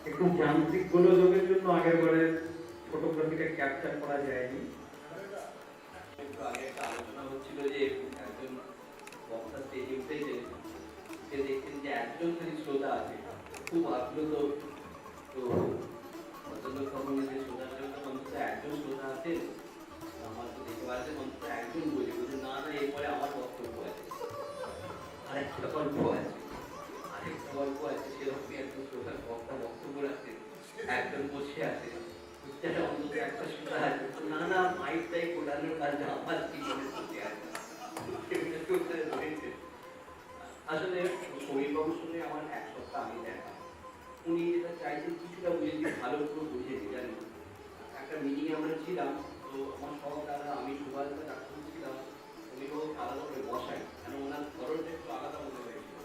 একটু যান্ত্রিক গোলযোগের জন্য আগের বারে ফটোগ্রাফিটা ক্যাপচার করা যায়নি। একটু আগে একটা আলোচনা হচ্ছিল যে একজন বক্তা স্টেজে উঠেছে, সে দেখছেন যে একজন খালি শ্রোতা আছে, খুব আপ্লুত। তো অত্যন্ত খবর যে শ্রোতার জন্য অন্তত একজন শ্রোতা আছে, আমার তো দেখতে পাচ্ছে অন্তত একজন বলে না না, এরপরে আমার বক্তব্য আছে, আরেকটা গল্প আছে, সেরকমই একজন শ্রোতার বক্তা বক্তব্য রাখছেন, একজন বসে আছে, অন্তত একটা শ্রোতা আছে, না না মাইকটাই গোটানোর কাজটা আমার কি করে আছে। আসলে সমীরবাবুর সঙ্গে আমার এক সপ্তাহ আগে দেখা, উনি যেটা চাইছেন কিছুটা বুঝেছি, ভালো করে বুঝেছি জানি। একটা মিটিংয়ে আমরা ছিলাম, তো আমার সব দাদা, আমি সুভাষ ডাক্তার ছিলাম, সমীরবাবুকে আলাদা করে বসাই, কেন ওনার ধরনটা একটু আলাদা মনে হয়েছিল।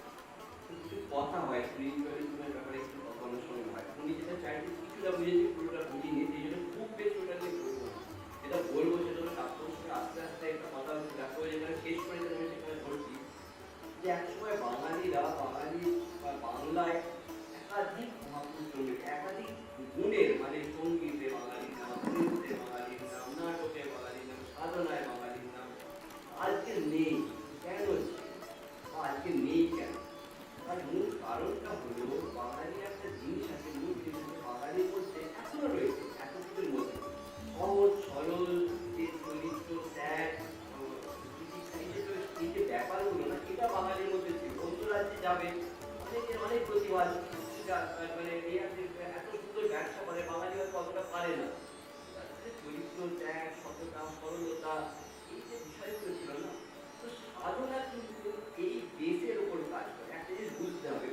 কিছু কথা হয় স্পিরিচুয়ালিজমের ব্যাপারে, একটু কথা অনেক সময় হয়। উনি যেটা চাইছেন কিছুটা বুঝেছি, পুরোটা বুঝিনি, সেই জন্য খুব বেশি ওটা নিয়ে বলবো। যেটা বলবো সেটা হলো ডাক্তারের সঙ্গে আস্তে আস্তে একটা কথা হচ্ছে, ডাক্তার যেখানে শেষ করেছেন আমি সেখানে ধরছি যে একসময় বাঙালিরা বাংলায় একাধিক মহাপুরুষ জন্মেছে, একাধিক গুণের, মানে সঙ্গীতে বাঙালির নাম, নৃত্যে বাঙালির নাম, নাটকে বাঙালির নাম, সাধনায় বাঙালির নাম আজকে নেই। কেন আজকে নেই কেন? তার মূল কারণটা হলো বাঙালি একটা জিনিস আছে, মূল জিনিস বাঙালির মধ্যে এখনো রয়েছে, এত কিছুর মধ্যে সহজ সরল যে চরিত্র, ত্যাগ, এই যে ব্যাপারগুলো না, এটা বাঙালির মধ্যে ছিল। অন্য রাজ্যে যাবে, অনেকের অনেক প্রতিবাদ, মানে এত সুন্দর ব্যবসা করে, বাঙালি হয়তো অতটা পারে না। চরিত্র, ত্যাগ, সততা, সরলতা, এই যে বিষয়গুলো ছিল না, তো সাধনা কিন্তু এই বেসের উপর কাজ করে। একটা জিনিস বুঝতে হবে,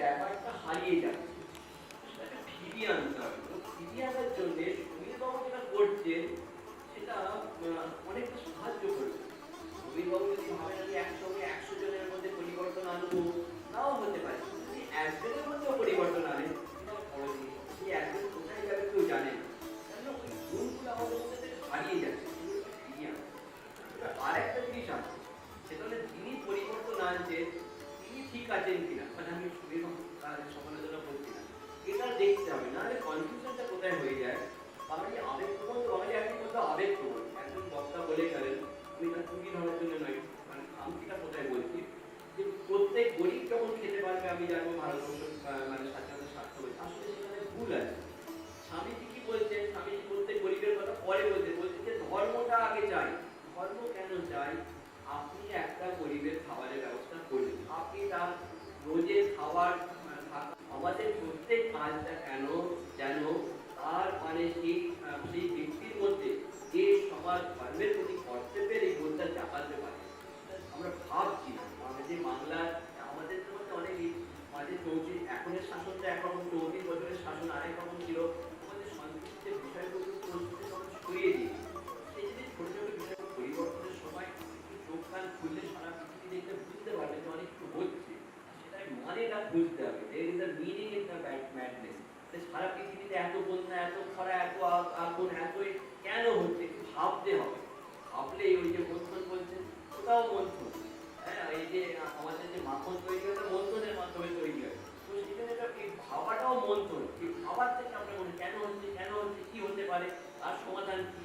ব্যাপারটা হারিয়ে যাচ্ছে, সেটাকে ফিরিয়ে আনতে হবে। ফিরিয়ে আনার জন্য সুবীরবাবু যেটা করছেন সেটা অনেকটা সাহায্য করবে। সুবীরবাবু যদি ভাবেন আমি একসঙ্গে 100 জনের মধ্যে পরিবর্তন আনবো, নাও হতে পারে। যদি একজনের মধ্যেও পরিবর্তন আনে সেটা বড় জিনিস। সেই একজন কোথায় যাবে কেউ জানে না, কেন ওই গুণগুলো আমাদের মধ্যে থেকে হারিয়ে যাচ্ছে, সেগুলোকে ফিরিয়ে আনতে। আর একটা জিনিস আছে, সেটা হলে যিনি পরিবর্তন আনছেন তিনি ঠিক আছেন কিনা, মানে আমি সুবীরবাবু সমালোচনা করছি না, এটা দেখতে হবে। নাহলে কনফিউশনটা কোথায় হয়ে যায়। বাঙালি আবেগপ্রবণ, বাঙালি একটি কোথাও আবেগপ্রবণ। একজন বক্তা বলে গেলেন, আমি তার ত্রুটি ধরার জন্য নয়, মানে খামতিটা কোথায় বলছি, যে প্রত্যেক গরিব যখন খেতে পারবে আমি জানবো ভারতবর্ষ মানে স্বাধীনতা সার্থক হয়েছে। আসলে সেখানে ভুল আছে। স্বামীজি কি বলছেন, স্বামীজি প্রত্যেক গরিবের কথা পরে বলছেন যে ধর্মটা আগে চাই। ধর্ম কেন চাই? আপনি একটা গরিবের খাবারের ব্যবস্থা করলেন, আপনি তার রোজের খাবার আমাদের প্রত্যেক কাজটা কেন যেন তার মানে সেই ব্যক্তির মধ্যে যে সমাজ ধর্মের প্রতি কর্তব্যের এই বোধটা জাগাতে পারে। আমরা ভাবছি না আমাদের বাংলার আমাদের মধ্যে অনেক আমাদের 34 এখনের শাসনটা একরকম, 34 বছরের শাসন আরেক রকম ছিল। আমাদের সংস্কৃতির বিষয়গুলো ছড়িয়ে দিয়ে সেই যে ছোট ছোট বিষয়গুলো পরিবর্তনের সময় চোখ কান খুললে সারা পৃথিবী দেখতে বুঝতে পারবে যে অনেক কিছু হচ্ছে। সেটাই মানেটা বুঝতে হবে। There is a meaning in the madness. সারা পৃথিবীতে এত বন্যা, এত খরা, এত আগুন, এত কেন হচ্ছে ভাবতে হবে। ভাবলে ওই যে মন্থন বলছেন ওটাও মন্থন। হ্যাঁ, এই যে আমাদের যে মাখন তৈরি হয় মন্থনের মাধ্যমে তৈরি হয়। তো সেখানে এই ভাবাটাও মন্থন। এই ভাবার থেকে আমরা বলি কেন হচ্ছে, কেন হচ্ছে, কি হতে পারে, আর সমাধান কি,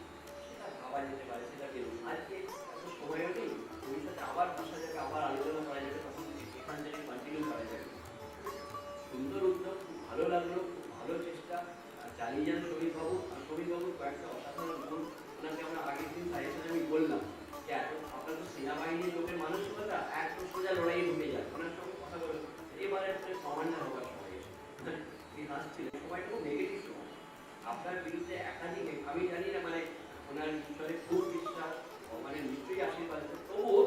সেটা ভাবা যেতে পারে। সেটা বেরোন। আজকে এত সময়ও নেই, ভবিষ্যতে আবার বসা যাবে, আবার আলোচনা করা যাবে, তখন এখান থেকে কন্টিনিউ করা যাবে। সুন্দর উদ্যোগ, খুব ভালো লাগলো, খুব ভালো চেষ্টা চালিয়ে যান সুবীরবাবু। আর সুবীরবাবুর কয়েকটা অসাধারণ গুণ, ওনাকে আমরা আগের দিন সাজেশনে আমি বললাম যে এত আপনার তো সেনাবাহিনীর লোকের মানসিকতা একদম সোজা লড়াইয়ে ঢুকে যায়। ওনার সঙ্গে কথা বলে এবারে কমান্ডার হবার সময় এসে এই হাসছিলেন, সময়টা খুব নেগেটিভ সময়। আপনার বিরুদ্ধে একাধিক, আমি জানি না মানে ওনার ঈশ্বরে খুব বিশ্বাস, মানে নিশ্চয়ই আশীর্বাদ, তবুও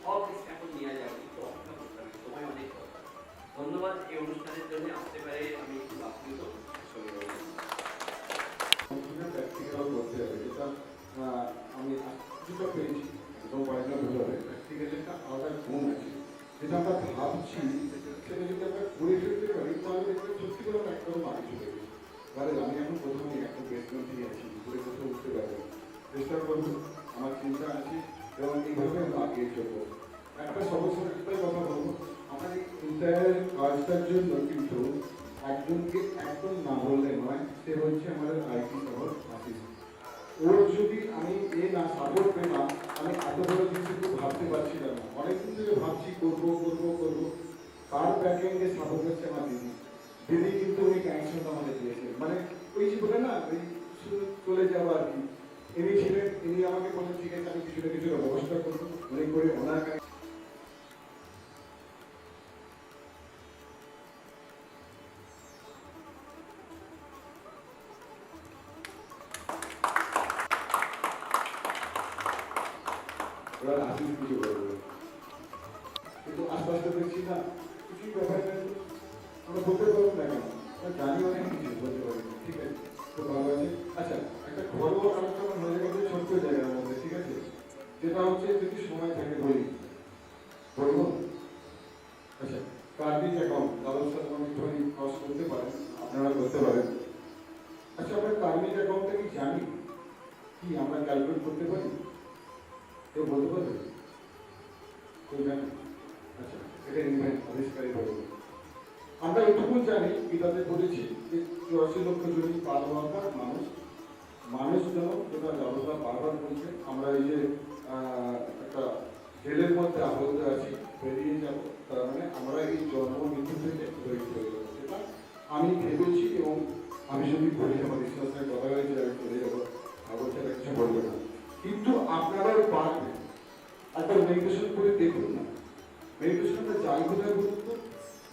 সব কিছু এখন নেওয়া যাবে, কিন্তু অপেক্ষা করতে হবে, সময় অনেক দরকার। ধন্যবাদ এই অনুষ্ঠানের জন্য আসতে পারে, আমি খুব আপ্লুত। প্র্যাকটিক্যাল করতে হবে, যেটা আমি কিছুটা পেয়েছি, একদম কয়েকটা ভুল হবে। প্র্যাকটিক্যাল একটা আলাদা গুণ আছে, যেটা আমরা ভাবছি সেটা যদি আমরা করে ফেলতে পারি তাহলে দেখবেন সত্যি করে আমরা একদম আগে চলে গেছি। তাহলে আমি এখন প্রথমে একটা বেসমেন্টেই আছি, ঘুরে কোথাও উঠতে পারবো, চেষ্টা করবো, আমার চিন্তা আছে এবং এইভাবে আমরা আগিয়ে চলবো। একটা সর্বশেষ একটাই কথা বলবো, আমার এই ইন্টার কাজটার জন্য কিন্তু একজনকে একদম না বললে নয়, সে হচ্ছে আমাদের আইটি শহর আশিস। ওর যদি আমি না সাপোর্ট পেলাম, আমি এত বড় জিনিস একটু ভাবতে পারছিলাম না। অনেকদিন ধরে ভাবছি করবো করবো করবো, তার ব্যাকএন্ডে সাপোর্ট হচ্ছে আমার দিদি। দিদি কিন্তু উনি কানেকশনটা আমাদের দিয়েছেন, মানে ওই যে বলে না ওই শুধু চলে যাওয়া আর কি। ইনি ছিলেন, ইনি আমাকে বলেন ঠিক আছে আমি কিছু না কিছু ব্যবস্থা করবো, উনি করে ওনার আশিস কিছু করবো, কিন্তু আস্তে আস্তে দেখছি না কিছুই ব্যাপার নেই। আমরা বলতে পারবো না কেন, আমরা জানি অনেক কিছু বলতে পারি না, ঠিক আছে, খুব ভালো আছে। আচ্ছা, একটা ঘরোয়া আলোচনা হয়ে গেছে ছোট্ট জায়গার মধ্যে, ঠিক আছে, যেটা হচ্ছে যদি সময় থাকে বলি বলবো। আচ্ছা, কার্ডিক অ্যাকাউন্ট ব্যবস্থা একটুখানি ক্রস করতে পারেন, আপনারা করতে পারেন। আচ্ছা, আমরা কার্ডিক অ্যাকাউন্টটা কি জানি, কি আমরা ক্যালকুলেট করতে পারি, কেউ বলতে পারবে, কেউ জানি? আচ্ছা, এটা ইনভেন্ট আবিষ্কারই বলবো। আমরা এটুকু জানি, গীতাতে বলেছি যে 84 লক্ষ জমি পার দরকার মানুষজন যেটা জনতা বারবার বলছে আমরা এই যে একটা জেলের মধ্যে আবদ্ধ আছি, বেরিয়ে যাবো, তার মানে আমরা এই জন্ম মৃত্যু থেকে তৈরি হয়ে যাবো, সেটা আমি ভেবেছি। এবং আমি যদি বলি আমার বিশ্বাসের কথা হয়েছে আমি চলে যাবো, অবশ্যই কিছু বলবো না, কিন্তু আপনারাও পারবেন। একটা মেডিটেশন করে দেখুন না, মেডিটেশনটা যাই কোথায় বলুন তো,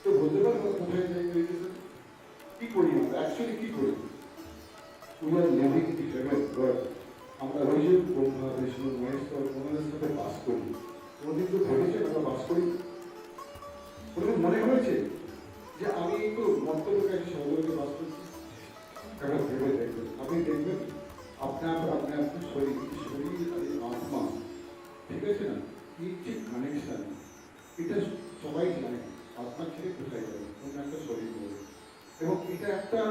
তো বলতে পারবো কোথায় যাই মেডিটেশন, কি করি আমরা অ্যাকচুয়ালি কি করি? We are living the heaven god. আমরা ওই যে ব্রহ্মা বিষ্ণু মহেশ্বর ওনাদের সাথে বাস করি। কোনোদিন তো ভেবেছেন আমরা বাস করি? কোনোদিন মনে হয়েছে যে আমি একটু মন্তব্য কাছে সহযোগিতা বাস করছি, কারণ ভেবে দেখবেন, আপনি দেখবেন আপনার শরীর আর আত্মা, ঠিক আছে না, এই যে কানেকশন, এটা সবাই জানে আত্মা ছেড়ে কোথায় যাবে, কোন একটা শরীর বলে। এবং এটা একটা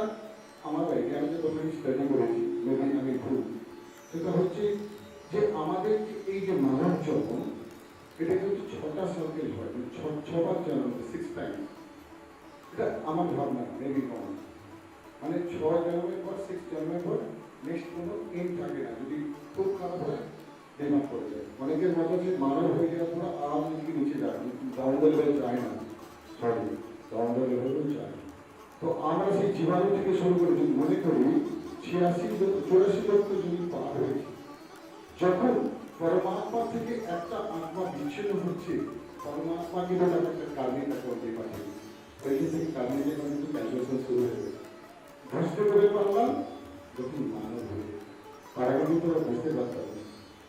আমার বাইরে আমি যখন স্টাডি করেছি, মেবি আমি ভুল, সেটা হচ্ছে যে আমাদের এই যে মানব জন্ম, এটা কিন্তু 6টা সার্কেল হয়, মানে 6বার জন্ম, 6 টাইম। এটা আমার ভাবনা, মেবি কম, মানে 6 জন্মের পর 6 জন্মের পর নেক্সট কোনো এম থাকে না, যদি খুব খারাপ হয় ডেমাপ করে যায়। অনেকের মতো যে মানব হয়ে যাওয়ার পর আরাম দিকে নিচে যায়, ডাউন দ্য লেভেল যায় না, সরি ডাউন দ্য লেভেলও যায়। তো আমরা সেই জীবাণু থেকে শুরু করে যদি মনে করি 84 লক্ষ যদি পার হয়েছে, যখন পরমাত্মা থেকে একটা আত্মা বিচ্ছিন্ন হচ্ছে, পরমাত্মা কিন্তু তাকে একটা কার্মিক করতে পারে, ওইখান থেকে কার্মিক কিন্তু ক্যালকুলেশন শুরু হয়ে গেছে। বুঝতে করে পারলাম যখন মানব হয়ে, তার আগে কিন্তু বুঝতে পারতাম না।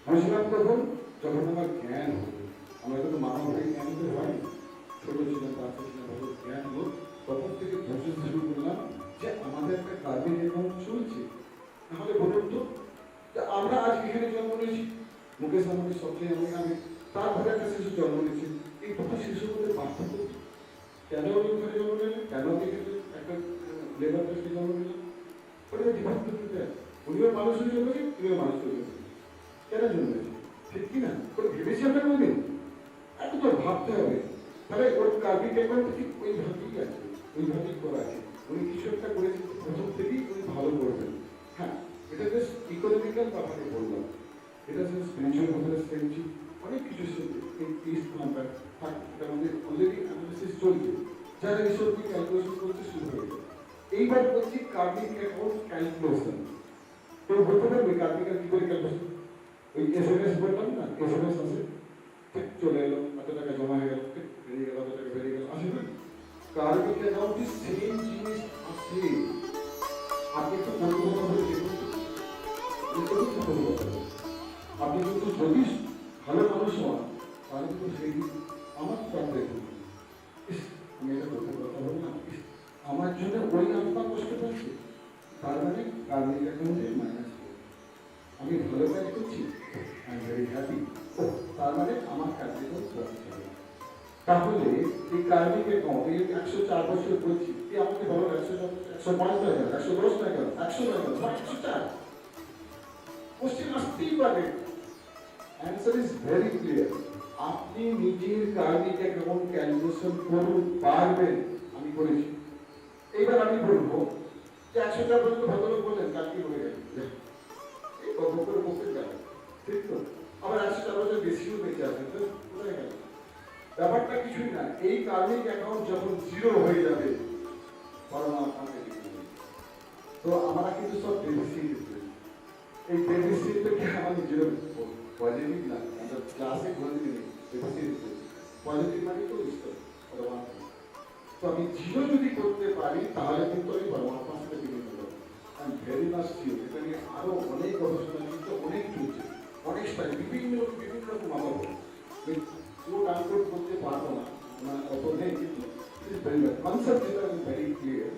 বুঝলাম তখন যখন আমার জ্ঞান হলো, আমরা কিন্তু মানব হয়ে জ্ঞান হতে হয়, ছোট ছিলাম, বাচ্চা ছিলাম, জ্ঞান হলো, তখন থেকে বুঝতে শুরু করলাম যে আমাদের একটা কার্মিক অ্যাকাউন্ট চলছে। তাহলে বলুন তো, যে আমরা আজ এখানে জন্ম নিয়েছি, মুকেশ আমাকে সবচেয়ে আমি তারপরে একটা শিশু জন্ম নিয়েছি, এই দুটো শিশুর মধ্যে পার্থক্য কেন আমি ওখানে জন্ম নিলাম, কেন আমি একটা লেবার টেস্টে জন্ম নিলাম, ওটা ডিপার্টমেন্ট, উনিও মানুষ হয়ে জন্মেছে, তুমিও মানুষ হয়ে জন্মেছে, কেন জন্মেছে, ঠিক কিনা? ওটা ভেবেছি আমরা কোনদিন? এত তো ভাবতে হবে। তাহলে ওর কার্মিক অ্যাকাউন্ট ঠিক ওইভাবেই আছে, ওইভাবেই করা আছে। উনি কিছু একটা করেছেন, প্রথম থেকেই উনি ভালো করবেন। হ্যাঁ, এটা জাস্ট ইকোনমিক্যাল ব্যাপারে বললাম, এটা জাস্ট স্পিরিচুয়াল ব্যাপারে সেন্সি অনেক কিছু আমরা এটার মধ্যে অলরেডি অ্যানালিসিস চলছে, যারা ঈশ্বরকে ক্যালকুলেশন করতে শুরু হয়ে যায়। এইবার বলছি কার্মিক অ্যাকাউন্ট ক্যালকুলেশন। কেউ বলতে পারবে কার্মিক কি করে ক্যালকুলেশন? ওই SMS বললাম না, SMS আছে, ঠিক চলে এলো, এত টাকা জমা হয়ে গেল, ঠিক বেরিয়ে গেল, এত টাকা বেরিয়ে গেল, আসে না? কার্মিক অ্যাকাউন্টে সেম জিনিস আছে। আপনি একটু পরিবর্তন হয়ে দেখুন, আপনি কিন্তু যদি ভালো মানুষ হন, তাহলে কিন্তু সেই আমার প্রাণ দেখুন, আমি এটা করতে কথা বলি না, আমার জন্য ওই আত্মা কষ্ট পাচ্ছে, তার মানে কার্মিক অ্যাকাউন্টে মাইনাস। আমি ভালো কাজ করছি, আই এম ভেরি হ্যাপি, ও তার মানে আমার কার্যক্রম করতে হবে। তাহলে এই কার্মিক অ্যাকাউন্ট, এই 104 বছর করছি, এই আমাকে বলো 105 হয়ে গেল, 110 হয়ে গেল, 100 হয়ে গেল, 104, কোশ্চেন আসতেই পারে। অ্যান্সার ইজ ভেরি ক্লিয়ার, আপনি নিজের কার্মিক অ্যাকাউন্ট ক্যালকুলেশন করুন, পারবেন। আমি করেছি। এইবার আমি বলবো যে 100টা পর্যন্ত ভদ্রলোক বললেন, কালকে হয়ে গেল, এই বছর বছর গেল, ঠিক তো? আবার 100টা বছর বেশিও বেঁচে আসবে, তো কোথায় গেল? ব্যাপারটা কিছুই না, এই কার্মিক অ্যাকাউন্ট যখন 0 হয়ে যাবে, পরমাত্মাকে তো আমরা কিন্তু সব ডেফিসিট, এই ডেফিসিটটাকে আমার নিজের পজিটিভ না, আমরা ক্লাসে বলতে নেই ডেফিসিট, পজিটিভ মানে তো ঈশ্বর পরমাত্মা। তো আমি 0 যদি করতে পারি, তাহলে কিন্তু আমি পরমাত্মার সাথে বিলীন হবো। I am very much sure, এটা নিয়ে আরো অনেক গবেষণা কিন্তু অনেক চলছে, অনেক স্টাইল, বিভিন্ন রকম আবার কোট আনকোট করতে পারবো না, মানে অত নেই, কিন্তু কনসেপ্ট যেটা ভেরি ক্লিয়ার।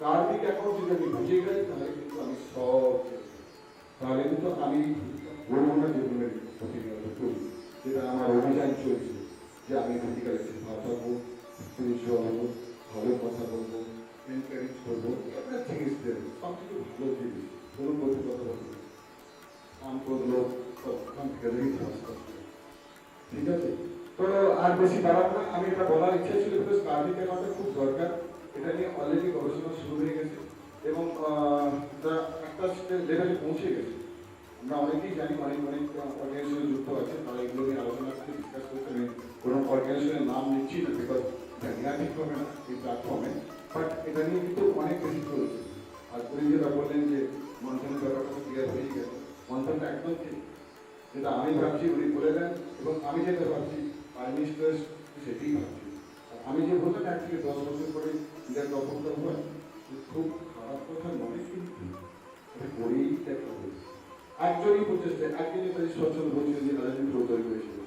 কার্মিক অ্যাকাউন্ট যদি আমি বুঝে যাই, তাহলে কিন্তু আমি সব, তাহলে কিন্তু আমি বলবো না জীবনের প্রতিনিয়ত করি, যেটা আমার অভিযান চলছে, যে আমি ফিজিক্যাল ভাববো, স্পিরিচুয়াল হবো, ভালো কথা বলবো, এনকারেজ করবো, এভরিথিং ইজ দেয়ার, সব কিছু ভালো জিনিস, কোনো বলতে কথা বলবো, কাম করলো সব কাম গেলেই ঠিক আছে। তো আর বেশি বাড়াবো না, আমি এটা বলার ইচ্ছা ছিল, বিকজ কার্মিক অ্যাকাউন্টটা খুব দরকার, এটা নিয়ে অলরেডি গবেষণা শুরু হয়ে গেছে এবং একটা লেভেলে পৌঁছে গেছে। আমরা অনেকেই জানি, অনেক অর্গানাইজেশনে যুক্ত আছে, তারা এগুলো নিয়ে আলোচনা করতে ডিসকাস করতে, আমি কোনো অর্গানাইজেশনের নাম নিচ্ছি না, বিকজ এটা নেওয়া ঠিক হবে না এই প্ল্যাটফর্মে, বাট এটা নিয়ে কিন্তু অনেক বেশি চলছে। আর উনি যেটা বললেন যে মন্থনের ব্যাপারটা ক্লিয়ার হয়ে গেছে, মন্থনটা একদম ঠিক, যেটা আমি ভাবছি উনি বলে দেন, এবং আমি যেটা ভাবছি প্রাইম মিনিস্টার সেটাই ভাবছি। আমি যে বললাম অ্যাকচুয়ালি 10 বছর পরে এটা দখলটা হয়, খুব খারাপ কথা নয়, কিন্তু এটা করেই দেখা হবে। একজনই প্রচেষ্টা, একজনই তাই সচল বলছিল যে রাজনীতি তৈরি করেছিল,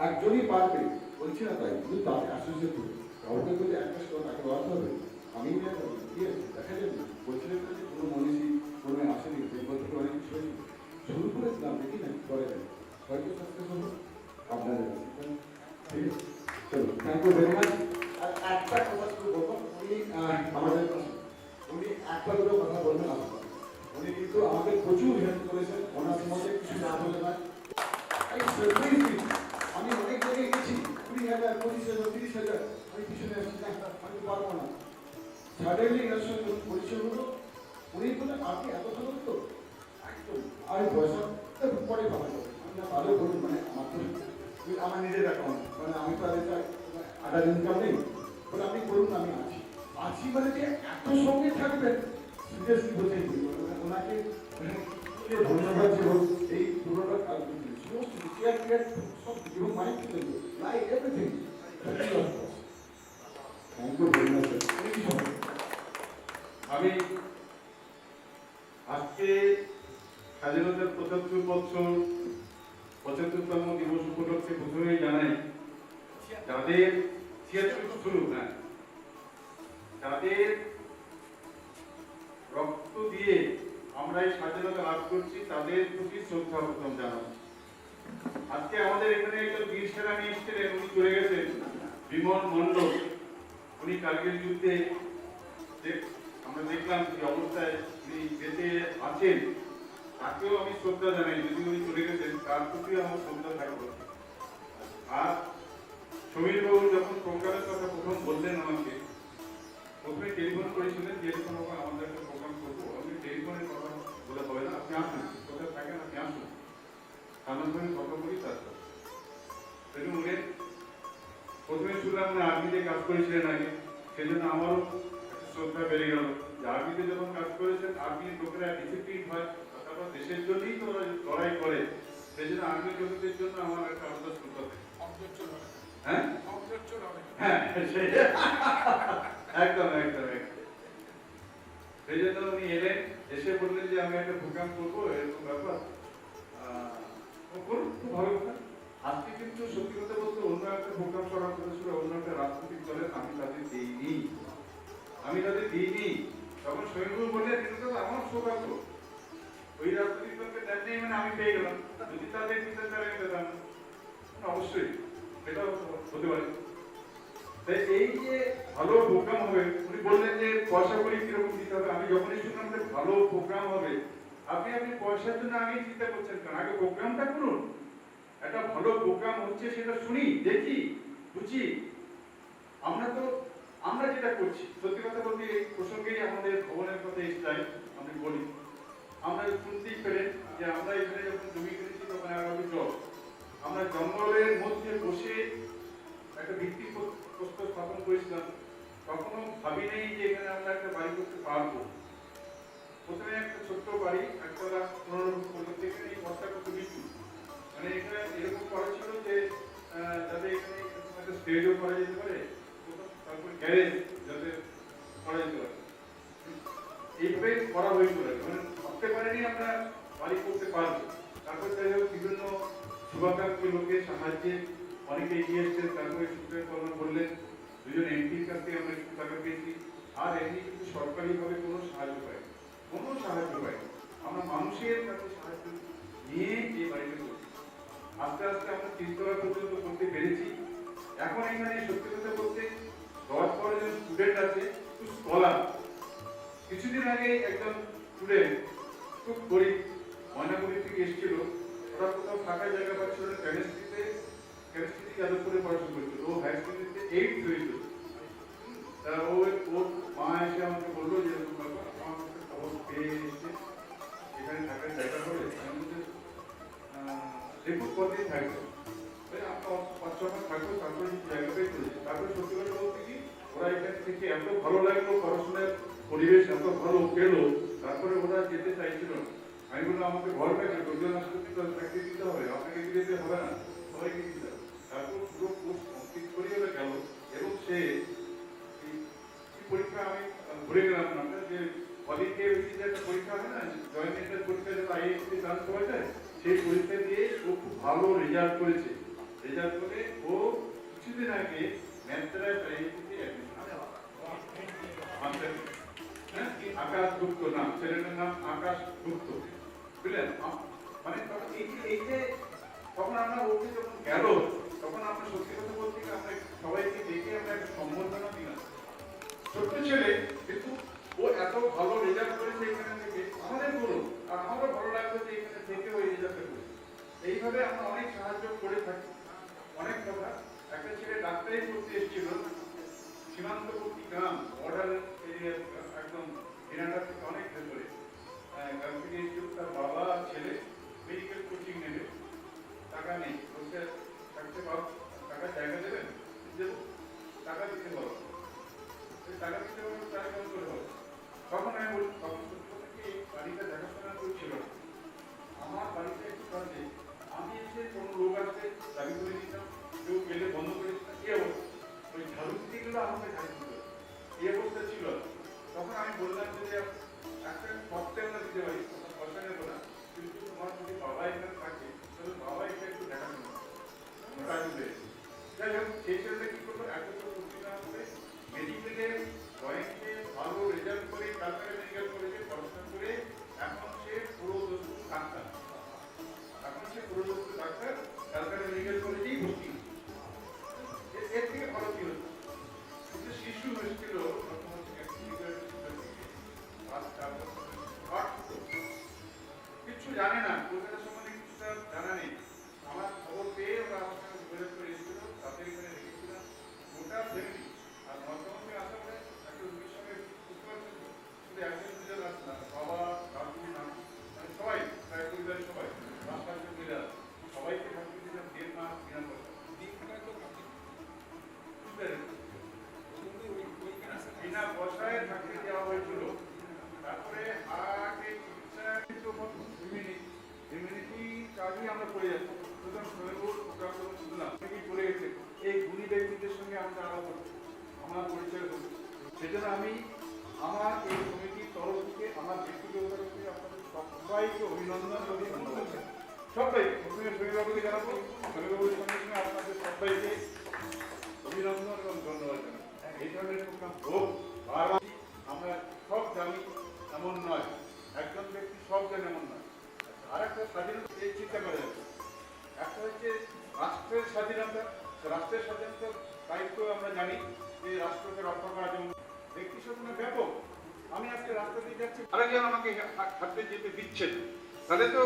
একজনই পারবে বলছি না তাই, কিন্তু তাকে অ্যাসোসিয়েট করে কাউকে যদি একটা সময় তাকে বাড়তে হবে, আমি দেখা যাবে বলছিলেন না যে কোনো মনীষী কোনো আসেনি, বেঙ্গল থেকে অনেক কিছু হয়েছে, শুরু করেছিলাম দেখি না করে যায়, হয়তো সাকসেস হলো আপনাদের কাছে। ঠিক আছে, চলো, থ্যাংক ইউ ভেরি মাচ। আর একটা কথা শুধু বলবো, উনি আমাদের উনি একটা দুটো কথা বলবেন আসবেন, উনি কিন্তু আমাদের প্রচুর হেল্প করেছেন, ওনার মধ্যে কিছু না বলে না। আমি অনেক জায়গায় গেছি, 20,000, 25,000, 30,000, আমি পিছনে আসছি না, আমি তো পারবো না। সাডেনলি এর সঙ্গে পরিচয় হলো, উনি বললেন আপনি এত ভালো তো একদম, আমি পয়সা পরে পাবো, আমি না ভালো বলুন, মানে আমার তো আমার নিজের অ্যাকাউন্ট, মানে আমি তো আদার ইনকাম নেই, বলে আপনি বলুন আমি আছি মানে যে এত সঙ্গে থাকবেন, সিরিয়াসলি বলতে ওনাকে ধন্যবাদ। এবং এই পুরোটা কাজ সমস্ত সব এবং mind like everything. Thank you very much sir. আমি আজকে স্বাধীনতার ৭৫ বছর ৭৫তম দিবস উপলক্ষে প্রথমেই জানাই যাদের ৭৬ শুরু না, যাদের রক্ত দিয়ে আমরা এই স্বাধীনতা লাভ করছি তাদের প্রতি শ্রদ্ধা প্রথম জানাই। আজকে আমাদের এখানে একজন বীর সেনানী এসেছিলেন, উনি চলে গেছেন, বিমল মণ্ডল। উনি কার্গিল যুদ্ধে আমরা দেখলাম যে অবস্থায় উনি বেঁচে আছেন, তাকেও আমি শ্রদ্ধা জানাই। যদি উনি চলে গেছেন তার প্রতিও আমার শ্রদ্ধা থাকবে। আর সমীর বাবু যখন প্রোগ্রামের কথা প্রথম বললেন আমাকে, প্রথমে টেলিফোন করেছিলেন যে এরকম আমাদের একটা প্রোগ্রাম করবো, আমি টেলিফোনের কথা বলে হবে না, আপনি আসুন, কোথায় থাকেন আপনি আসুন, সামনাসামনি কথা বলি। তারপর উনি প্রথমে শুনলাম না আর্মিতে কাজ করেছিলেন আগে, সেজন্য আমারও একটা শ্রদ্ধা বেড়ে গেল যে আর্মিতে যখন কাজ করেছেন, আর্মির লোকেরা ডিসিপ্লিন হয়, তারপর দেশের জন্যই তো লড়াই করে, সেই জন্য আর্মির লোকদের জন্য আমার একটা আলাদা শ্রদ্ধা থাকে। হ্যাঁ হ্যাঁ একদম একদম একদম। সেই জন্য উনি এলেন, এসে বললেন যে আমি একটা প্রোগ্রাম করবো, এরকম ব্যাপার করুন, খুব ভালো কথা। আজকে কিন্তু সত্যি কথা বলতে অন্য একটা প্রোগ্রাম করার কথা ছিল, অন্য একটা রাজনৈতিক দলের, আমি তাদের দিইনি। তখন শহীদুল বললেন কিন্তু তো আমার সৌভাগ্য, ওই রাজনৈতিক দলকে দেন নেই মানে আমি পেয়ে গেলাম, যদি তাদের দিতে চাই পেতাম অবশ্যই, এটাও হতে পারে। তাই এই যে ভালো প্রোগ্রাম হবে, উনি বললেন যে পয়সা করি কিরকম দিতে হবে। আমি যখনই শুনলাম যে ভালো প্রোগ্রাম হবে, আপনি পয়সার জন্য আগে চিন্তা করছেন কেন, আগে প্রোগ্রামটা করুন। একটা ভালো প্রোগ্রাম হচ্ছে সেটা শুনি, দেখি, বুঝি। আমরা যেটা করছি, সত্যি কথা বলতে এই প্রসঙ্গেই আমাদের ভবনের কথা এসে আমি বলি, আমরা শুনতেই পেলেন যে আমরা এখানে যখন জমি কিনেছি তখন আগামী জল, আমরা জঙ্গলের মধ্যে বসে একটা ভিত্তি প্রস্তর স্থাপন করেছিলাম, কখনো ভাবি নেই যে এখানে আমরা একটা বাড়ি করতে পারবো। প্রথমে একটা ছোট্ট বাড়ি, একতলা 15 পর্যন্ত, এখানে এই ঘরটা কত নিচু, মানে এটা এরকম করা ছিল যে যাতে এখানে একটা স্টেজও করা যেতে পারে, তারপর গ্যারেজ যাতে করা যেতে পারে, এইভাবে করা হয়েছিল। মানে ভাবতে পারিনি আমরা বাড়ি করতে পারবো। তারপর যাই হোক বিভিন্ন শুভাকাঙ্ক্ষী লোকের সাহায্যে অনেকে এগিয়ে এসছেন, তারপরে সুপ্রিম কোর্ট বললেন, দুজন এমপির কাছ থেকে আমরা একটু টাকা পেয়েছি। আর এমনি কিন্তু সরকারিভাবে কোনো সাহায্য পাইনি, আমরা মানুষের কাছে সাহায্য নিয়ে এই বাড়িটা করছি। আস্তে আস্তে আমরা 3 তলা পর্যন্ত করতে পেরেছি। এখন এখানে সত্যি কথা বলতে 10-12 জন স্টুডেন্ট আছে, স্কলার। কিছুদিন আগে একজন স্টুডেন্ট খুব গরিব, ময়নাগুড়ি থেকে এসেছিল, ওরা কোথাও ফাঁকা জায়গা পাচ্ছিল না, কেমিস্ট্রি যাদবপুরে পড়াশোনা করছিল, ও হায়ার সেকেন্ডারিতে 8 হয়েছিল। তা ওর মা এসে আমাকে বললো যে এরকম ব্যাপার, আমার কাছে খবর পেয়ে এসছে এখানে থাকার জায়গা করে, দেখুন কতদিন থাকবে, আপনার 5-6 মাস থাকবো, তারপরে জায়গাটাই চলে যাবে। তারপরে সত্যি কথা বলতে কি, ওরা এখান থেকে এত ভালো লাগলো, পড়াশোনার পরিবেশ এত ভালো পেলো, তারপরে ওরা যেতে চাইছিল না। আমি বললাম আমাকে ঘর পেয়েছে, দুজন চাকরি দিতে হবে, আপনাকে দিতে হবে না, সবাইকে দিতে হবে। তারপর পুরো কোর্স কমপ্লিট করে ওরা গেল, এবং সে পরীক্ষা আমি ঘুরে গেলাম আপনার যে অলিম্পিয়া ভিত্তিতে একটা পরীক্ষা হয় না, জয়েন্ট এন্ট্রান্স পরীক্ষা যেটা আইএসসি চান্স পাওয়া যায়, সেই পরীক্ষা দিয়ে ও খুব ভালো রেজাল্ট করেছে। রেজাল্ট করে ও কিছুদিন আগে ম্যাথরা ছেলেটার নাম আকাশ গুপ্ত, বুঝলেন? মানে তখন এই যে তখন আমরা ওকে যখন গেল, তখন আমরা সত্যি কথা বলতে গেলে আমরা সবাইকে দেখে আমরা একটা সম্বর্ধনা দিলাম। ছোট্ট ছেলে, কিন্তু ও এত ভালো রেজাল্ট করেছে এখানে থেকে, আমাদের গৌরব। আর আমারও ভালো লাগছে যে এখানে থেকে ওই রেজাল্টটা করেছে। এইভাবে আমরা অনেক সাহায্য করে থাকি, অনেক কথা। একটা ছেলে ডাক্তারি করতে এসেছিল সীমান্তবর্তী গ্রাম, বর্ডার এরিয়া, একদম কেনাডার থেকে অনেক ভেতরে গ্রাম থেকে এসেছিল। তার বাবা আর ছেলে মেডিকেল কোচিং নেবে, টাকা নেই, বলতে থাকতে পারো, টাকার জায়গা দেবেন, টাকা দিতে পারো, টাকা দিতে পারো, তাই কেমন করে হবে? তখন আমি বলি, তখন সত্যি বাড়িটা দেখাশোনা করছিল, আমার বাড়িতে একটু কাজে আমি এসে কোনো লোক আসলে দাবি করে দিতাম, কেউ গেলে বন্ধ করে দিতাম, এই অবস্থা। ওই ঝাড়ু দিতে গেলে আমাকে ঝাড়ু দিত, এই অবস্থা ছিল। তখন আমি বললাম যে একটা সপ্তাহে আমরা দিতে পারি, পয়সা নেবো না, কিন্তু তোমার যদি বাবা এখানে থাকে তাহলে বাবা এটা একটু দেখাশোনা রাখবে। যাই হোক, সেই ছেলেটা কি করলো, এত করতে না করে মেডিকেলে ড্রয়িংয়ে ভালো রেজাল্ট করে ক্যালকাটা মেডিকেল কলেজে পড়াশোনা করে এখন সে পুরোদস্ত ডাক্তার। এখন সে পুরোদস্ত ডাক্তার, ক্যালকাটা মেডিকেল কলেজেই ভর্তি। এর থেকে ভালো কি হতো? কিন্তু শিশু হয়েছিল কিছু জানে না, কলকাতা সম্বন্ধে কিছুটা জানা নেই। আমার খবর পেয়ে ওরা আমার সঙ্গে যোগাযোগ করে এসেছিল, তাদের এখানে রেখেছিলাম গোটা ফ্যামিলি। আর নর্থবেঙ্গলে আসা পরে একটা রোগীর সঙ্গে বুঝতে পারছেন, শুধু একজন দুজন আসছে না, বাবা দাদু নাম মানে সবাই, প্রায় পরিবারের সবাই, 5-7 জন মিলে আসছে। সবাইকে থাকতে দিলাম 1.5 মাস বিনা পয়সা, বিনা পয়সায় থাকতে দেওয়া হয়েছিল। তারপরে আগে ইমিউনিটি কাজই আমরা করে যাচ্ছি। সুতরাং শরীরগুলো প্রোগ্রাম শুনলাম অনেকেই করে গেছে, এই গুণী ব্যক্তিদের সঙ্গে আমরা আলাপ করছি, আমার পরিচয় করছি। সেজন্য আমি আমার এই কমিটির তরফ থেকে, আমার ব্যক্তিগত তরফ থেকে আপনাদের সবাইকে অভিনন্দন করি, ধন্যবাদ। সবাই প্রথমে শরীরবাবুকে জানাবো, শরীরবাবুর সঙ্গে সঙ্গে আপনাদের সবাইকে অভিনন্দন এবং ধন্যবাদ জানাই। এই ধরনের প্রোগ্রাম হোক, বারবার আমরা সব জানি এমন নয়, একজন ব্যক্তি সব জানে এমন নয়। আর একটা স্বাধীনতা এই চিন্তা করা যাচ্ছে, একটা হচ্ছে রাষ্ট্রের স্বাধীনতা। রাষ্ট্রের স্বাধীনতার দায়িত্ব আমরা জানি যে রাষ্ট্রকে রক্ষা করার জন্য। ব্যক্তি স্বাধীনতা ব্যাপক। আমি আজকে রাস্তা দিয়ে যাচ্ছি, আরেকজন আমাকে হাঁটতে যেতে দিচ্ছেন, তাহলে তো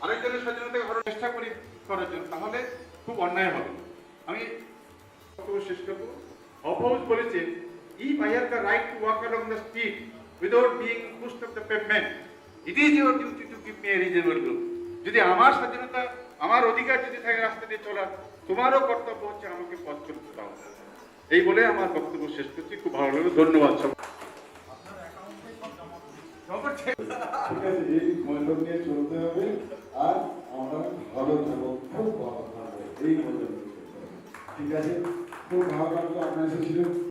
আরেকজনের স্বাধীনতাকে হরণ চেষ্টা করি করার জন্য, তাহলে খুব অন্যায় হবে। আমি শেষ করবো। অপোজ বলেছে, if I have the right to walk along the street without being pushed up the pavement, it is your duty to give me a reasonable route. যদি আমার স্বাধীনতা, আমার অধিকার যদি থাকে রাস্তা দিয়ে চলার, তোমারও কর্তব্য হচ্ছে আমাকে পথ চলতে দাও। এই বলে আমার বক্তব্য শেষ করছি। খুব ভালো লাগলো, ধন্যবাদ সব। ঠিক আছে, এই মনোযোগ নিয়ে চলতে হবে, আর আমরা ভালো থাকবো, খুব ভালো থাকবো, এই মনোযোগ নিয়ে চলতে হবে। ঠিক আছে, খুব ভালো লাগলো আপনার এসেছিলেন।